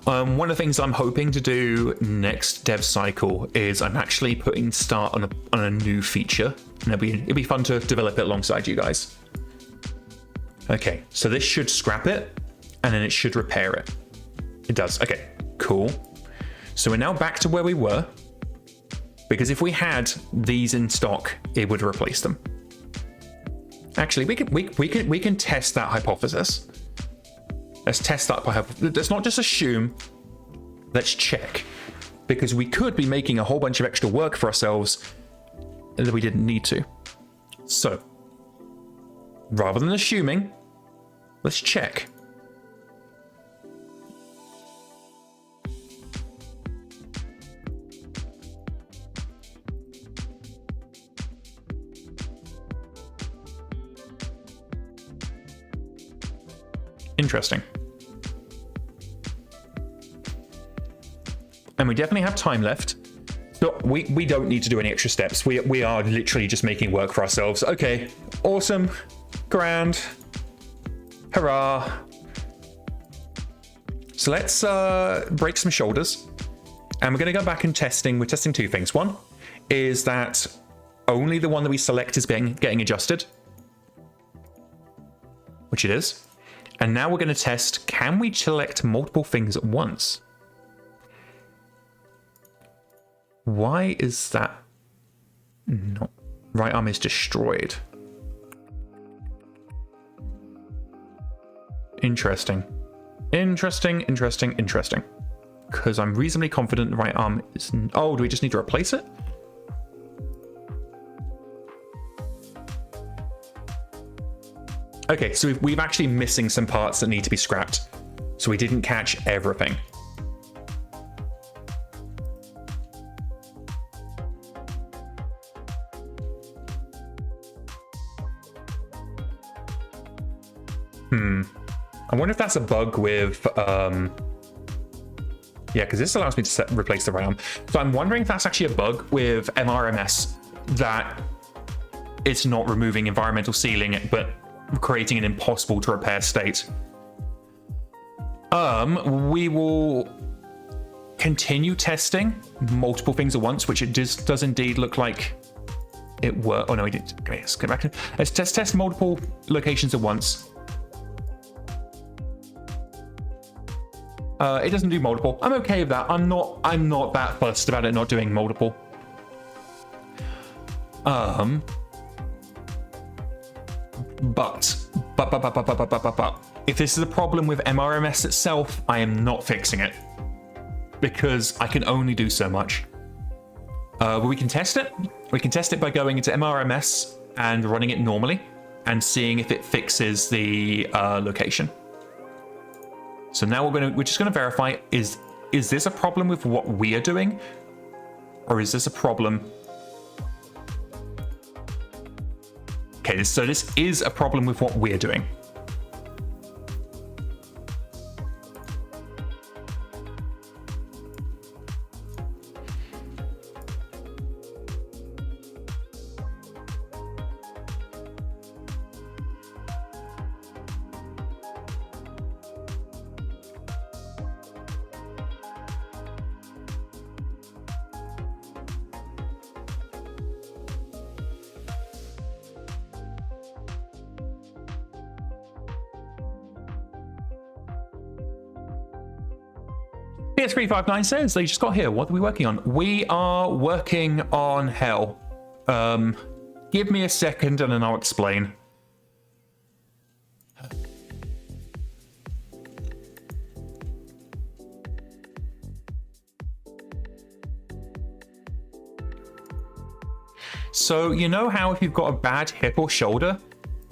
One of the things I'm hoping to do next dev cycle is I'm actually putting start on a new feature, and it'll be fun to develop it alongside you guys. Okay, so this should scrap it, and then it should repair it. It does. Okay, cool. So we're now back to where we were, because if we had these in stock, it would replace them. Actually, we can test that hypothesis. Let's test that by let's not just assume, let's check. Because we could be making a whole bunch of extra work for ourselves that we didn't need to. So, rather than assuming, let's check. Interesting. And we definitely have time left. So we don't need to do any extra steps. We are literally just making work for ourselves. Okay, awesome, grand, hurrah. So let's break some shoulders. And we're going to go back and testing. We're testing two things. One is that only the one that we select is getting adjusted, which it is. And now we're going to test, can we select multiple things at once? Why is that not? Right arm is destroyed. Interesting. Interesting. Because I'm reasonably confident the right arm is... Oh, do we just need to replace it? Okay, so we've actually missing some parts that need to be scrapped. So we didn't catch everything. I wonder if that's a bug with... Yeah, because this allows me to replace the right arm. So I'm wondering if that's actually a bug with MRMS, that it's not removing environmental sealing, but creating an impossible to repair state. We will continue testing multiple things at once, which it does indeed look like it worked. Oh no, we didn't. Okay, let's go back. Let's test multiple locations at once. It doesn't do multiple. I'm okay with that. I'm not that fussed about it not doing multiple. But if this is a problem with MRMS itself, I am not fixing it because I can only do so much. But we can test it. We can test it by going into MRMS and running it normally and seeing if it fixes the location. So now we're just gonna verify, is this a problem with what we are doing? Or is this a problem? Okay, so this is a problem with what we're doing. PS359 says they just got here. What are we working on? We are working on hell. Give me a second and then I'll explain. So you know how if you've got a bad hip or shoulder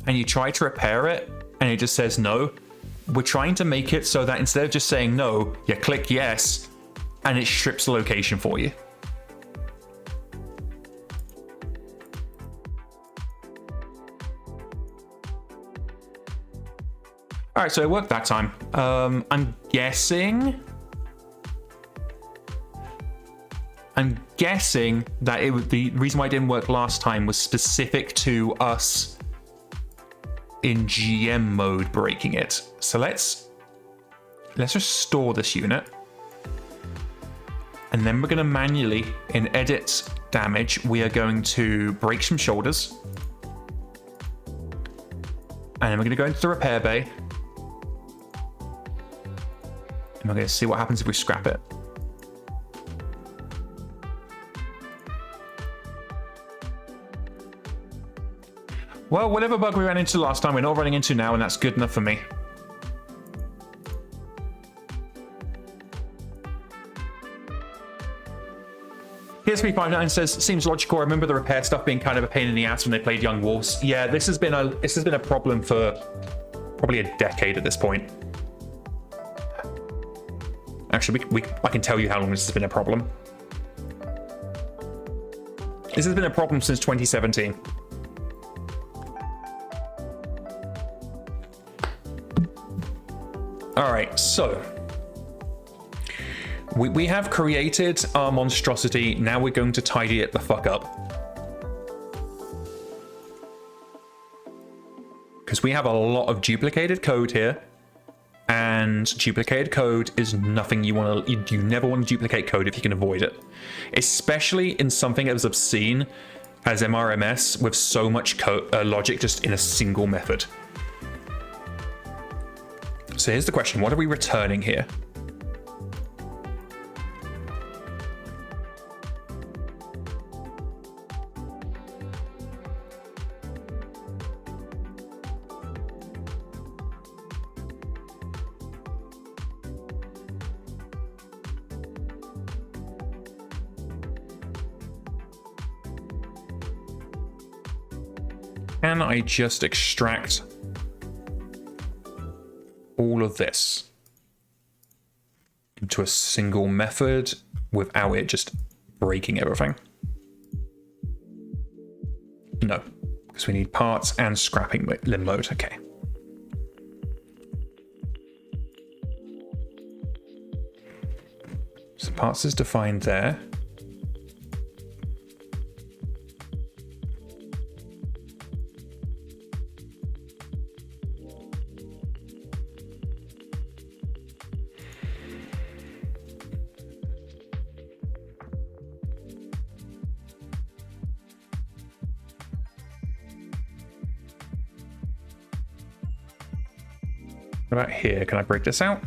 and you try to repair it and it just says no? We're trying to make it so that instead of just saying no, you click yes, and it strips the location for you. All right, so it worked that time. I'm guessing that the reason why it didn't work last time was specific to us in GM mode breaking it. So let's restore this unit. And then we're going to manually, in edit damage, we are going to break some shoulders. And then we're going to go into the repair bay. And we're going to see what happens if we scrap it. Well, whatever bug we ran into last time, we're not running into now, and that's good enough for me. PS359 says, seems logical. I remember the repair stuff being kind of a pain in the ass when they played Young Wolves. Yeah, this has been a problem for probably a decade at this point. Actually, I can tell you how long this has been a problem. This has been a problem since 2017. All right, so we have created our monstrosity. Now we're going to tidy it the fuck up. Because we have a lot of duplicated code here. and duplicated code is nothing you want to. You never want to duplicate code if you can avoid it, especially in something as obscene as MRMS with so much logic just in a single method. So here's the question: what are we returning here? Can I just extract all of this into a single method without it just breaking everything? No, because we need parts and scrapping limb mode. Okay. So parts is defined there. What about here? Can I break this out?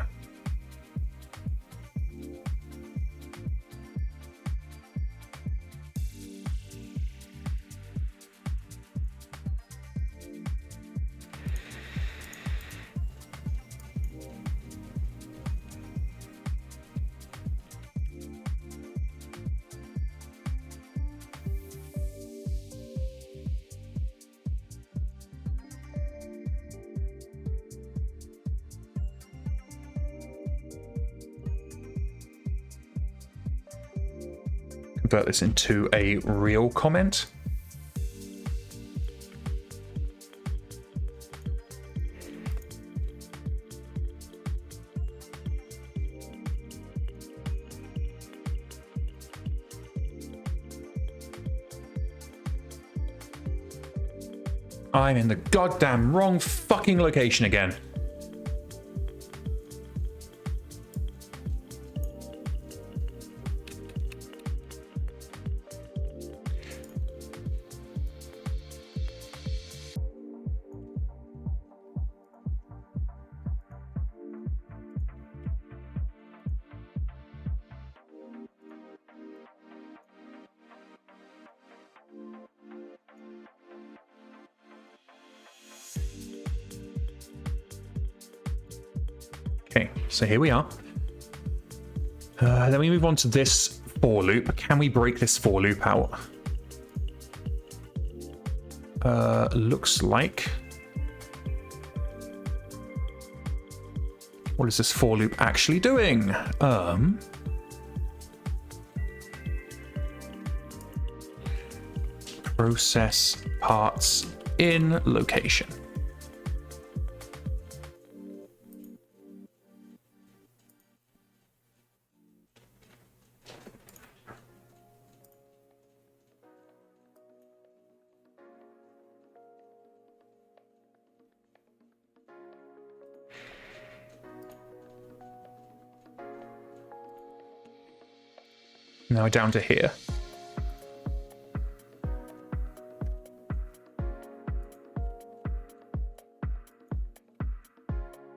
Convert this into a real comment. I'm in the goddamn wrong fucking location again. Okay, so here we are. Then we move on to this for loop. Can we break this for loop out? Looks like. What is this for loop actually doing? Process parts in location. Now down to here.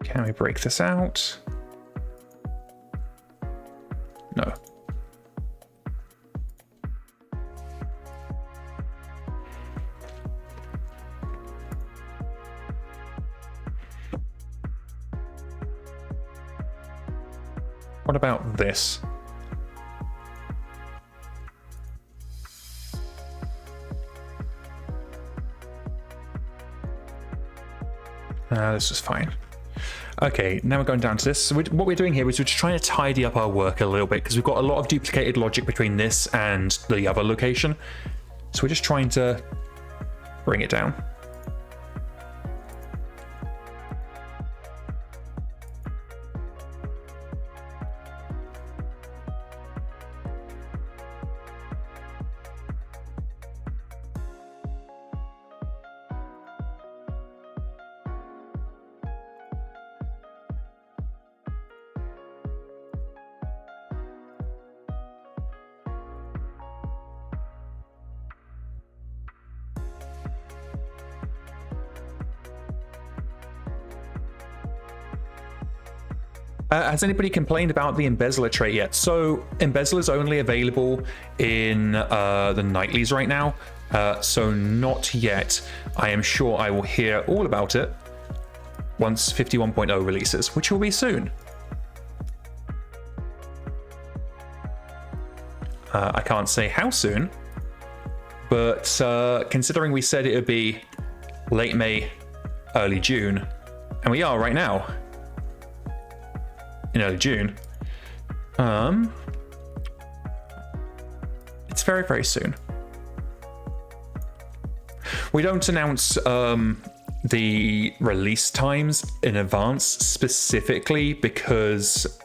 Can we break this out? No. What about this? This is fine. Okay, now we're going down to this. So what we're doing here is we're just trying to tidy up our work a little bit because we've got a lot of duplicated logic between this and the other location. So we're just trying to bring it down. Has anybody complained about the embezzler trait yet? So embezzler's only available in the nightlies right now, so not yet. I am sure I will hear all about it once 51.0 releases, which will be soon. I can't say how soon, but considering we said it would be late May, early June, and we are right now in early June, it's very, very soon. We don't announce the release times in advance specifically because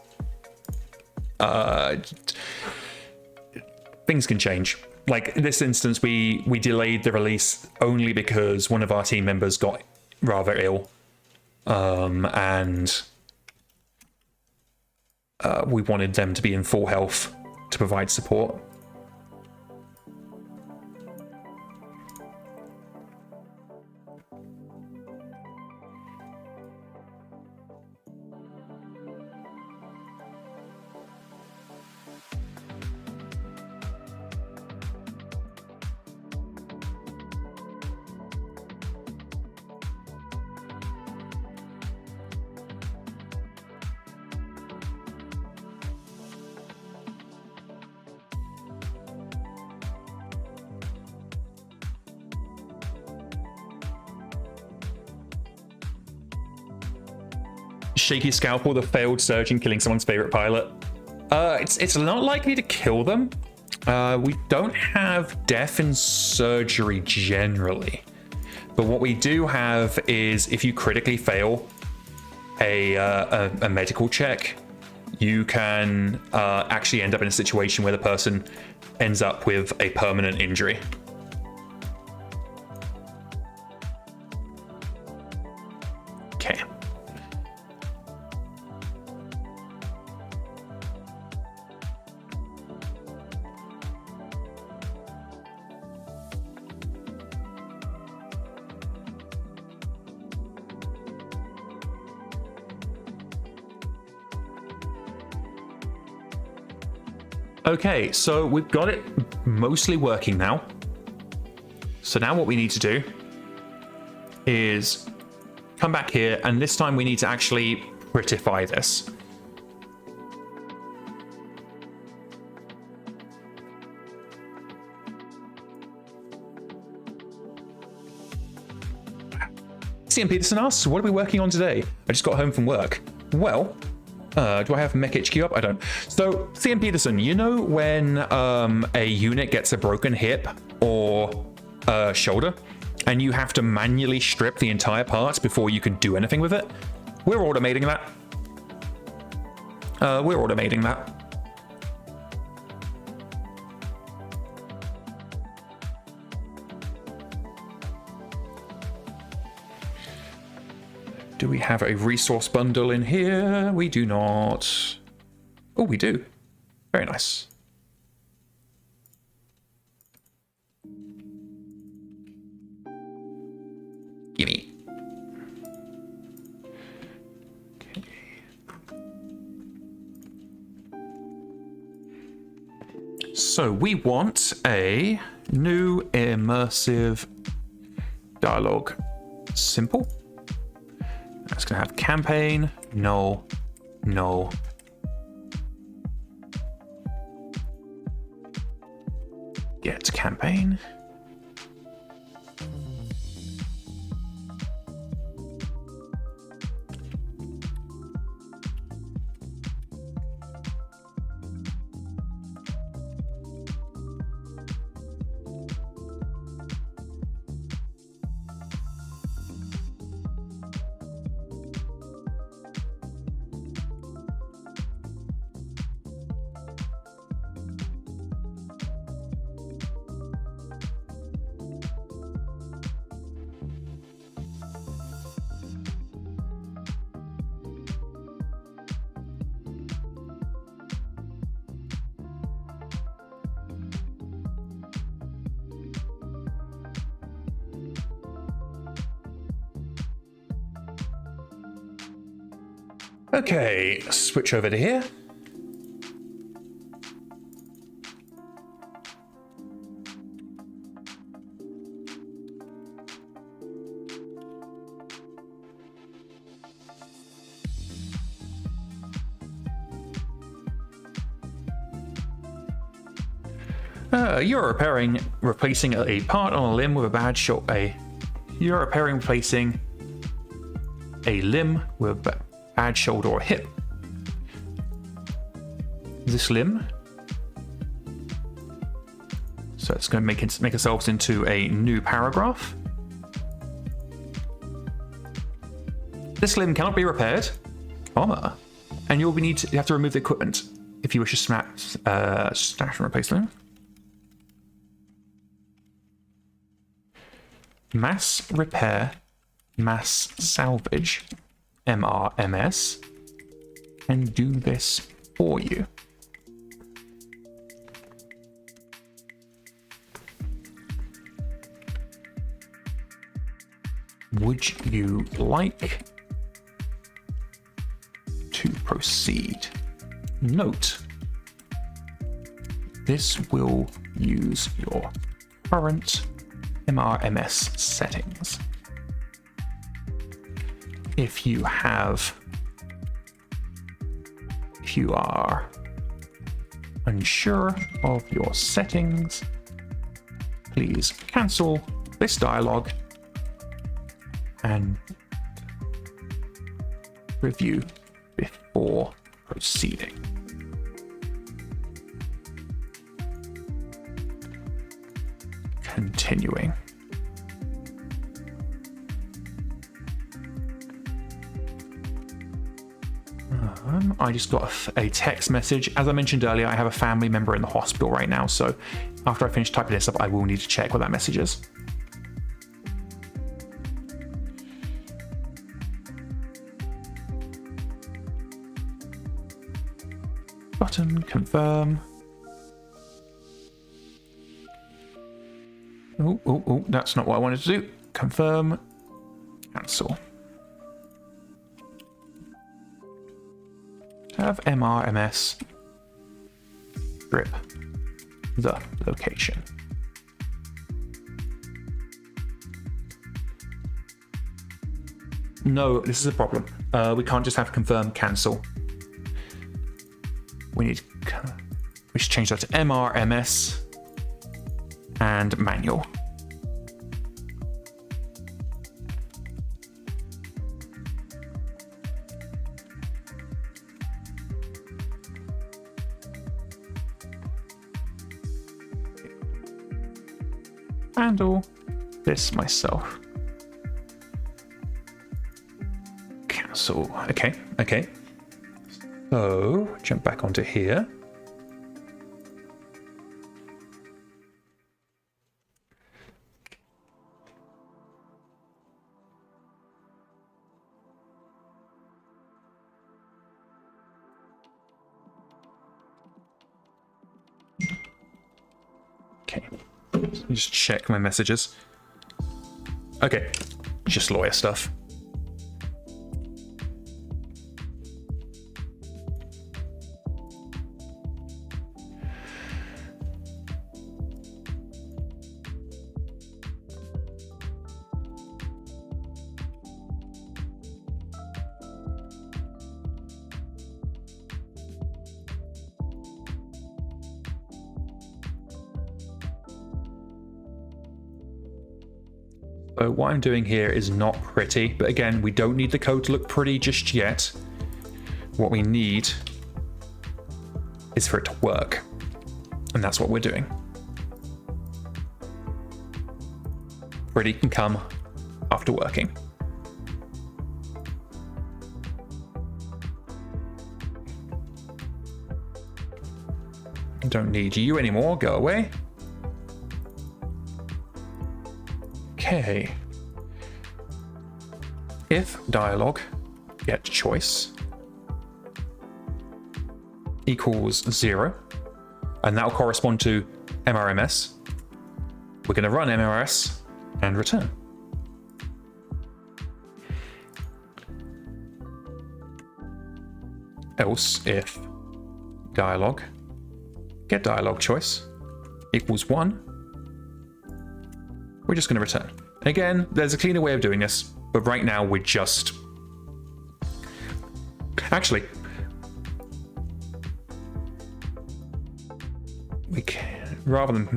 things can change. Like in this instance, we delayed the release only because one of our team members got rather ill, and we wanted them to be in full health to provide support. Shaky Scalpel, the failed surgeon killing someone's favorite pilot. It's not likely to kill them. We don't have death in surgery generally, but what we do have is if you critically fail a medical check, you can actually end up in a situation where the person ends up with a permanent injury. Okay. Okay, so we've got it mostly working now. So now what we need to do is come back here, and this time we need to actually prettify this. CM Peterson asks, what are we working on today? I just got home from work. Well, do I have MekHQ up? I don't. So, CM Peterson, you know when a unit gets a broken hip or shoulder, and you have to manually strip the entire part before you can do anything with it? We're automating that. We're automating that. Do we have a resource bundle in here? We do not. Oh, we do. Very nice. Gimme. Okay. So we want a new immersive dialogue. Simple. That's going to have campaign, no. Get campaign. Okay, switch over to here. You're replacing a part on a limb with a bad shoulder. You're replacing a limb with a bad shoulder or hip. This limb. So it's going to make ourselves into a new paragraph. This limb cannot be repaired, and you have to remove the equipment if you wish to stash and replace limb. Mass repair, mass salvage, MRMS, and do this for you. Would you like to proceed? Note, this will use your current MRMS settings. If you are unsure of your settings, please cancel this dialogue and review before proceeding. Continuing. I just got a text message. As I mentioned earlier, I have a family member in the hospital right now, so after I finish typing this up, I will need to check what that message is. Button, confirm. Oh, that's not what I wanted to do. Confirm, cancel. Have MRMS strip the location. No, this is a problem. We can't just have confirm, cancel. We should change that to MRMS and manual. Handle this myself. Cancel. Okay. So jump back onto here. Okay. Just check my messages. Okay. Just lawyer stuff. So what I'm doing here is not pretty, but again, we don't need the code to look pretty just yet. What we need is for it to work, and that's what we're doing. Pretty can come after working. Don't need you anymore, go away. Okay. If dialog get choice equals 0, and that will correspond to MRMS, we're going to run MRS and return. else if dialog get dialog choice equals 1, we're just going to return. Again, there's a cleaner way of doing this, but right now we're just... Actually, we can, rather than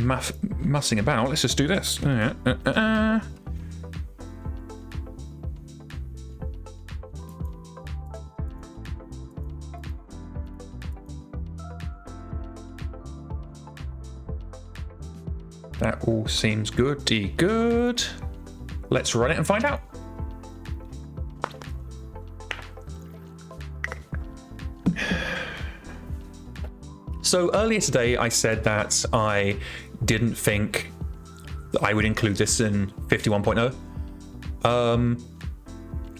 mussing about, let's just do this. That all seems goody good. Let's run it and find out. So earlier today, I said that I didn't think that I would include this in 51.0.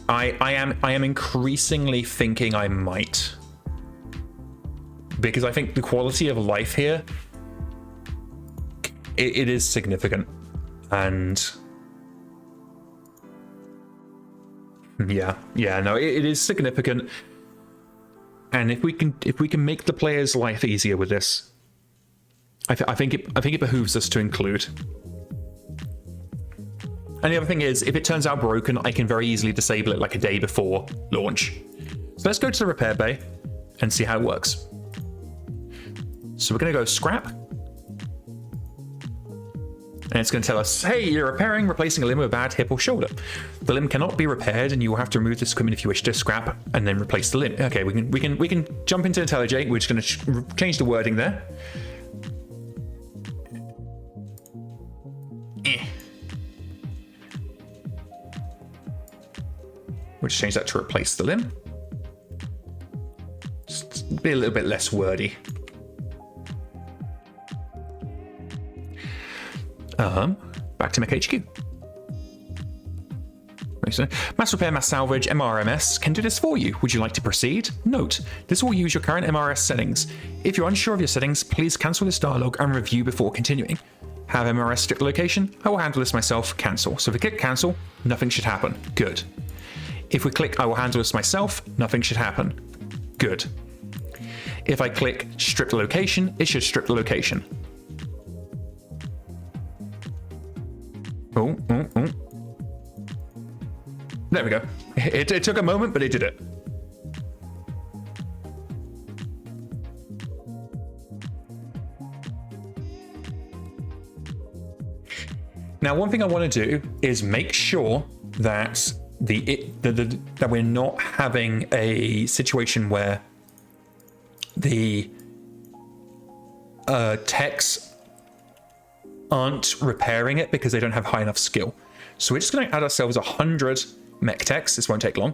I am increasingly thinking I might, because I think the quality of life here, it is significant, and yeah, no, it is significant. And if we can make the player's life easier with this, I think it behooves us to include. And the other thing is, if it turns out broken, I can very easily disable it like a day before launch. So let's go to the repair bay and see how it works. So we're going to go scrap. And it's going to tell us, hey, you're replacing a limb with a bad hip or shoulder. The limb cannot be repaired, and you will have to remove this equipment if you wish to scrap and then replace the limb. Okay, we can jump into IntelliJ. We're just going to change the wording there. We'll just change that to replace the limb. Just be a little bit less wordy. Back to MekHQ. Mass repair, mass salvage, MRMS can do this for you. Would you like to proceed? Note, this will use your current MRS settings. If you're unsure of your settings, please cancel this dialog and review before continuing. Have MRS strict location? I will handle this myself. Cancel. So if we click cancel, nothing should happen. Good. If we click I will handle this myself, nothing should happen. Good. If I click strip the location, it should strip the location. Oh. There we go. It took a moment, but it did it. Now, one thing I want to do is make sure that that we're not having a situation where the techs aren't repairing it because they don't have high enough skill. So we're just going to add ourselves 100 mech techs. This won't take long.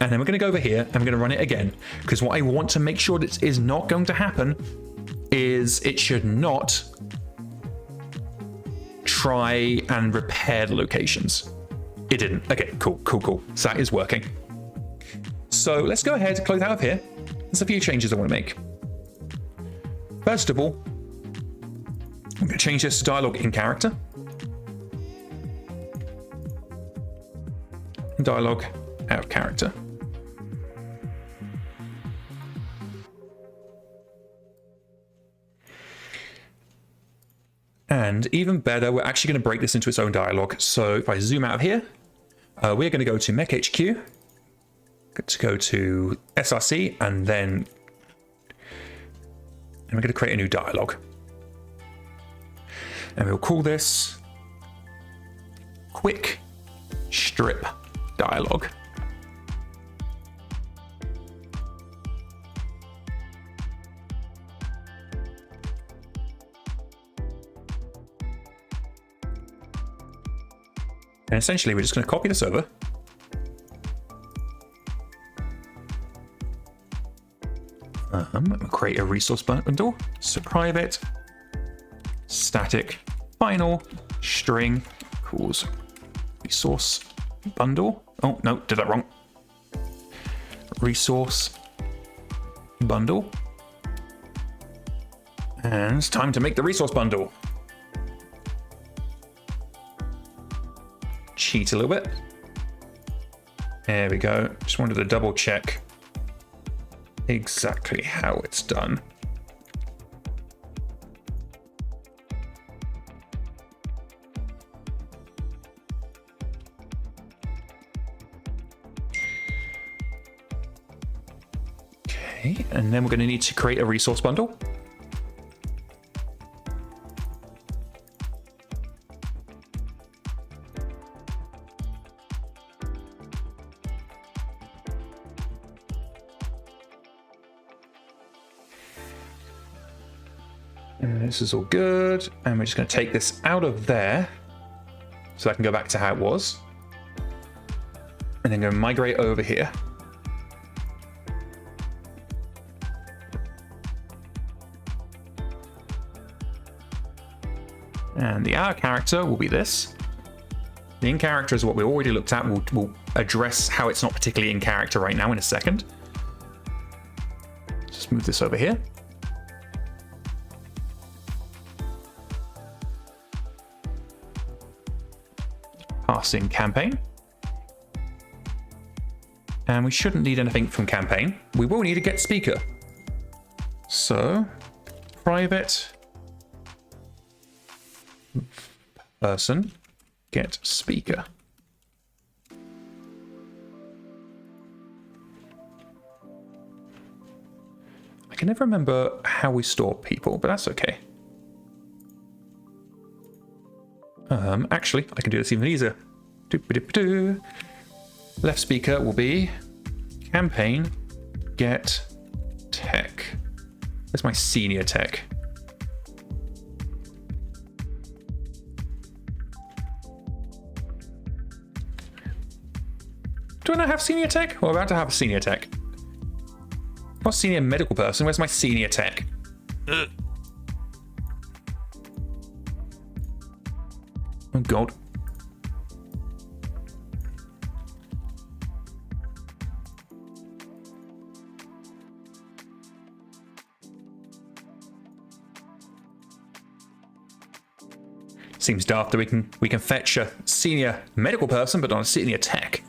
And then we're going to go over here and we're going to run it again, because what I want to make sure that is not going to happen is it should not try and repair the locations. It didn't. Okay, cool. So that is working. So let's go ahead and close out of here. There's a few changes I want to make. First of all, I'm going to change this to dialogue in character. And dialogue out of character. And even better, we're actually going to break this into its own dialogue. So if I zoom out of here, we're going to go to MekHQ, go to SRC, and then we're going to create a new dialogue. And we'll call this Quick Strip Dialogue. And essentially, we're just going to copy this over. We'll create a resource bundle. So private static final string equals resource bundle. Oh, no, did that wrong. Resource bundle. And it's time to make the resource bundle. Cheat a little bit. There we go. Just wanted to double check exactly how it's done. Okay, and then we're going to need to create a resource bundle. And this is all good. And we're just going to take this out of there so I can go back to how it was. And then go migrate over here. And the our character will be this. The in character is what we already looked at. We'll address how it's not particularly in character right now in a second. Just move this over here. Pass in campaign. And we shouldn't need anything from campaign. We will need a get speaker. So, private person get speaker. I can never remember how we store people, but that's okay. Actually, I can do this even easier. Left speaker will be campaign get tech. Where's my senior tech? Do I not have senior tech? Well, I'm about to have a senior tech. Not senior medical person. Where's my senior tech? Ugh. Oh, God. Seems daft that we can fetch a senior medical person, but not a senior tech.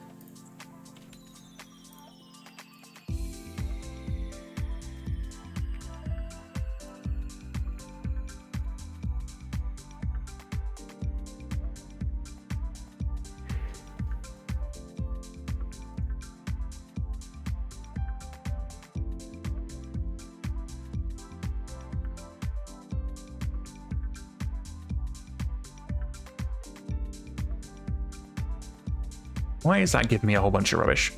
Why is that giving me a whole bunch of rubbish?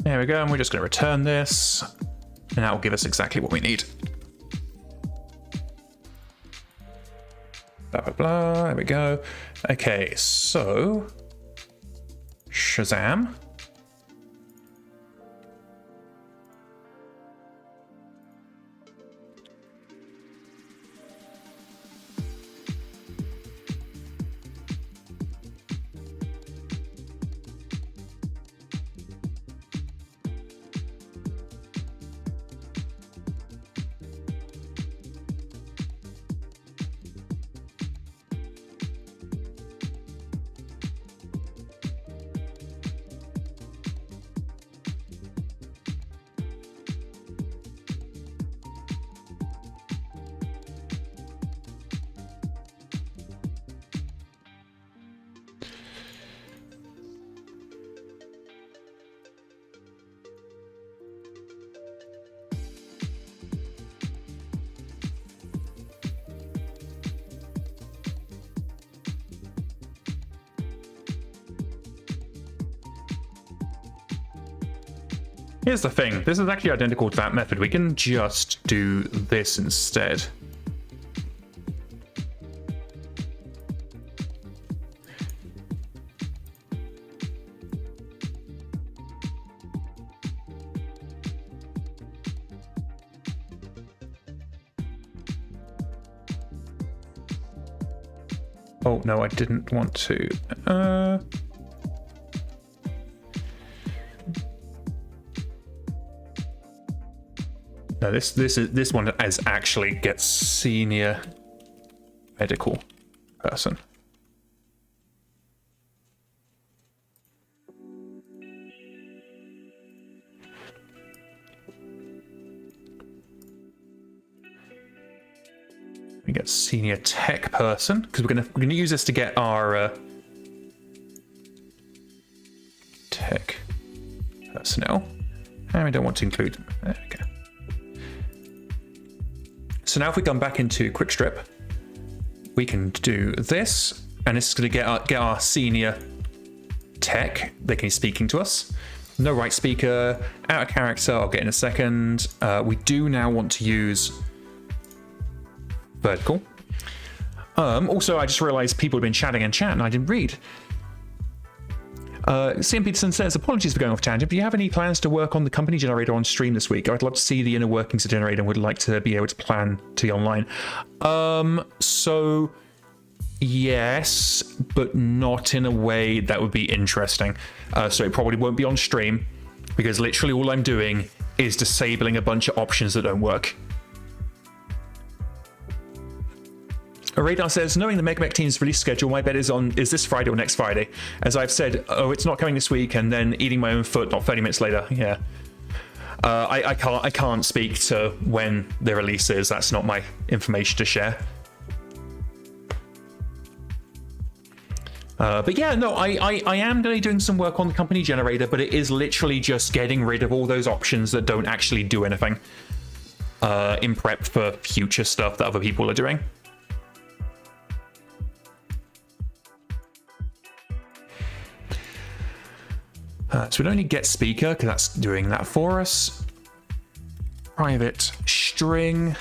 There we go, and we're just going to return this, and that will give us exactly what we need. Blah, blah, blah, there we go. Okay, so Shazam. Here's the thing. This is actually identical to that method. We can just do this instead. Oh, no, I didn't want to. No, this one is actually gets senior medical person. We get senior tech person because we're gonna use this to get our tech personnel, and we don't want to include. There we go. So now if we come back into Quickstrip, we can do this, and this is going to get our senior tech. They can be speaking to us. No right speaker, out of character. I'll get in a second. We do now want to use vertical. Also, I just realized people have been chatting in chat and I didn't read. CM Peterson says, apologies for going off tangent, but do you have any plans to work on the company generator on stream this week? I'd love to see the inner workings of the generator and would like to be able to plan to be online. So yes, but not in a way that would be interesting. So it probably won't be on stream because literally all I'm doing is disabling a bunch of options that don't work. Radar says, knowing the MegaMek team's release schedule, my bet is this Friday or next Friday. As I've said, oh, it's not coming this week, and then eating my own foot not 30 minutes later. Yeah. I can't speak to when the release is. That's not my information to share. But yeah, no, I am going to be doing some work on the company generator, but it is literally just getting rid of all those options that don't actually do anything in prep for future stuff that other people are doing. So we don't need get speaker because that's doing that for us. Private string,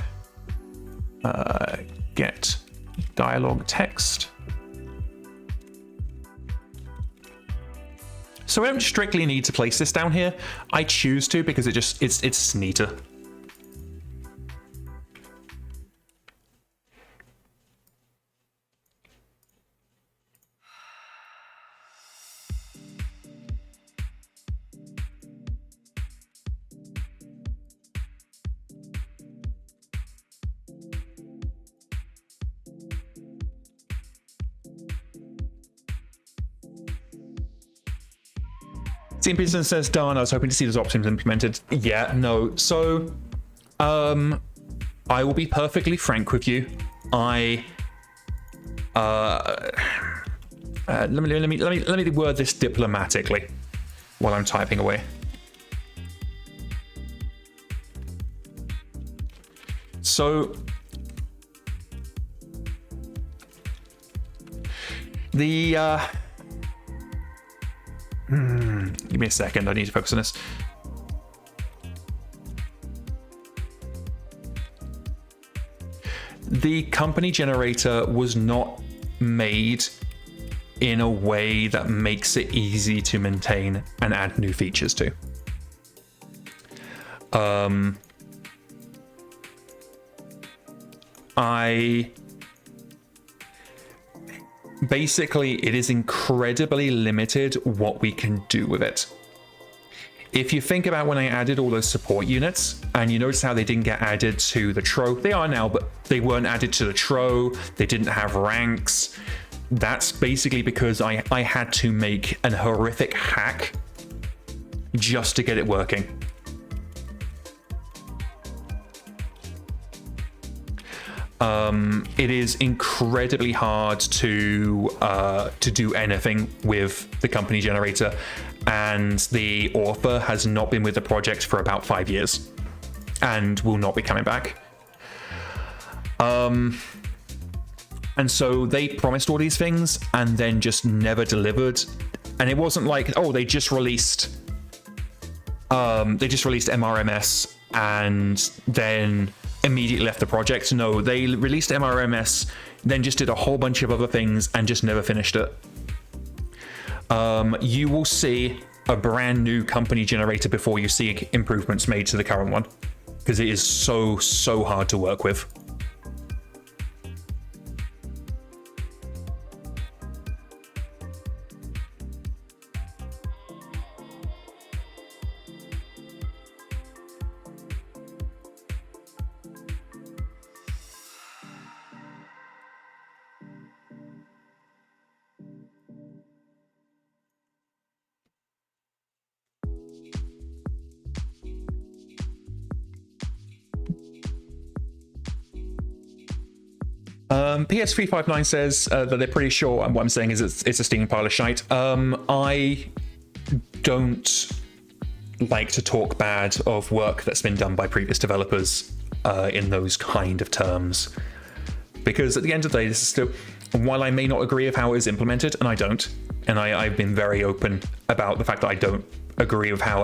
get dialogue text. So we don't strictly need to place this down here. I choose to because it's neater. Team Peterson says, darn, I was hoping to see those options implemented. Yeah, no. So, I will be perfectly frank with you. Let me word this diplomatically while I'm typing away. So, give me a second, I need to focus on this. The company generator was not made in a way that makes it easy to maintain and add new features to. Basically, it is incredibly limited what we can do with it. If you think about when I added all those support units, and you notice how they didn't get added to the Tro, they are now, but they weren't added to the Tro, they didn't have ranks. That's basically because I had to make an horrific hack just to get it working. It is incredibly hard to do anything with the company generator, and the author has not been with the project for about 5 years and will not be coming back. And so they promised all these things and then just never delivered. And it wasn't like, oh, they just released they just released MRMS and then immediately left the project. No, they released MRMS, then just did a whole bunch of other things and just never finished it. You will see a brand new company generator before you see improvements made to the current one, because it is so hard to work with. PS359 says that they're pretty sure, and what I'm saying is it's a steaming pile of shite. I don't like to talk bad of work that's been done by previous developers in those kind of terms, because at the end of the day, this is still, while I may not agree with how it is implemented, and I don't, and I've been very open about the fact that I don't agree with how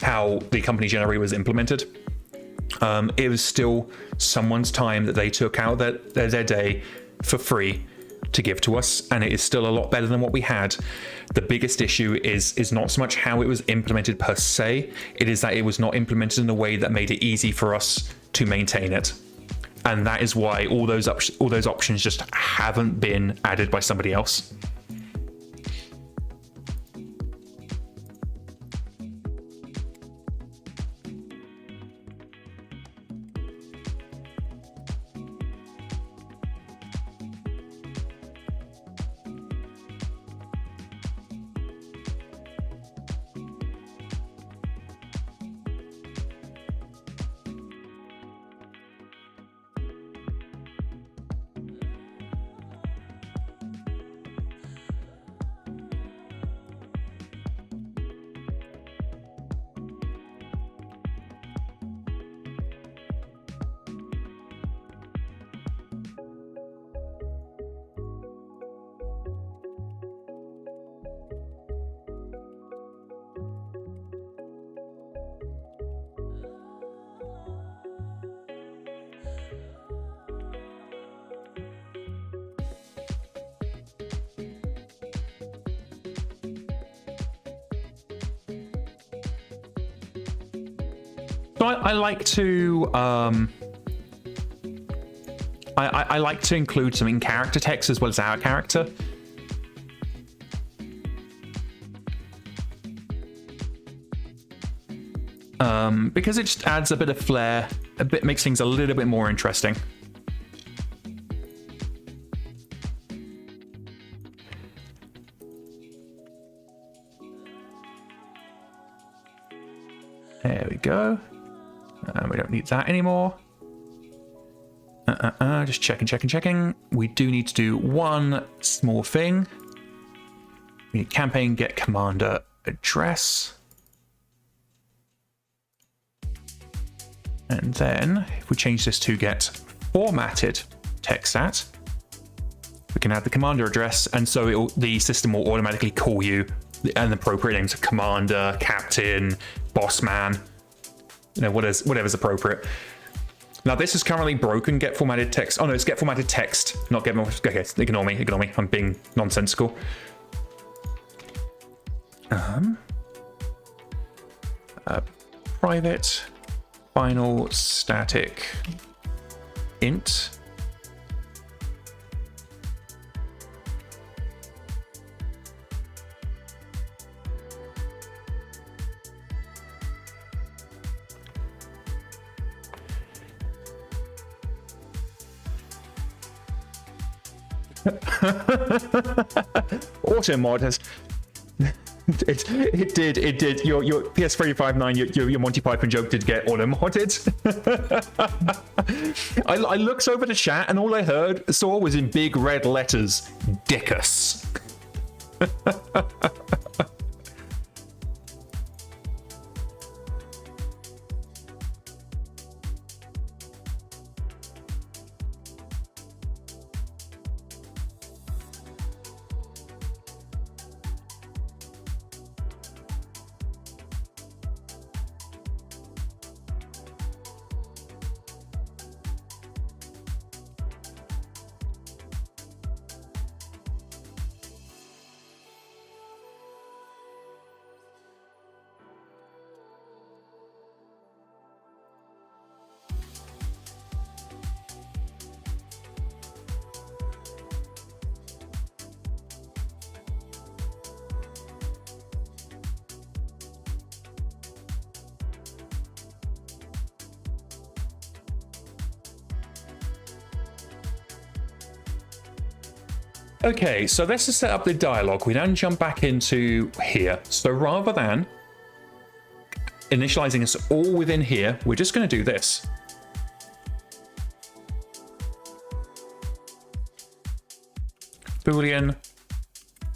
how the company generator was implemented. It was still someone's time that they took out their day for free to give to us, and it is still a lot better than what we had. The biggest issue is not so much how it was implemented per se, it is that it was not implemented in a way that made it easy for us to maintain it. And that is why all those options just haven't been added by somebody else. So I like to I like to include some in-character text as well as out character. Because it just adds a bit of flair, makes things a little bit more interesting. There we go. We don't need that anymore. Just checking. We do need to do one small thing. We need campaign get commander address. And then if we change this to get formatted text stat, we can add the commander address, and so the system will automatically call you an appropriate names of commander, captain, boss man, whatever's appropriate. Now this is currently broken. Get formatted text. Oh no, it's get formatted text, not get more. Okay, ignore me. I'm being nonsensical. Private final static int. Auto mod has it did your PS359 your Monty Python joke did get auto modded. I looked over the chat and all I saw was in big red letters Dickus. Okay, so let's just set up the dialogue. We then jump back into here. So rather than initializing us all within here, we're just going to do this. Boolean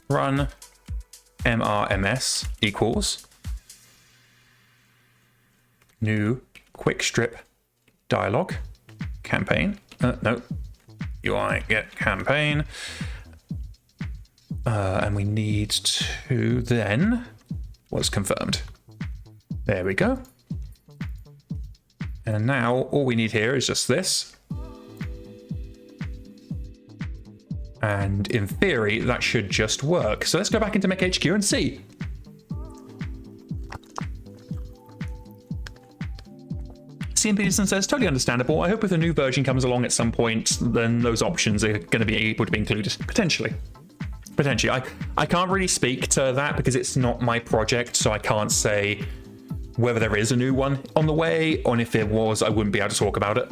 run mrms equals new quick strip dialog campaign. No, UI get campaign. And we need to then was confirmed. There we go. And now all we need here is just this. And in theory, that should just work. So let's go back into MekHQ and see. CM Peterson says, totally understandable. I hope if a new version comes along at some point, then those options are going to be able to be included. Potentially. I can't really speak to that because it's not my project, so I can't say whether there is a new one on the way, or if there was, I wouldn't be able to talk about it.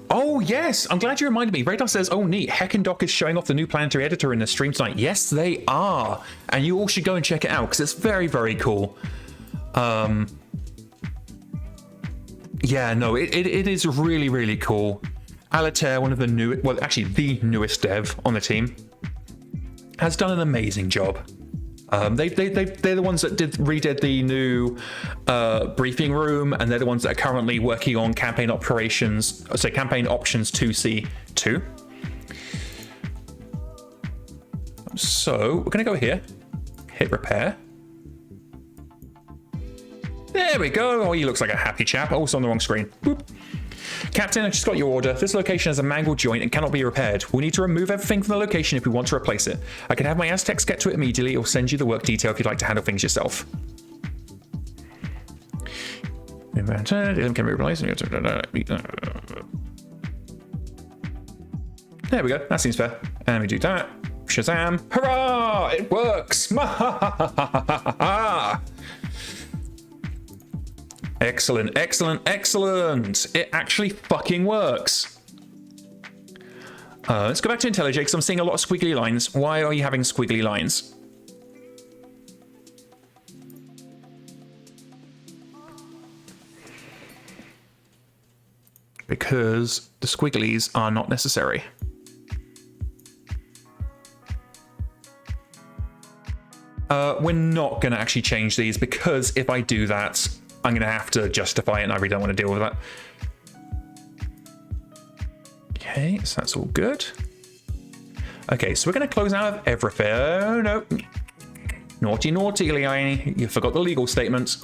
Oh, yes. I'm glad you reminded me. Radar says, oh, neat. Heckendoc is showing off the new planetary editor in the stream tonight. Yes, they are. And you all should go and check it out because it's very, very cool. Yeah, no, it is really, really cool. Alitair, one of the new, well, actually the newest dev on the team, has done an amazing job. They're the ones that redid the new briefing room, and they're the ones that are currently working on campaign operations, so campaign options 2C2. So we're going to go here, hit repair. There we go. Oh, he looks like a happy chap. Also on the wrong screen. Boop. Captain, I just got your order. This location has a mangled joint and cannot be repaired. We need to remove everything from the location if we want to replace it. I can have my Aztecs get to it immediately or send you the work detail if you'd like to handle things yourself. There we go. That seems fair. And we do that. Shazam. Hurrah! It works! Excellent, excellent, excellent. It actually fucking works. Let's go back to IntelliJ because I'm seeing a lot of squiggly lines. Why are you having squiggly lines? Because the squigglies are not necessary. We're not going to actually change these because if I do that, I'm going to have to justify it, and I really don't want to deal with that. Okay, so that's all good. Okay, so we're going to close out of everything. Oh, no. Naughty, naughty, Illiani. You forgot the legal statement.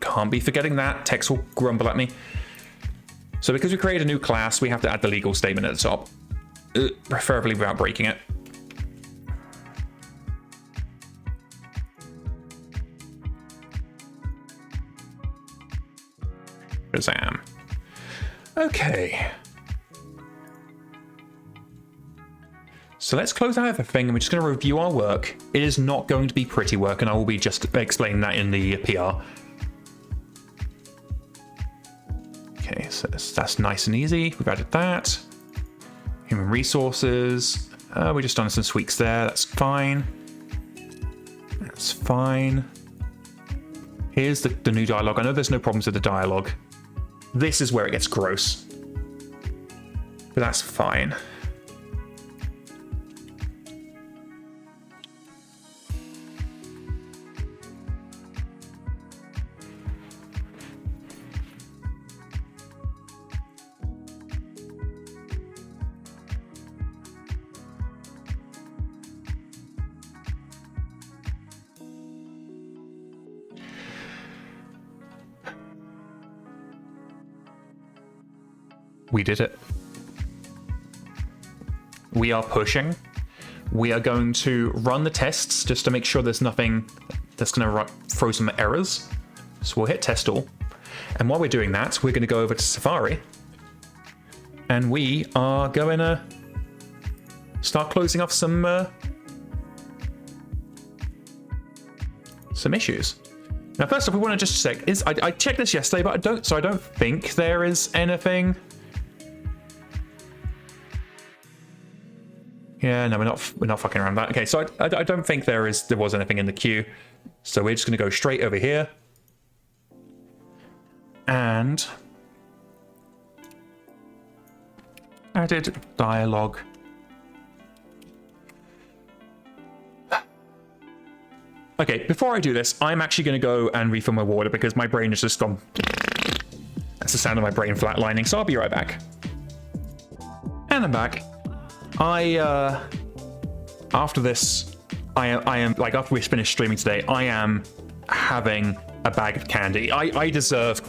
Can't be forgetting that. Tex will grumble at me. So because we created a new class, we have to add the legal statement at the top. Preferably without breaking it. Shazam. Okay. So let's close out everything and we're just going to review our work. It is not going to be pretty work, and I will be just explaining that in the PR. Okay, so that's nice and easy. We've added that. Human resources. We've just done some tweaks there. That's fine. That's fine. Here's the new dialogue. I know there's no problems with the dialogue. This is where it gets gross. But that's fine. We did it. We are pushing. We are going to run the tests just to make sure there's nothing that's going to throw some errors. So we'll hit test all. And while we're doing that, we're going to go over to Safari. And we are going to start closing off some issues. Now, first off, we want to just check. I checked this yesterday, but I don't think there is anything Yeah, no, we're not fucking around with that. Okay, so I don't think there was anything in the queue. So we're just going to go straight over here. And added dialogue. Okay, before I do this, I'm actually going to go and refill my water because my brain has just gone. That's the sound of my brain flatlining, so I'll be right back. And I'm back. After this, I am like, after we finish streaming today, I am having a bag of candy. I deserve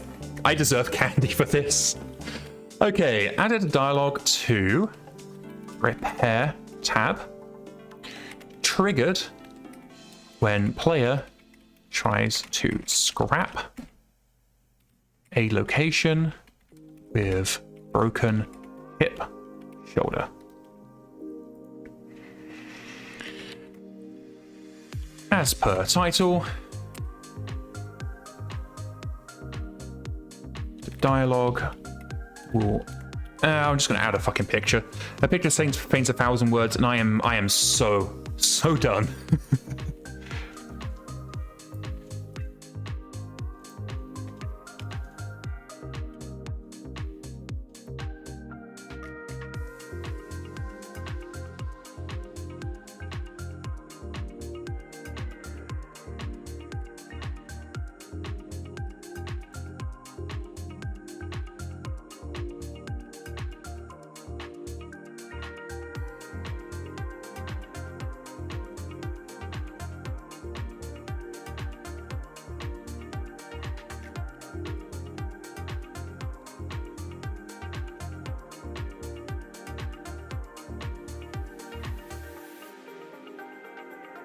candy for this. Okay, added a dialogue to repair tab. Triggered when player tries to scrap a location with broken hip shoulder. As per title, the dialogue will. I'm just going to add a fucking picture. A picture paints 1,000 words, and I am so done.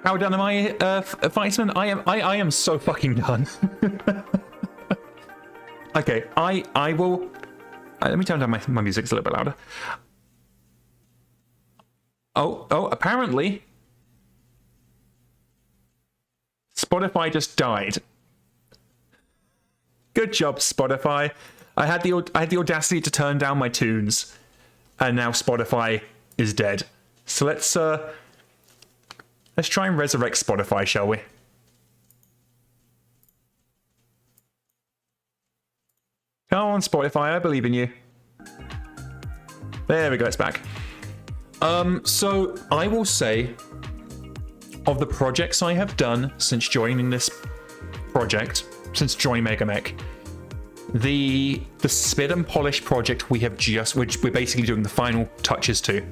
How done am I, Fightsman? I am so fucking done. Okay, I will. Let me turn down my music. It's a little bit louder. Oh, apparently Spotify just died. Good job, Spotify. I had the audacity to turn down my tunes, and now Spotify is dead. So let's try and resurrect Spotify, shall we? Come on, Spotify, I believe in you. There we go, it's back. So I will say, of the projects I have done since joining this project, since joining MegaMek, the spit and polish project which we're basically doing the final touches to.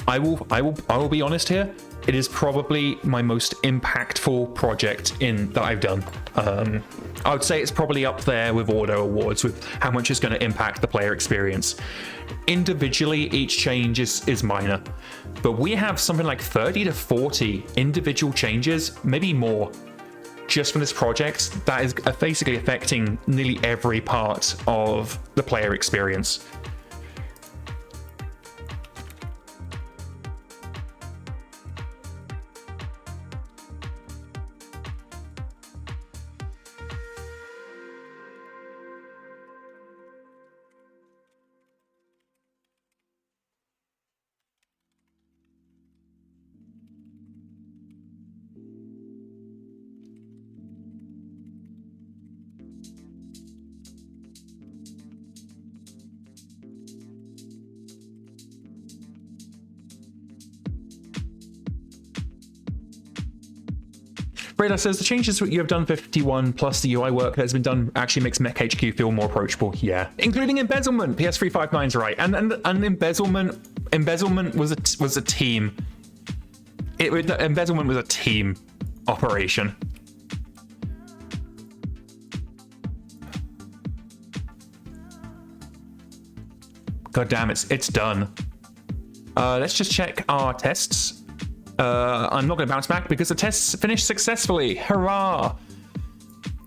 I will be honest here. It is probably my most impactful project that I've done. I would say it's probably up there with Auto Awards with how much it's going to impact the player experience. Individually, each change is minor, but we have something like 30 to 40 individual changes, maybe more, just from this project that is basically affecting nearly every part of the player experience. Radar says the changes that you have done 51 plus the UI work that has been done actually makes MekHQ feel more approachable. Yeah, including embezzlement. PS359's right, and embezzlement was a team. Embezzlement was a team operation. God damn, it's done. Let's just check our tests. I'm not going to bounce back because the tests finished successfully. Hurrah!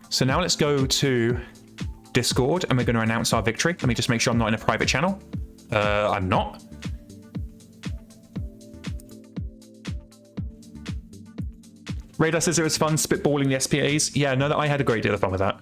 So now let's go to Discord and we're going to announce our victory. Let me just make sure I'm not in a private channel. I'm not. Radar says it was fun spitballing the SPAs. Yeah, no, I had a great deal of fun with that.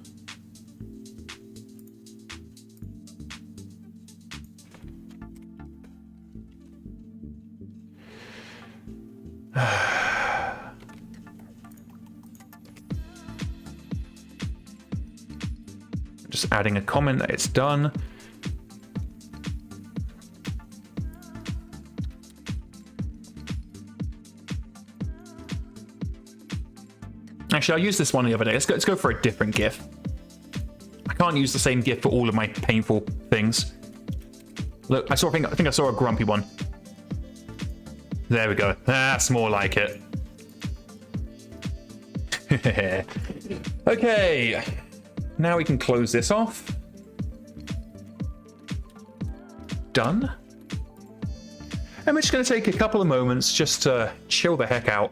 Just adding a comment that it's done. Actually, I used this one the other day. Let's go for a different GIF. I can't use the same GIF for all of my painful things. Look, I think I saw a grumpy one. There we go. That's more like it. Okay. Now we can close this off. Done. And we're just going to take a couple of moments just to chill the heck out.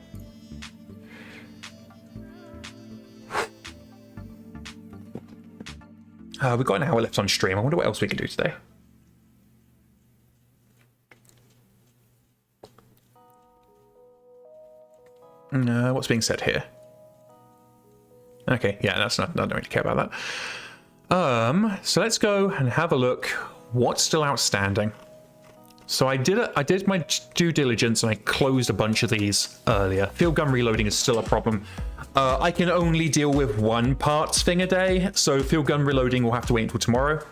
We've got an hour left on stream. I wonder what else we can do today. What's being said here? Okay, yeah, that's not. I don't really care about that. So let's go and have a look. What's still outstanding? So I did my due diligence and I closed a bunch of these earlier. Field gun reloading is still a problem. I can only deal with one parts thing a day, so field gun reloading will have to wait until tomorrow.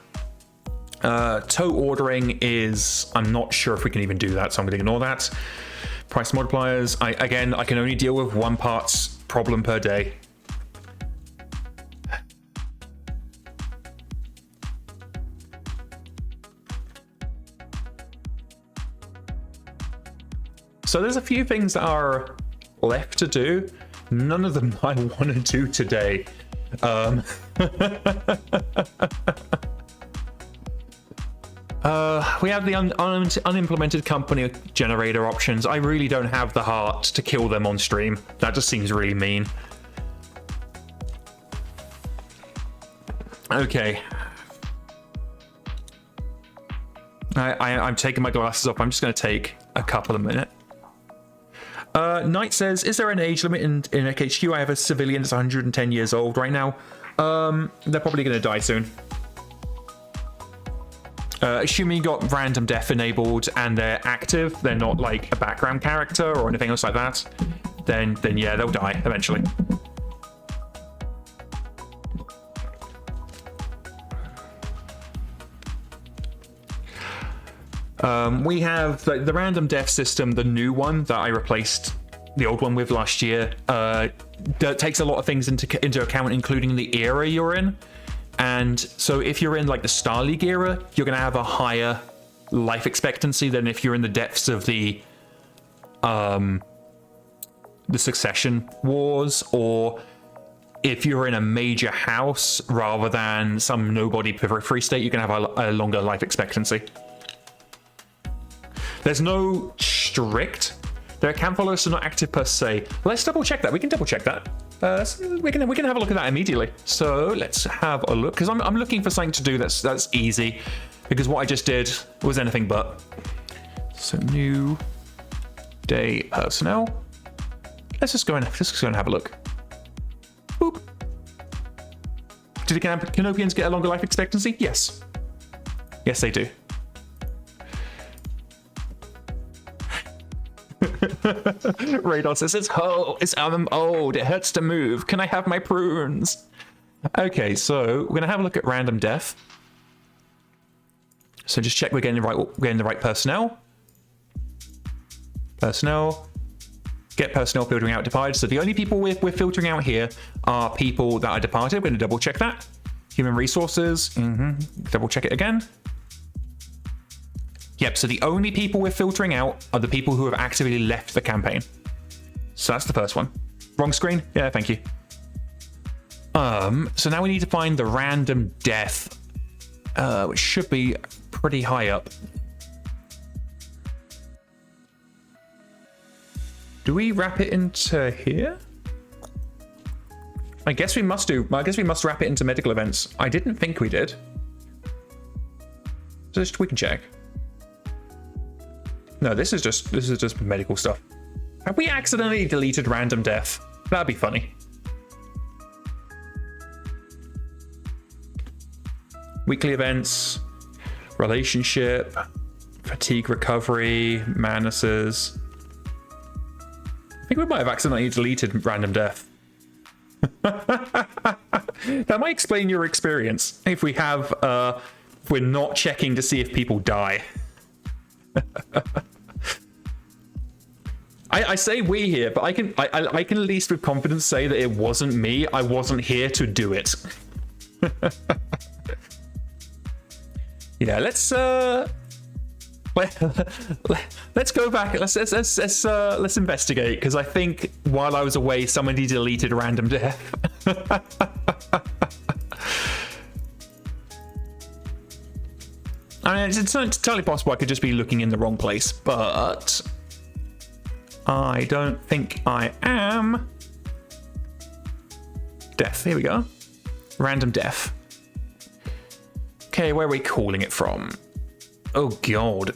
Tow ordering is, I'm not sure if we can even do that, so I'm going to ignore that. Price multipliers, again, I can only deal with one parts problem per day. So there's a few things that are left to do. None of them I want to do today. We have the unimplemented company generator options. I really don't have the heart to kill them on stream. That just seems really mean. Okay. I'm taking my glasses off. I'm just going to take a couple of minutes. Knight says, is there an age limit in MekHQ? I have a civilian that's 110 years old right now. They're probably going to die soon. Assuming you got random death enabled and they're active, they're not like a background character or anything else like that, then yeah, they'll die eventually. We have the random death system, the new one that I replaced the old one with last year, that takes a lot of things into account, including the era you're in. And so if you're in like the Star League era, you're going to have a higher life expectancy than if you're in the depths of the Succession Wars, or if you're in a major house rather than some nobody periphery state, you're going to have a longer life expectancy. There's no strict. Their account followers are not active per se. Let's double check that. We can double check that. We can have a look at that immediately. So let's have a look, because I'm looking for something to do that's easy, because what I just did was anything but. So new day personnel. Let's just go and have a look. Boop. Did Canopians get a longer life expectancy? Yes. Yes, they do. Radar says it's old. It hurts to move. Can I have my prunes? Okay, so we're gonna have a look at random death. So just check we're getting the right personnel. Personnel. Get personnel filtering out departed. So the only people we're filtering out here are people that are departed. We're gonna double check that. Human resources. Double check it again. Yep, so the only people we're filtering out are the people who have actively left the campaign. So that's the first one. Wrong screen? Yeah, thank you. So now we need to find the random death, which should be pretty high up. Do we wrap it into here? I guess we must wrap it into medical events. I didn't think we did. Just we can check. No, this is just medical stuff. Have we accidentally deleted random death? That'd be funny. Weekly events, relationship, fatigue recovery, manuses. I think we might have accidentally deleted random death. That might explain your experience. If we have, we're not checking to see if people die. I say we here, but I can at least with confidence say that it wasn't me. I wasn't here to do it. Yeah, let's go back. Let's investigate, because I think while I was away, somebody deleted random death. I mean, it's entirely possible I could just be looking in the wrong place, but I don't think I am. Death. Here we go. Random death. Okay, where are we calling it from? Oh god.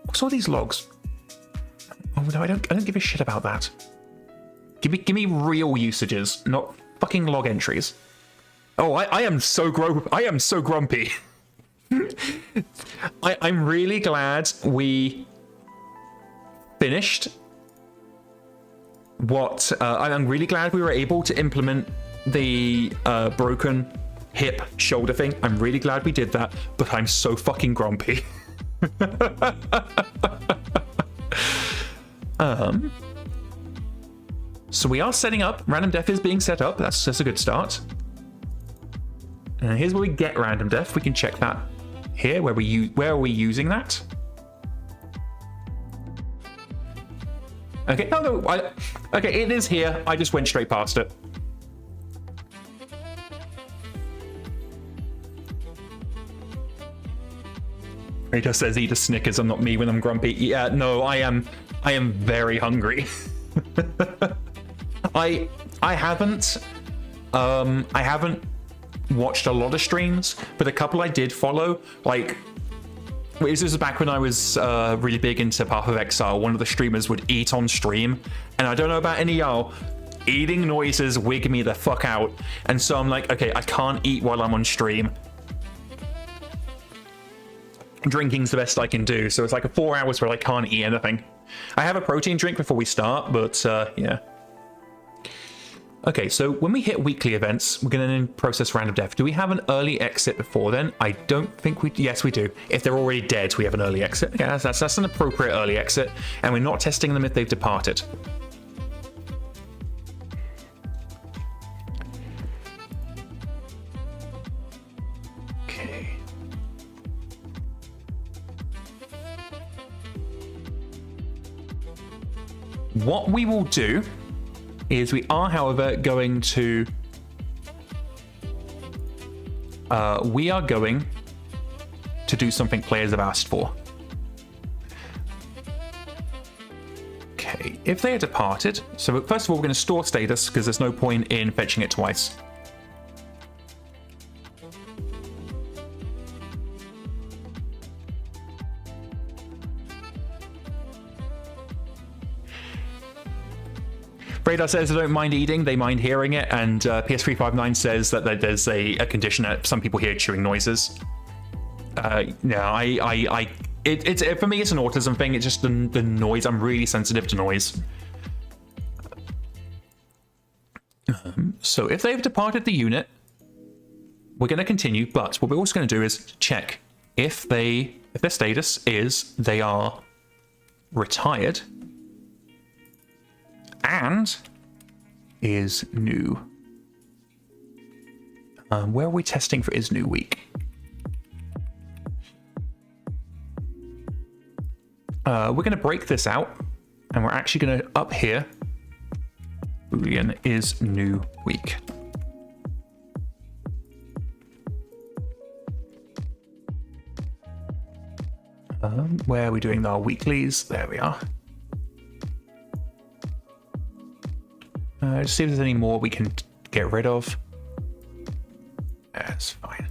What's all these logs? Oh no, I don't give a shit about that. Give me real usages, not fucking log entries. Oh, I am so grumpy. I'm really glad we finished what I'm really glad we were able to implement the broken hip shoulder thing. I'm really glad we did that, but I'm so fucking grumpy. So we are setting up. Random death is being set up. That's a good start. And here's where we get random death. We can check that here. Where are we using that? Okay. No. Okay, it is here. I just went straight past it. He just says, "Eat a Snickers." I'm not me when I'm grumpy. Yeah, no, I am very hungry. I haven't watched a lot of streams, but a couple I did follow. Like, this was back when I was really big into Path of Exile. One of the streamers would eat on stream, and I don't know about any of y'all, eating noises wig me the fuck out. And so I'm like, okay, I can't eat while I'm on stream. Drinking's the best I can do, so it's like a 4 hours where I can't eat anything. I have a protein drink before we start, but yeah. Okay, so when we hit weekly events, we're going to process random death. Do we have an early exit before then? I don't think we... Yes, we do. If they're already dead, we have an early exit. Okay, that's an appropriate early exit, and we're not testing them if they've departed. Okay. What we will do is we are, however, going to... we are going to do something players have asked for. Okay, if they are departed... So first of all, we're going to store status, because there's no point in fetching it twice. Radar says they don't mind eating, they mind hearing it, and PS359 says that there's a condition that some people hear chewing noises. Yeah, for me it's an autism thing. It's just the noise. I'm really sensitive to noise. So if they've departed the unit, we're going to continue. But what we're also going to do is check if their status is they are retired. And is new. Where are we testing for is new week? We're going to break this out, and we're actually going to up here. Boolean is new week. Where are we doing our weeklies? There we are. Just see if there's any more we can get rid of. That's fine.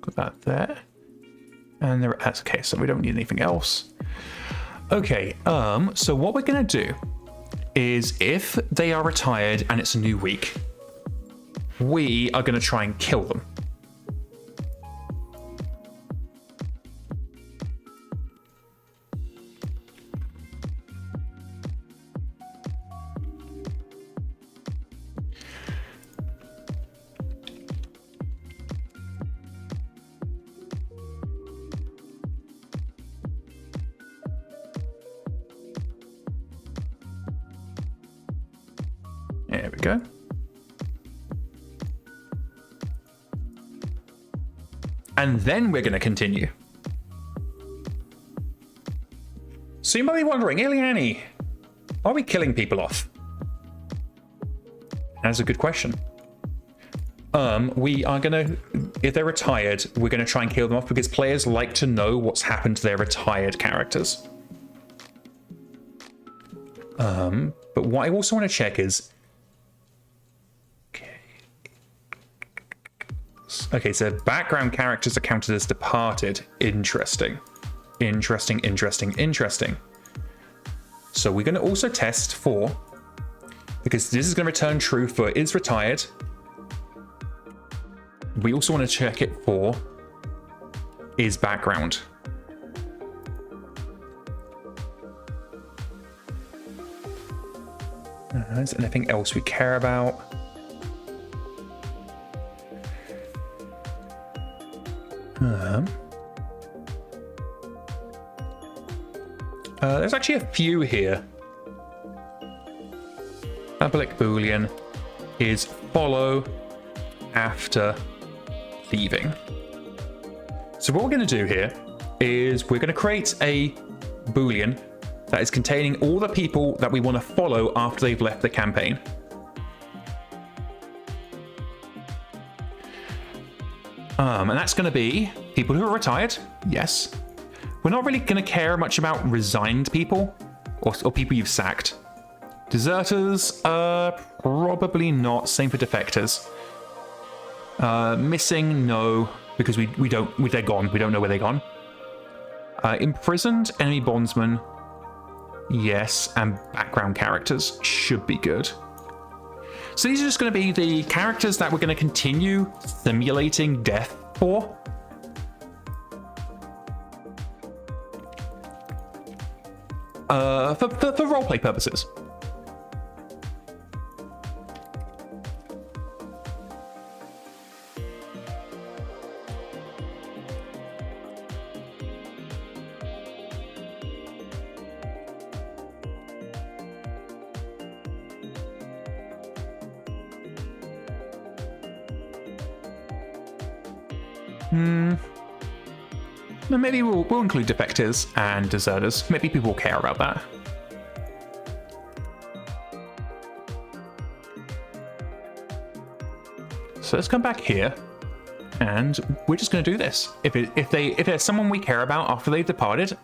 Put that there. And there, that's okay, so we don't need anything else. Okay, so what we're gonna do is if they are retired and it's a new week, we are going to try and kill them. There we go. And then we're going to continue. So you might be wondering, Illiani, are we killing people off? That's a good question. We are going to, if they're retired, we're going to try and kill them off because players like to know what's happened to their retired characters. But what I also want to check is, okay, so background characters are counted as departed. Interesting. Interesting, interesting, interesting. So we're going to also test for, because this is going to return true for is retired. We also want to check it for is background. Is there anything else we care about? There's actually a few here. Public Boolean is follow after leaving. So what we're going to do here is we're going to create a Boolean that is containing all the people that we want to follow after they've left the campaign. And that's going to be people who are retired, yes. We're not really going to care much about resigned people or people you've sacked. Deserters, probably not. Same for defectors. Missing, no, because they're gone. We don't know where they're gone. Imprisoned, enemy bondsman, yes, and background characters should be good. So these are just going to be the characters that we're going to continue simulating death for. For roleplay purposes. Maybe we'll include defectors and deserters. Maybe people will care about that. So let's come back here, and we're just going to do this. If there's someone we care about after they've departed,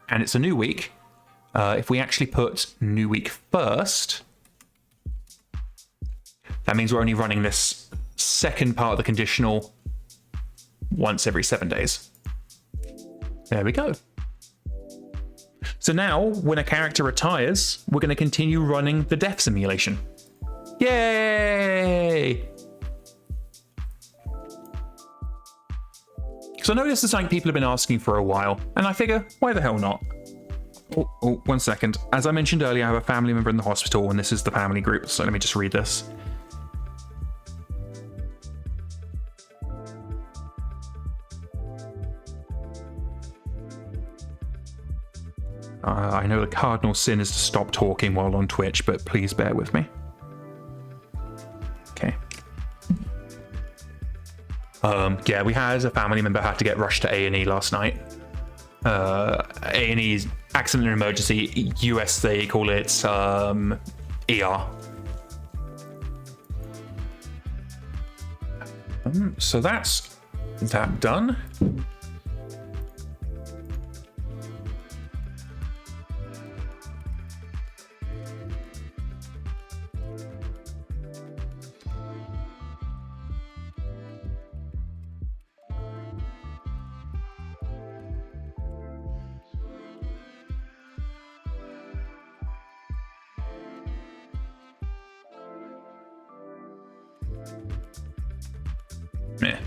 and it's a new week, if we actually put new week first, that means we're only running this second part of the conditional once every 7 days. There we go. So now, when a character retires, we're going to continue running the death simulation. Yay! So I know this is something people have been asking for a while, and I figure, why the hell not? Oh, 1 second. As I mentioned earlier, I have a family member in the hospital, and this is the family group, so let me just read this. I know the cardinal sin is to stop talking while on Twitch, but please bear with me. Okay. Yeah, we had a family member had to get rushed to A&E last night. A&E is accident and emergency. US, they call it ER. So that's that done. Meh.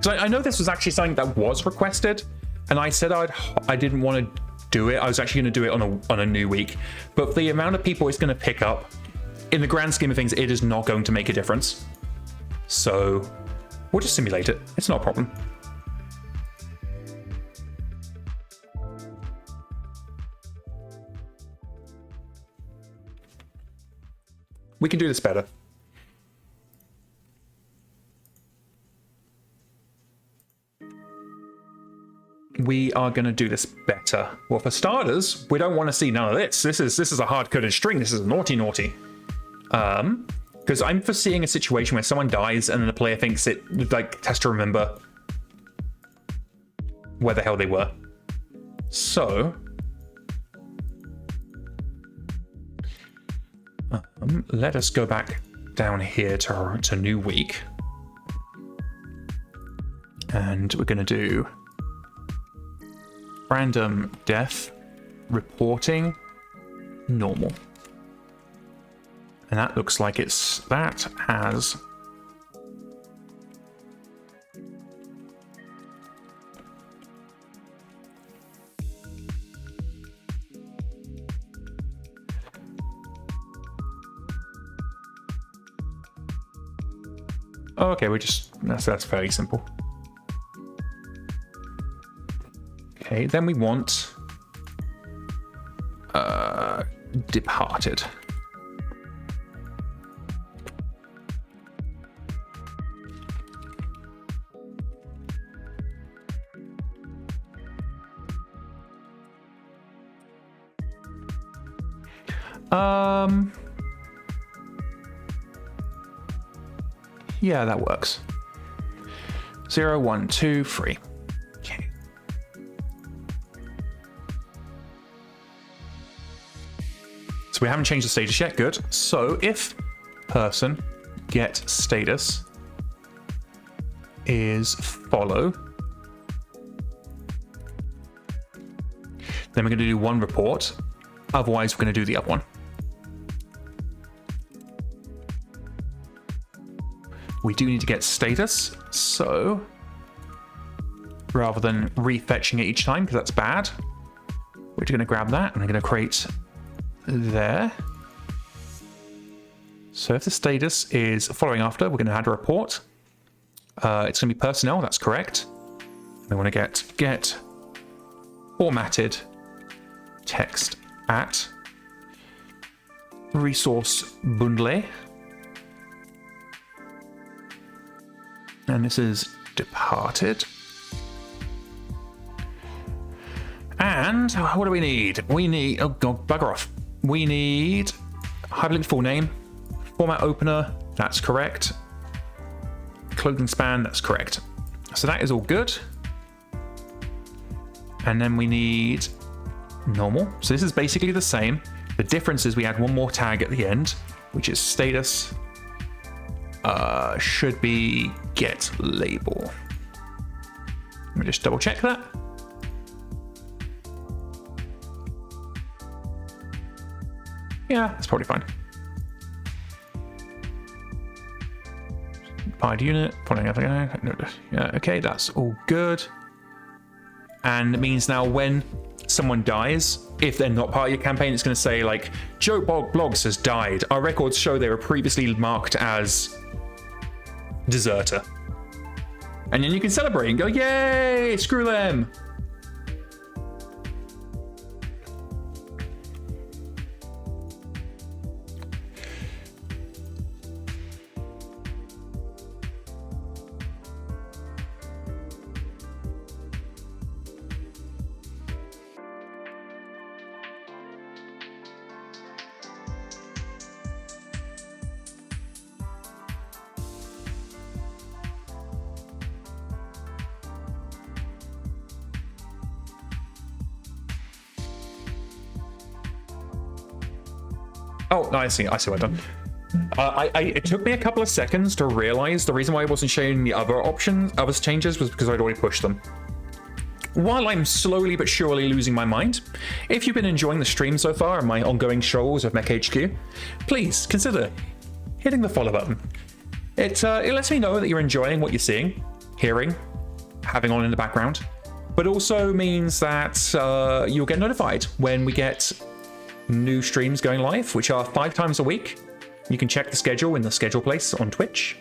So I know this was actually something that was requested, and I said I didn't want to do it. I was actually going to do it on a new week, but the amount of people it's going to pick up, in the grand scheme of things, it is not going to make a difference. So we'll just simulate it. It's not a problem. We can do this better. We are going to do this better. Well, for starters, we don't want to see none of this. This is a hard-coded string. This is naughty. Because I'm foreseeing a situation where someone dies and then the player thinks it like has to remember where the hell they were. So let us go back down here to new week, and we're going to do random death reporting normal. And that looks like that has okay, that's fairly simple. Okay, then we want departed. Yeah, that works. 0, 1, 2, 3. Okay. So we haven't changed the status yet. Good. So if person get status is follow, then we're going to do one report. Otherwise, we're going to do the other one. We do need to get status, so rather than refetching it each time, because that's bad, we're just going to grab that and we're going to create there. So if the status is following after, we're going to add a report. It's going to be personnel, that's correct. We want to get formatted text at resource bundle. And this is departed. And what do we need? We need, oh god, bugger off. We need hyperlink full name, format opener, that's correct. Clothing span, that's correct. So that is all good. And then we need normal. So this is basically the same. The difference is we add one more tag at the end, which is status. Should be get label. Let me just double check that. Yeah, that's probably fine. Pied unit, following everything. Yeah, okay, that's all good. And it means now when someone dies, if they're not part of your campaign, it's going to say like Joe Blogs has died. Our records show they were previously marked as deserter, and then you can celebrate and go, yay, screw them. Oh, no, I see what I've done. It took me a couple of seconds to realize the reason why I wasn't showing the other options, other changes, was because I'd already pushed them. while I'm slowly but surely losing my mind, if you've been enjoying the stream so far and my ongoing strolls of MekHQ, please consider hitting the follow button. It lets me know that you're enjoying what you're seeing, hearing, having on in the background, but also means that you'll get notified when we get new streams going live, which are 5 times a week. You can check the schedule in the schedule place on Twitch.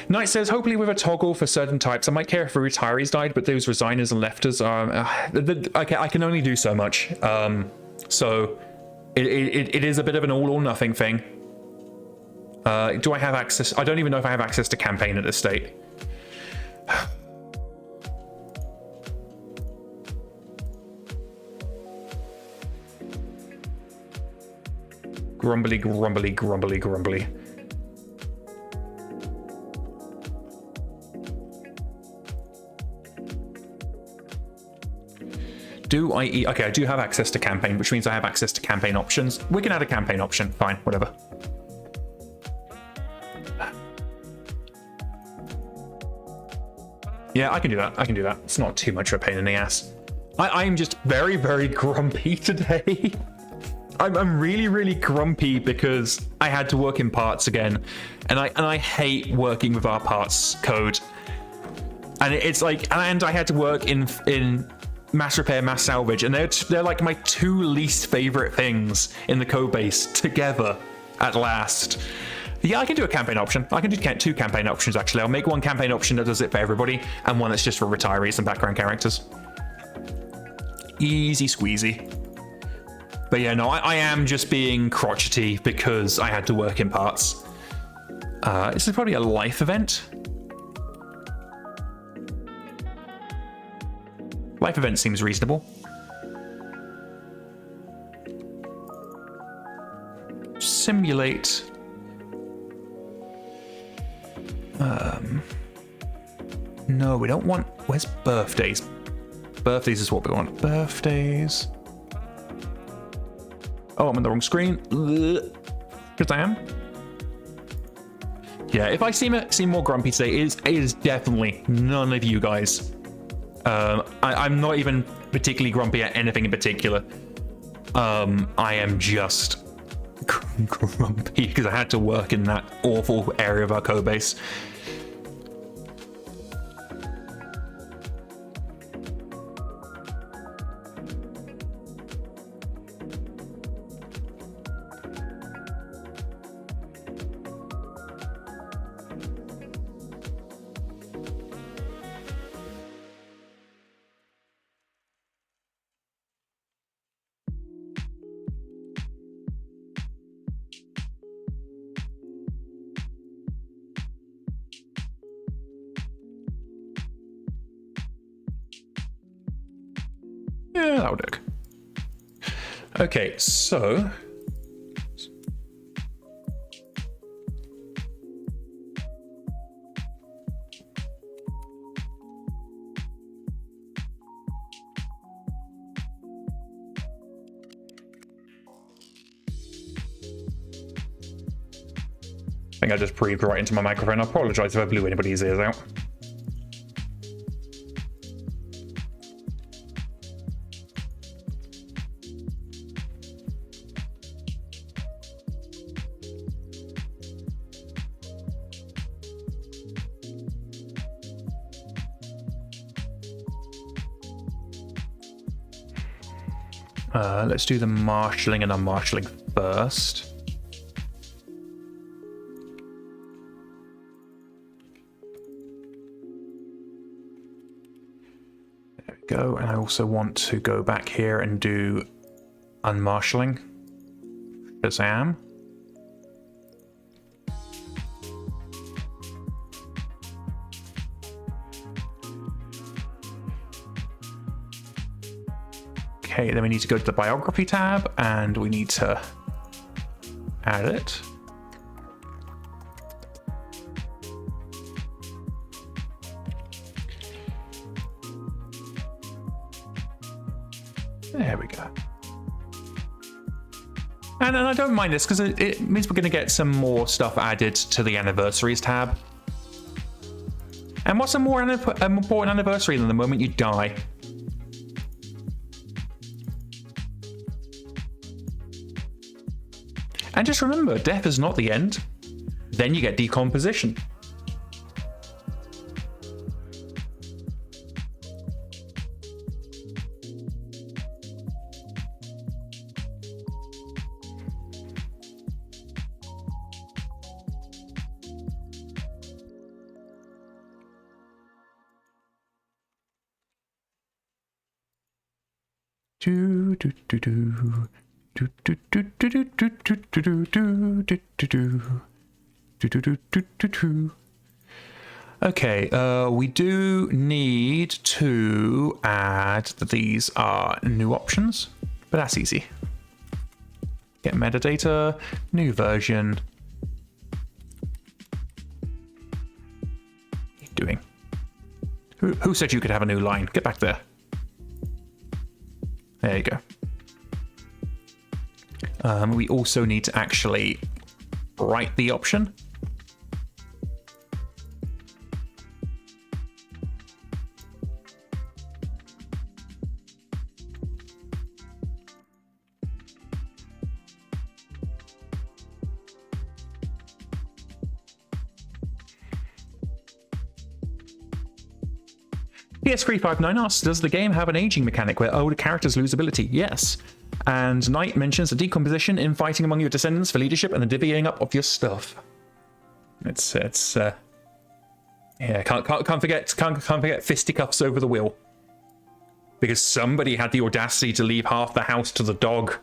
Knight says, hopefully with a toggle for certain types. I might care if the retirees died, but those resigners and lefters are... I can only do so much. So it is a bit of an all or nothing thing. Do I have access? I don't even know if I have access to campaign at this state. Grumbly, grumbly, grumbly, grumbly. Do I eat? Okay, I do have access to campaign, which means I have access to campaign options. We can add a campaign option. Fine, whatever. Yeah, I can do that. I can do that. It's not too much of a pain in the ass. I am just very, very grumpy today. I'm really, really grumpy because I had to work in parts again, and I hate working with our parts code. And it's like, and I had to work in mass repair, mass salvage, and they're like my 2 least favorite things in the code base together at last. Yeah, I can do a campaign option. I can do 2 campaign options, actually. I'll make 1 campaign option that does it for everybody, and 1 that's just for retirees and background characters. Easy squeezy. But yeah, no, I am just being crotchety because I had to work in parts. This is probably a life event. Life event seems reasonable. Simulate. No, we don't want... Where's birthdays? Birthdays is what we want. Birthdays. Oh, I'm on the wrong screen. Because I am. Yeah, if I seem more grumpy today, it is definitely none of you guys. I'm not even particularly grumpy at anything in particular. I am just grumpy because I had to work in that awful area of our code base. Yeah, that'll do. Okay, so I think I just breathed right into my microphone. I apologize if I blew anybody's ears out. Let's do the marshalling and unmarshalling first. There we go. And I also want to go back here and do unmarshalling. Shazam. Okay, then we need to go to the biography tab and we need to add it. There we go. And I don't mind this because it means we're going to get some more stuff added to the anniversaries tab. And what's a more important anniversary than the moment you die? And just remember, death is not the end. Then you get decomposition. Okay, we do need to add that these are new options, but that's easy. Get metadata, new version. What are you doing? Who said you could have a new line? Get back there. There you go. We also need to actually write the option. PS359 asks, does the game have an aging mechanic where older characters lose ability? Yes. And Knight mentions the decomposition in fighting among your descendants for leadership and the divvying up of your stuff. Yeah, can't forget fisticuffs over the wheel. Because somebody had the audacity to leave half the house to the dog.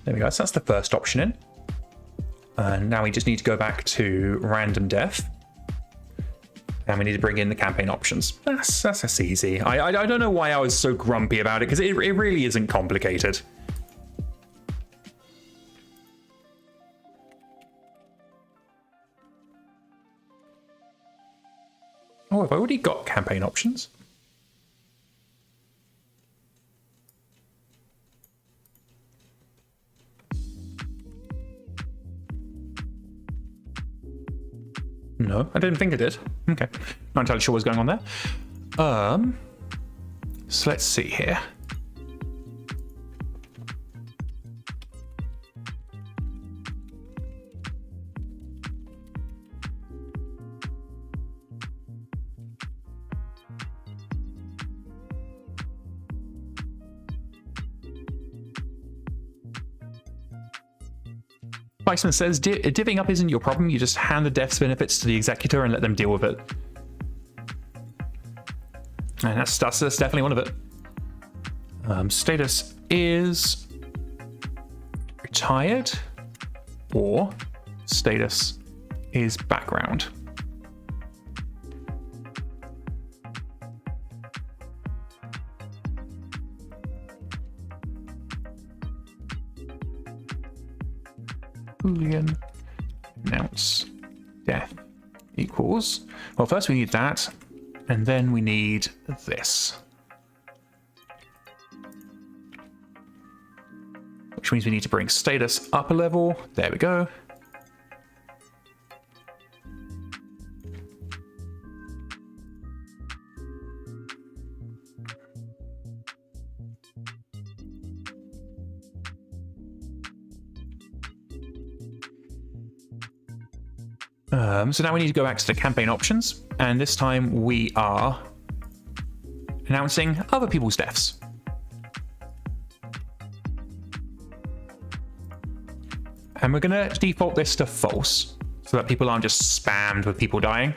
There we go, so that's the first option in. And now we just need to go back to random def. And we need to bring in the campaign options. That's easy. I don't know why I was so grumpy about it, because it really isn't complicated. Oh, have I already got campaign options? No, I didn't think I did. Okay, not entirely sure what's going on there. So let's see here. Weissman says, divvying up isn't your problem. You just hand the dev's benefits to the executor and let them deal with it. And that's definitely one of it. Status is retired, or status is background. Boolean announce death equals, well, first we need that, and then we need this, which means we need to bring status up a level. There we go. So now we need to go back to the campaign options, and this time we are announcing other people's deaths. And we're going to default this to false, so that people aren't just spammed with people dying.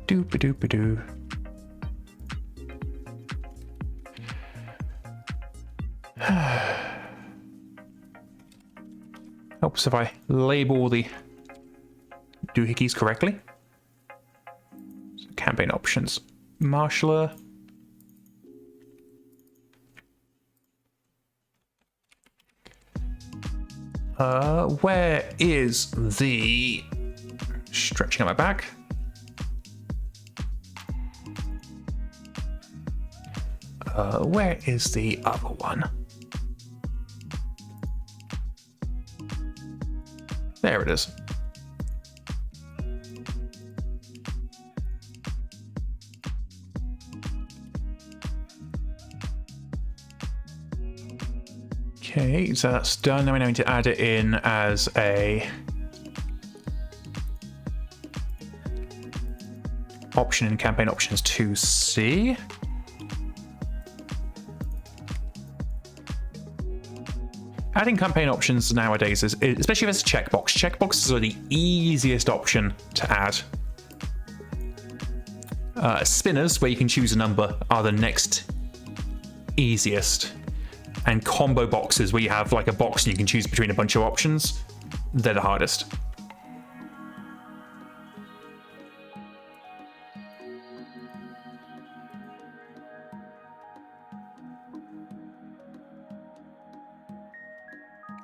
Doop-a-doop-a-doo. Helps if I label the doohickeys correctly. So campaign options. Marshaller. Where is the... Stretching out my back. Where is the other one? There it is. Okay, so that's done. Now we need to add it in as a option in campaign options 2C. Adding campaign options nowadays is, especially if it's a checkbox. Checkboxes are the easiest option to add. Spinners, where you can choose a number, are the next easiest. And combo boxes, where you have like a box and you can choose between a bunch of options, they're the hardest.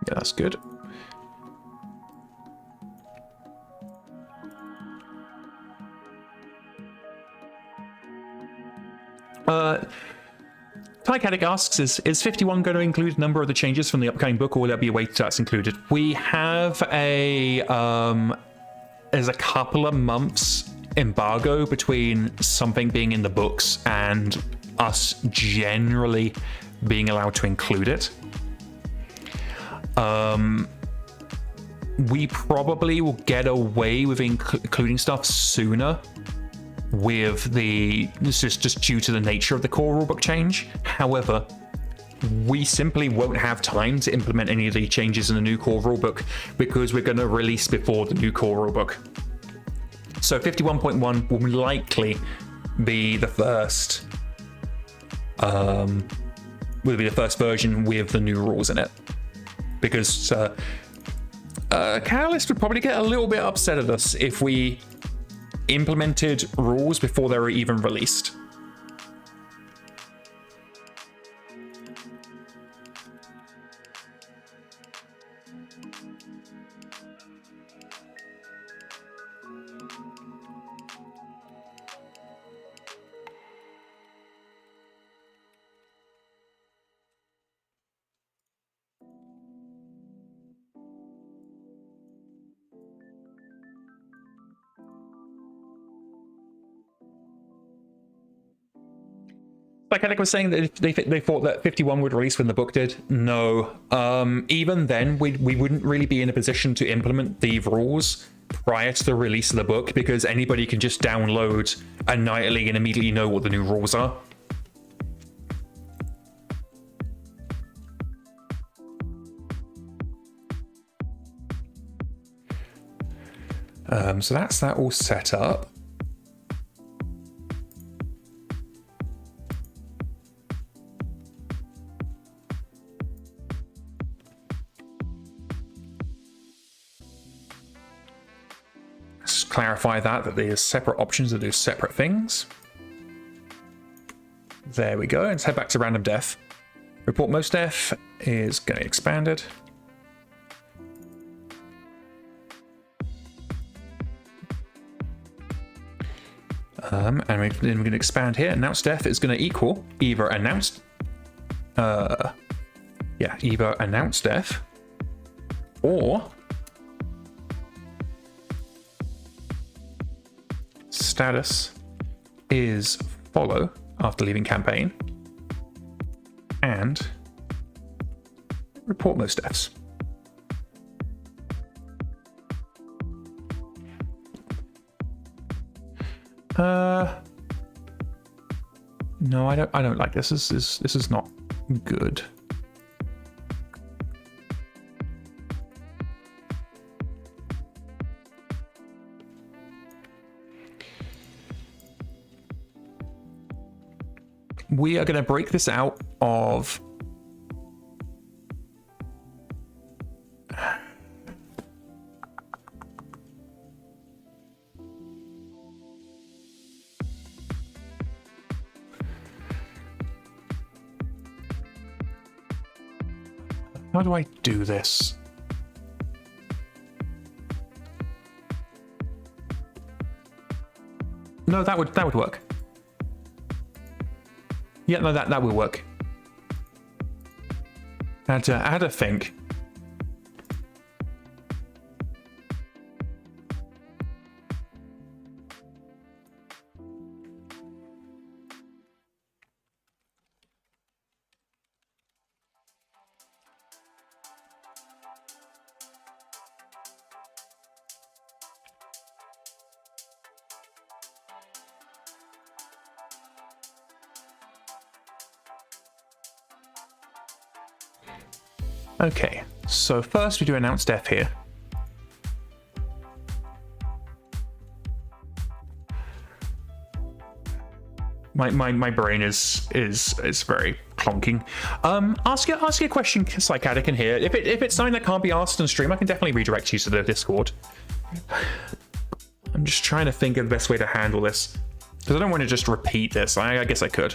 Yeah, that's good. Tycatic asks, is 51 going to include a number of the changes from the upcoming book, or will there be a way that's included? We have a there's a couple of months embargo between something being in the books and us generally being allowed to include it. We probably will get away with including stuff sooner with the, this is just due to the nature of the core rulebook change. However, we simply won't have time to implement any of the changes in the new core rulebook because we're going to release before the new core rulebook. So 51.1 will likely be the first version with the new rules in it, because Catalyst would probably get a little bit upset at us if we implemented rules before they were even released. Like Alec was saying, that they thought that 51 would release when the book did. No. Even then, we wouldn't really be in a position to implement the rules prior to the release of the book, because anybody can just download Annihilate and immediately know what the new rules are. So that's that all set up. Clarify that there's separate options that do separate things. There we go. Let's head back to random def. Report most def is going to be expanded. And then we're going to expand here. Announced def is going to equal either announced, either announced def or status is follow after leaving campaign and report most defs. No, I don't like this. This is not good. We are going to break this out of How do I do this? No, that would work. Yeah, no, that would work. I had to think. Okay, so first we do announce death here. My brain is very clunking. Ask your question, Psychotic, in here. If it's something that can't be asked on stream, I can definitely redirect you to the Discord. I'm just trying to think of the best way to handle this, because I don't want to just repeat this. I guess I could.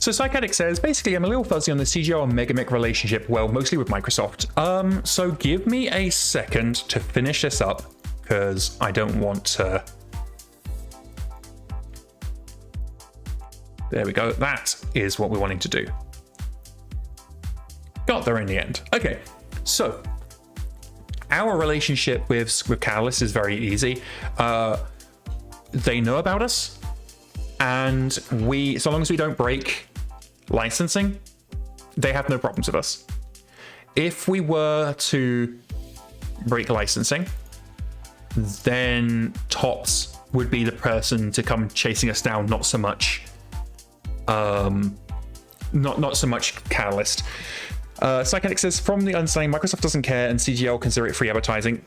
So Psychotic says, basically, I'm a little fuzzy on the CGO and MegaMek relationship, well, mostly with Microsoft. So give me a second to finish this up, because I don't want to... There we go. That is what we're wanting to do. Got there in the end. Okay, so our relationship with Catalyst is very easy. They know about us, and so long as we don't break licensing, they have no problems with us. If we were to break licensing, then Tops would be the person to come chasing us down, not so much not so much Catalyst. Psychotic says, from the understanding, Microsoft doesn't care and CGL consider it free advertising.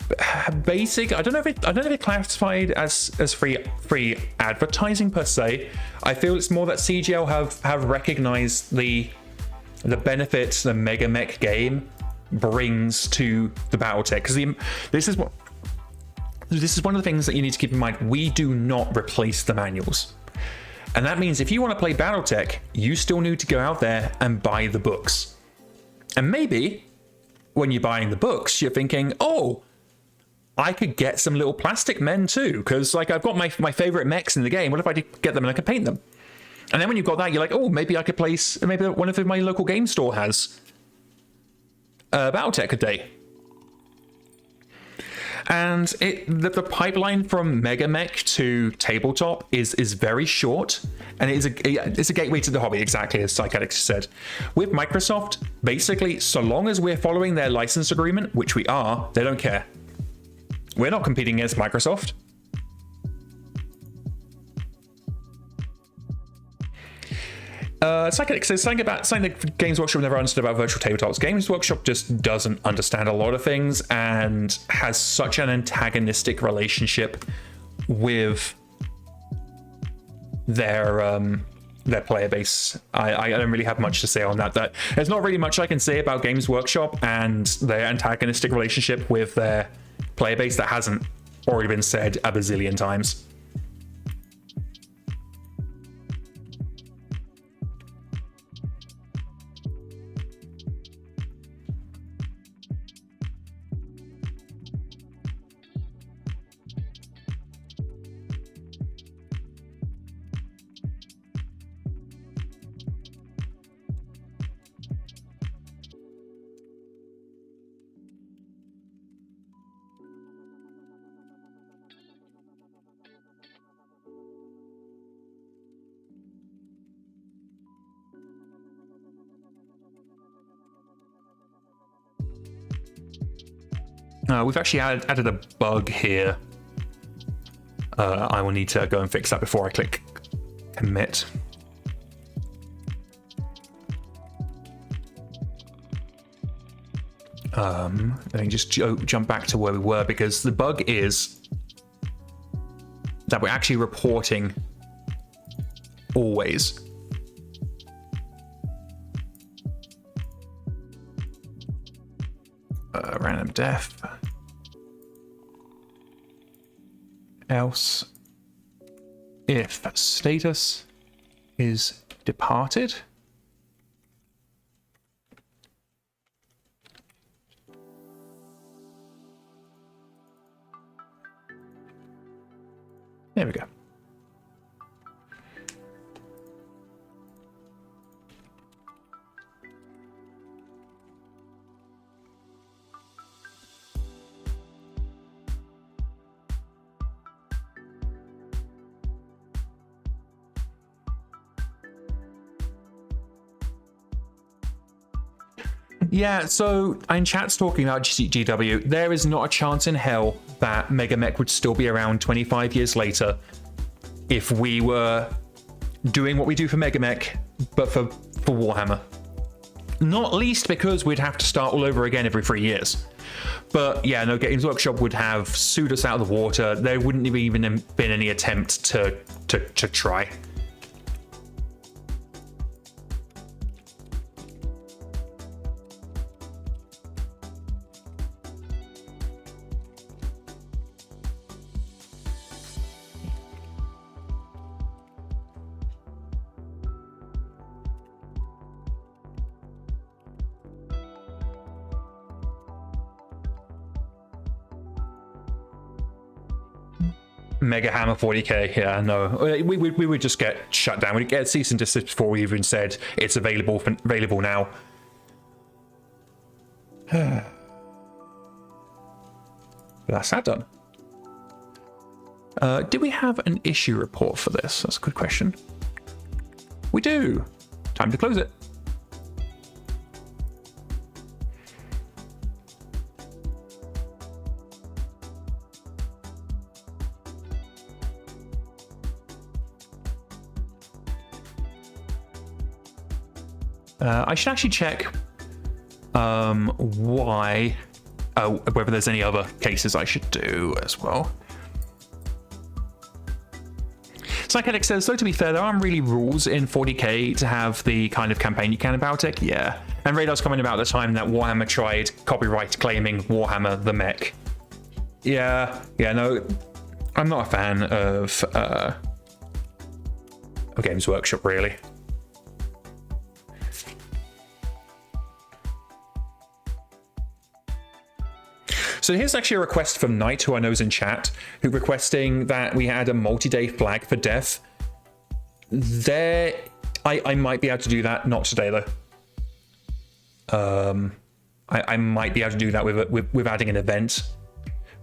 Basic, I don't know if it classified as free advertising per se. I feel it's more that CGL have recognized the benefits the MegaMek game brings to the BattleTech, because this is one of the things that you need to keep in mind. We do not replace the manuals. And that means if you want to play BattleTech, you still need to go out there and buy the books. And maybe when you're buying the books, you're thinking, oh, I could get some little plastic men too, because like I've got my favorite mechs in the game. What if I did get them and I could paint them? And then when you've got that, you're like, oh, maybe I could place, maybe one of my local game store has BattleTech a day. And the pipeline from MegaMek to tabletop is very short, and it's a gateway to the hobby, exactly as Psychotic said. With Microsoft, basically, so long as we're following their license agreement, which we are, they don't care. We're not competing against Microsoft. Psychotic says something that Games Workshop never understood about virtual tabletops. Games Workshop just doesn't understand a lot of things and has such an antagonistic relationship with their player base. I don't really have much to say on that. There's not really much I can say about Games Workshop and their antagonistic relationship with their player base that hasn't already been said a bazillion times. We've actually added a bug here. I will need to go and fix that before I click commit. Let me just jump back to where we were, because the bug is that we're actually reporting always. Random def. Else if status is departed. There we go. Yeah, so in chat's talking about GW. There is not a chance in hell that MegaMek would still be around 25 years later if we were doing what we do for MegaMek, but for Warhammer. Not least because we'd have to start all over again every 3 years. But yeah, no, Games Workshop would have sued us out of the water. There wouldn't have even been any attempt to try. Mega Hammer 40k, yeah, no, we would just get shut down. We'd get cease and desist before we even said it's available now. That's that done. Did we have an issue report for this? That's a good question. We do. Time to close it. I should actually check whether there's any other cases I should do as well. Psychedelic says, so to be fair, there aren't really rules in 40k to have the kind of campaign you can in BattleTech. Yeah. And Radar's comment about the time that Warhammer tried copyright claiming Warhammer the Mech. Yeah, no, I'm not a fan of Games Workshop, really. So here's actually a request from Knight, who I know is in chat, who requesting that we had a multi-day flag for death. I might be able to do that, not today though. I might be able to do that with adding an event.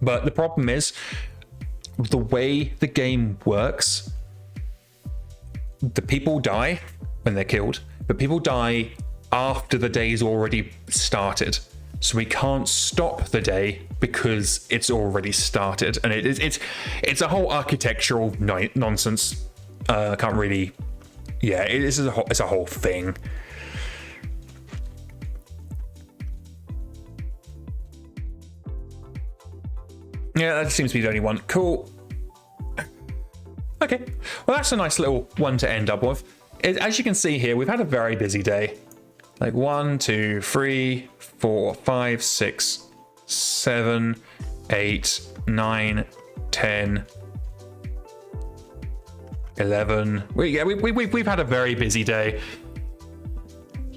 But the problem is, the way the game works, the people die when they're killed, but people die after the day's already started. So we can't stop the day because it's already started, and it's a whole architectural nonsense. Can't really, yeah. It's a whole thing. Yeah, that seems to be the only one. Cool. Okay, well that's a nice little one to end up with. As you can see here, we've had a very busy day. Like 1, 2, 3, 4, 5, 6, 7, 8, 9, 10, 11. We've had a very busy day.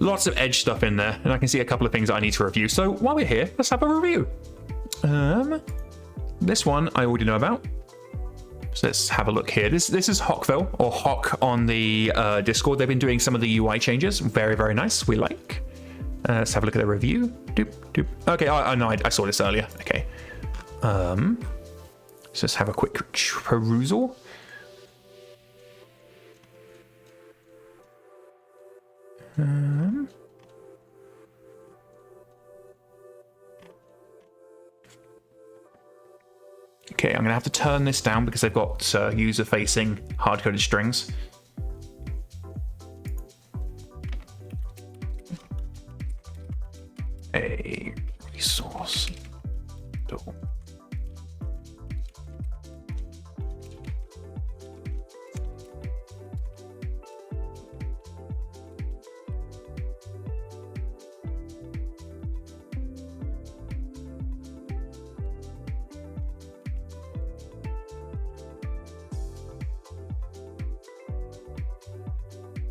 Lots of Edge stuff in there, and I can see a couple of things that I need to review. So while we're here, let's have a review. This one I already know about. So let's have a look here. This is Hockville, or Hock on the Discord. They've been doing some of the UI changes. Very, very nice. We like. Let's have a look at the review. Doop, doop. Okay, no, I saw this earlier. Okay. So let's have a quick perusal. Okay, I'm going to have to turn this down because they've got user-facing hard-coded strings. A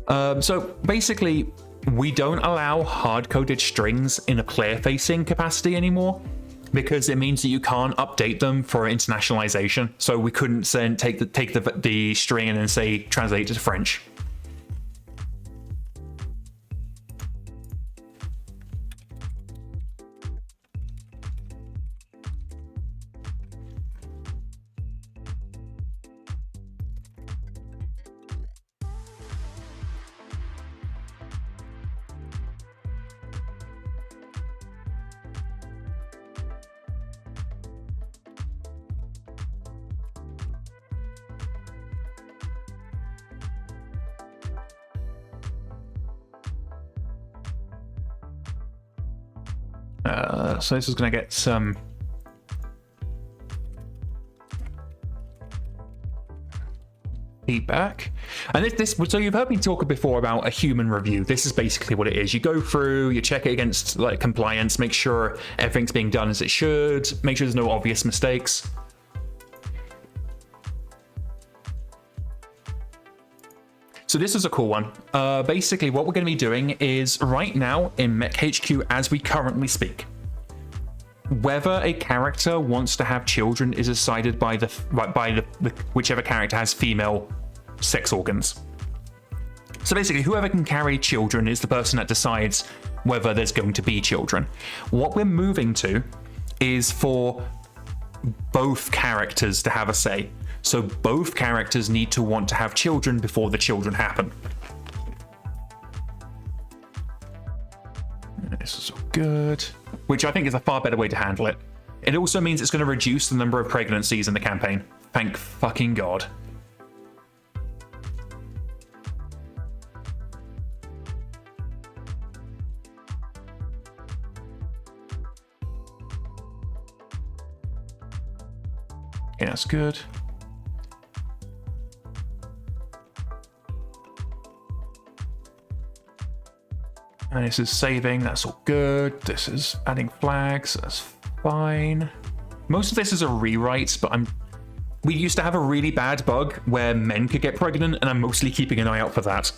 So basically, we don't allow hard-coded strings in a clear-facing capacity anymore, because it means that you can't update them for internationalization. So we couldn't take the string and then say translate it to French. So this is going to get some feedback. And so you've heard me talk before about a human review. This is basically what it is. You go through, you check it against like compliance, make sure everything's being done as it should, make sure there's no obvious mistakes. So this is a cool one. Basically, what we're going to be doing is right now in MekHQ as we currently speak, whether a character wants to have children is decided by whichever character has female sex organs. So basically, whoever can carry children is the person that decides whether there's going to be children. What we're moving to is for both characters to have a say. So both characters need to want to have children before the children happen. This is all good, which I think is a far better way to handle it. It also means it's going to reduce the number of pregnancies in the campaign. Thank fucking God. Okay, that's good. And this is saving, that's all good. This is adding flags, that's fine. Most of this is a rewrite, but we used to have a really bad bug where men could get pregnant, and I'm mostly keeping an eye out for that.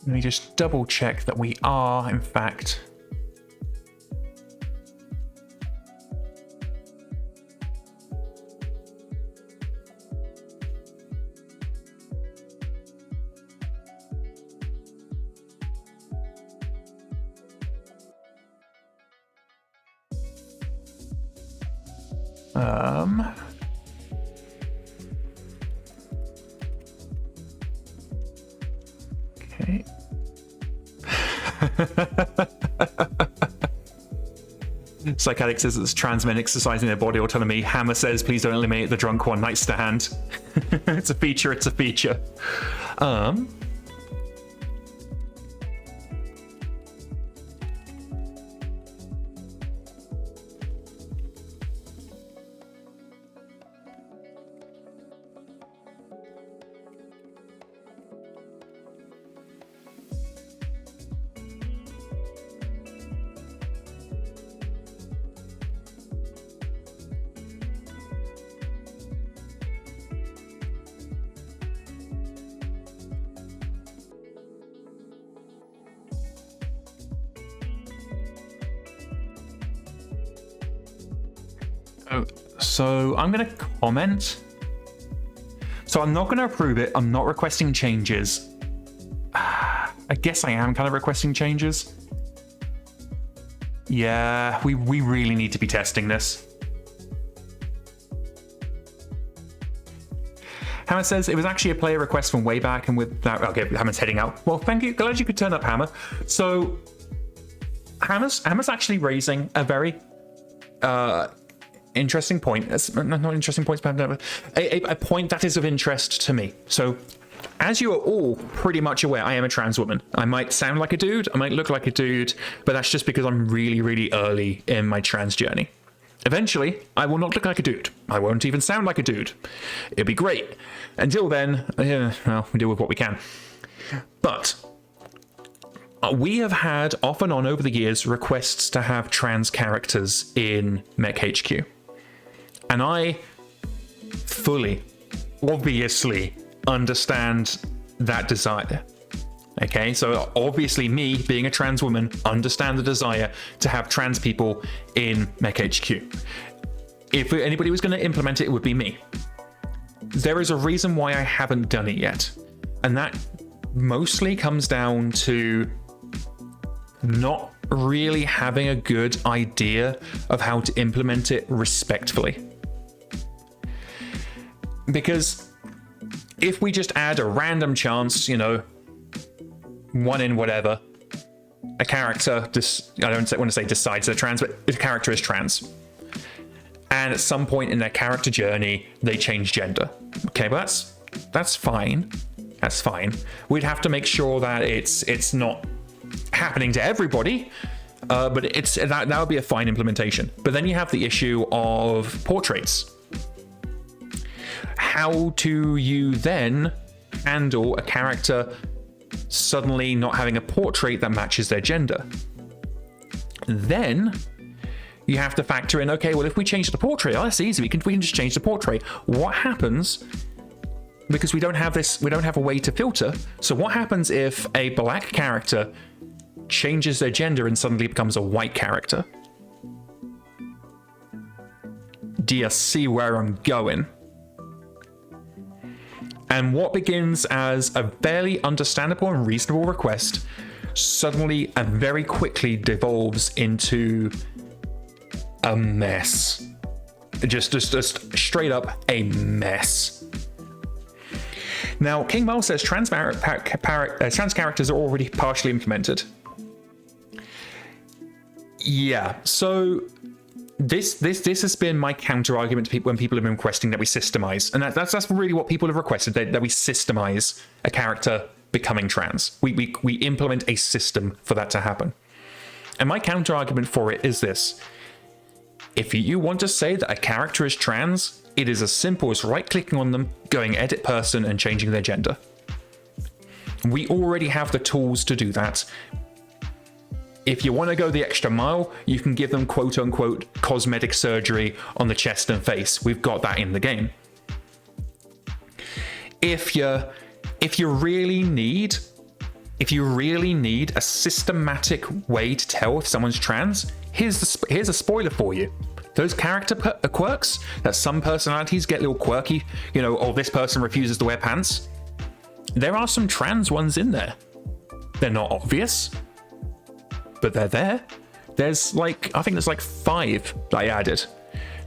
Let me just double check that we are, in fact. Okay. Psychotic says it's trans men exercising their body autonomy. Hammer says, please don't eliminate the drunk one night stand. It's a feature, it's a feature. So I'm going to comment. So I'm not going to approve it. I'm not requesting changes. I guess I am kind of requesting changes. Yeah, we really need to be testing this. Hammer says it was actually a player request from way back, and with that, okay, Hammer's heading out. Well, thank you. Glad you could turn up, Hammer. So Hammer's actually raising a very interesting point. That's not interesting points, but a point that is of interest to me. So, as you are all pretty much aware, I am a trans woman. I might sound like a dude, I might look like a dude, but that's just because I'm really, really early in my trans journey. Eventually, I will not look like a dude. I won't even sound like a dude. It'll be great. Until then, well, we deal with what we can. But we have had, off and on over the years, requests to have trans characters in MekHQ. And I fully, obviously, understand that desire. Okay, so obviously me, being a trans woman, understand the desire to have trans people in MekHQ. If anybody was going to implement it, it would be me. There is a reason why I haven't done it yet. And that mostly comes down to not really having a good idea of how to implement it respectfully. Because if we just add a random chance, you know, one in whatever, a character, I don't want to say decides they're trans, but the character is trans. And at some point in their character journey, they change gender. Okay, but that's fine. That's fine. We'd have to make sure that it's not happening to everybody, but that would be a fine implementation. But then you have the issue of portraits. How do you then handle a character suddenly not having a portrait that matches their gender? Then you have to factor in, okay, well, if we change the portrait, that's easy. We can just change the portrait. What happens? Because we don't have a way to filter. So what happens if a black character changes their gender and suddenly becomes a white character? Do you see where I'm going? And what begins as a fairly understandable and reasonable request suddenly and very quickly devolves into a mess. Just straight up a mess. Now, King Miles says trans characters are already partially implemented. Yeah, so this has been my counter argument to people when people have been requesting that we systemize, and that's really what people have requested, that we systemize a character becoming trans. We implement a system for that to happen. And my counter argument for it is this: if you want to say that a character is trans, it is as simple as right-clicking on them, going edit person, and changing their gender. We already have the tools to do that. If you want to go the extra mile, you can give them quote-unquote cosmetic surgery on the chest and face. We've got that in the game. If you really need a systematic way to tell if someone's trans, here's a spoiler for you. Those character quirks that some personalities get a little quirky, you know, oh, this person refuses to wear pants. There are some trans ones in there. They're not obvious, but they're there. There's I think there's 5 that I added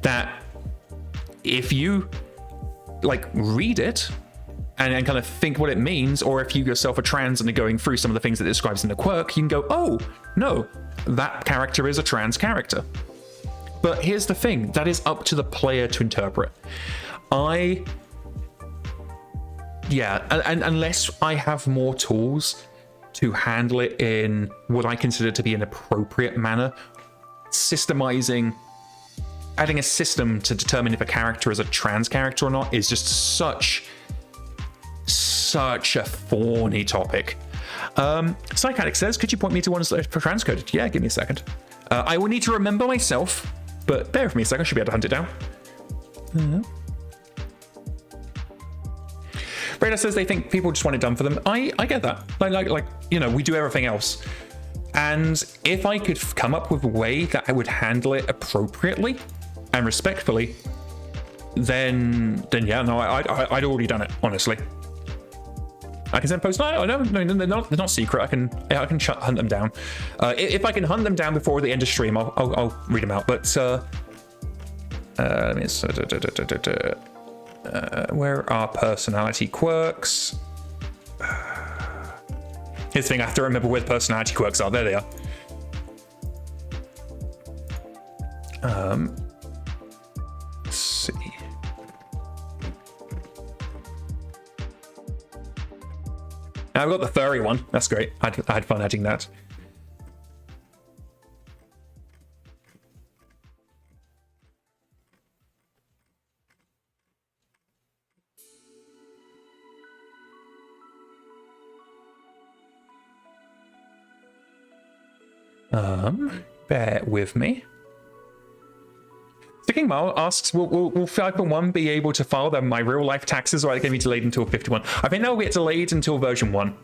that if you read it and kind of think what it means, or if you yourself are trans and are going through some of the things that it describes in the quirk, you can go, oh, no, that character is a trans character. But here's the thing, that is up to the player to interpret. And unless I have more tools to handle it in what I consider to be an appropriate manner, adding a system to determine if a character is a trans character or not is just such a thorny topic. Psychotic says, could you point me to one that's transcoded? Yeah, give me a second. I will need to remember myself, but bear with me a second, I should be able to hunt it down. Radar says they think people just want it done for them. I get that. We do everything else. And if I could come up with a way that I would handle it appropriately and respectfully, then yeah, no, I'd already done it, honestly. I can send posts. No, they're not secret. I can hunt them down. If I can hunt them down before the end of stream, I'll read them out. But let me. Where are personality quirks? Here's the thing: I have to remember where the personality quirks are. There they are. I've got the furry one. That's great. I had fun adding that. Bear with me. Sticking Mile asks, will 5.1 be able to file my real life taxes, or are they going to be delayed until 51? I think they'll get delayed until version 1.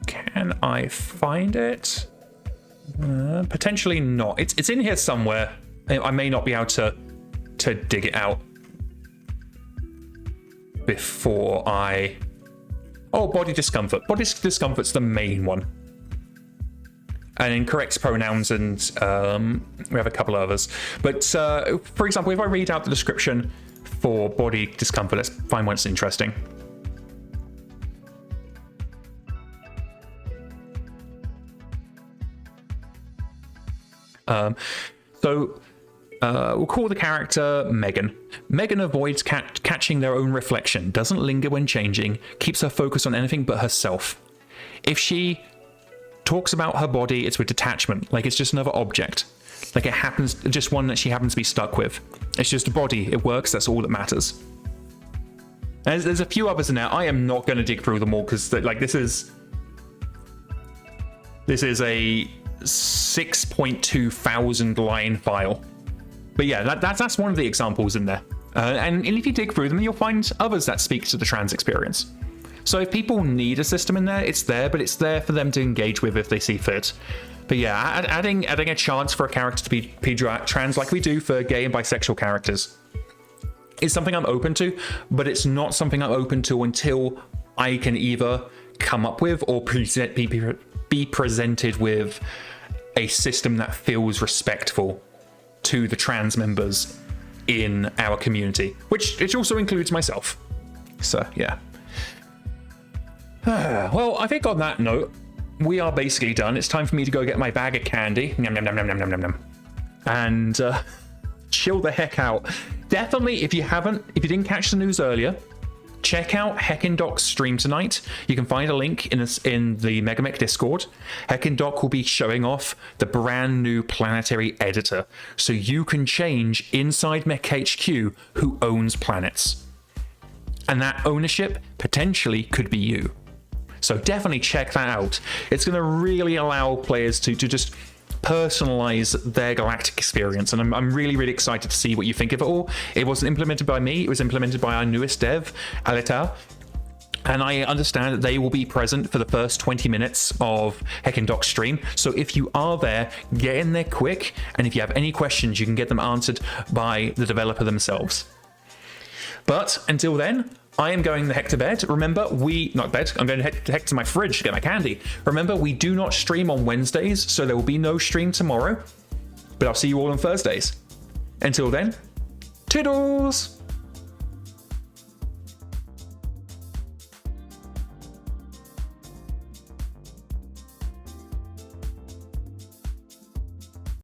Can I find it? Potentially not. It's in here somewhere. I may not be able to dig it out before I... Oh, body discomfort. Body discomfort's the main one. And incorrect pronouns, and we have a couple others. But for example, if I read out the description for body discomfort, let's find one that's interesting. We'll call the character Megan. Megan avoids catching their own reflection, doesn't linger when changing, keeps her focus on anything but herself. If she talks about her body, it's with detachment, like it's just another object. Like it happens, just one that she happens to be stuck with. It's just a body, it works, that's all that matters. There's a few others in there. I am not going to dig through them all, because like this is a 6.2 thousand line file. But yeah, that's one of the examples in there. And if you dig through them, you'll find others that speak to the trans experience. So if people need a system in there, it's there, but it's there for them to engage with if they see fit. But yeah, adding a chance for a character to be trans like we do for gay and bisexual characters is something I'm open to, but it's not something I'm open to until I can either come up with or be presented with a system that feels respectful to the trans members in our community, which also includes myself. So yeah. Well, I think on that note, we are basically done. It's time for me to go get my bag of candy, nom, nom, nom, nom, nom, nom, nom, nom, and chill the heck out. Definitely, if you didn't catch the news earlier, check out HeckInDoc's stream tonight. You can find a link in the MegaMek Discord. HeckInDoc will be showing off the brand new planetary editor, so you can change inside MekHQ who owns planets. And that ownership potentially could be you. So definitely check that out. It's going to really allow players to just personalize their galactic experience, and I'm really, really excited to see what you think of it all. It wasn't implemented by me, it was implemented by our newest dev, IllianiDev, and I understand that they will be present for the first 20 minutes of HeckInDoc's stream. So if you are there, get in there quick, and if you have any questions, you can get them answered by the developer themselves. But until then, I am going the heck to bed. Remember, I'm going to heck to my fridge to get my candy. Remember, we do not stream on Wednesdays, so there will be no stream tomorrow. But I'll see you all on Thursdays. Until then, toodles!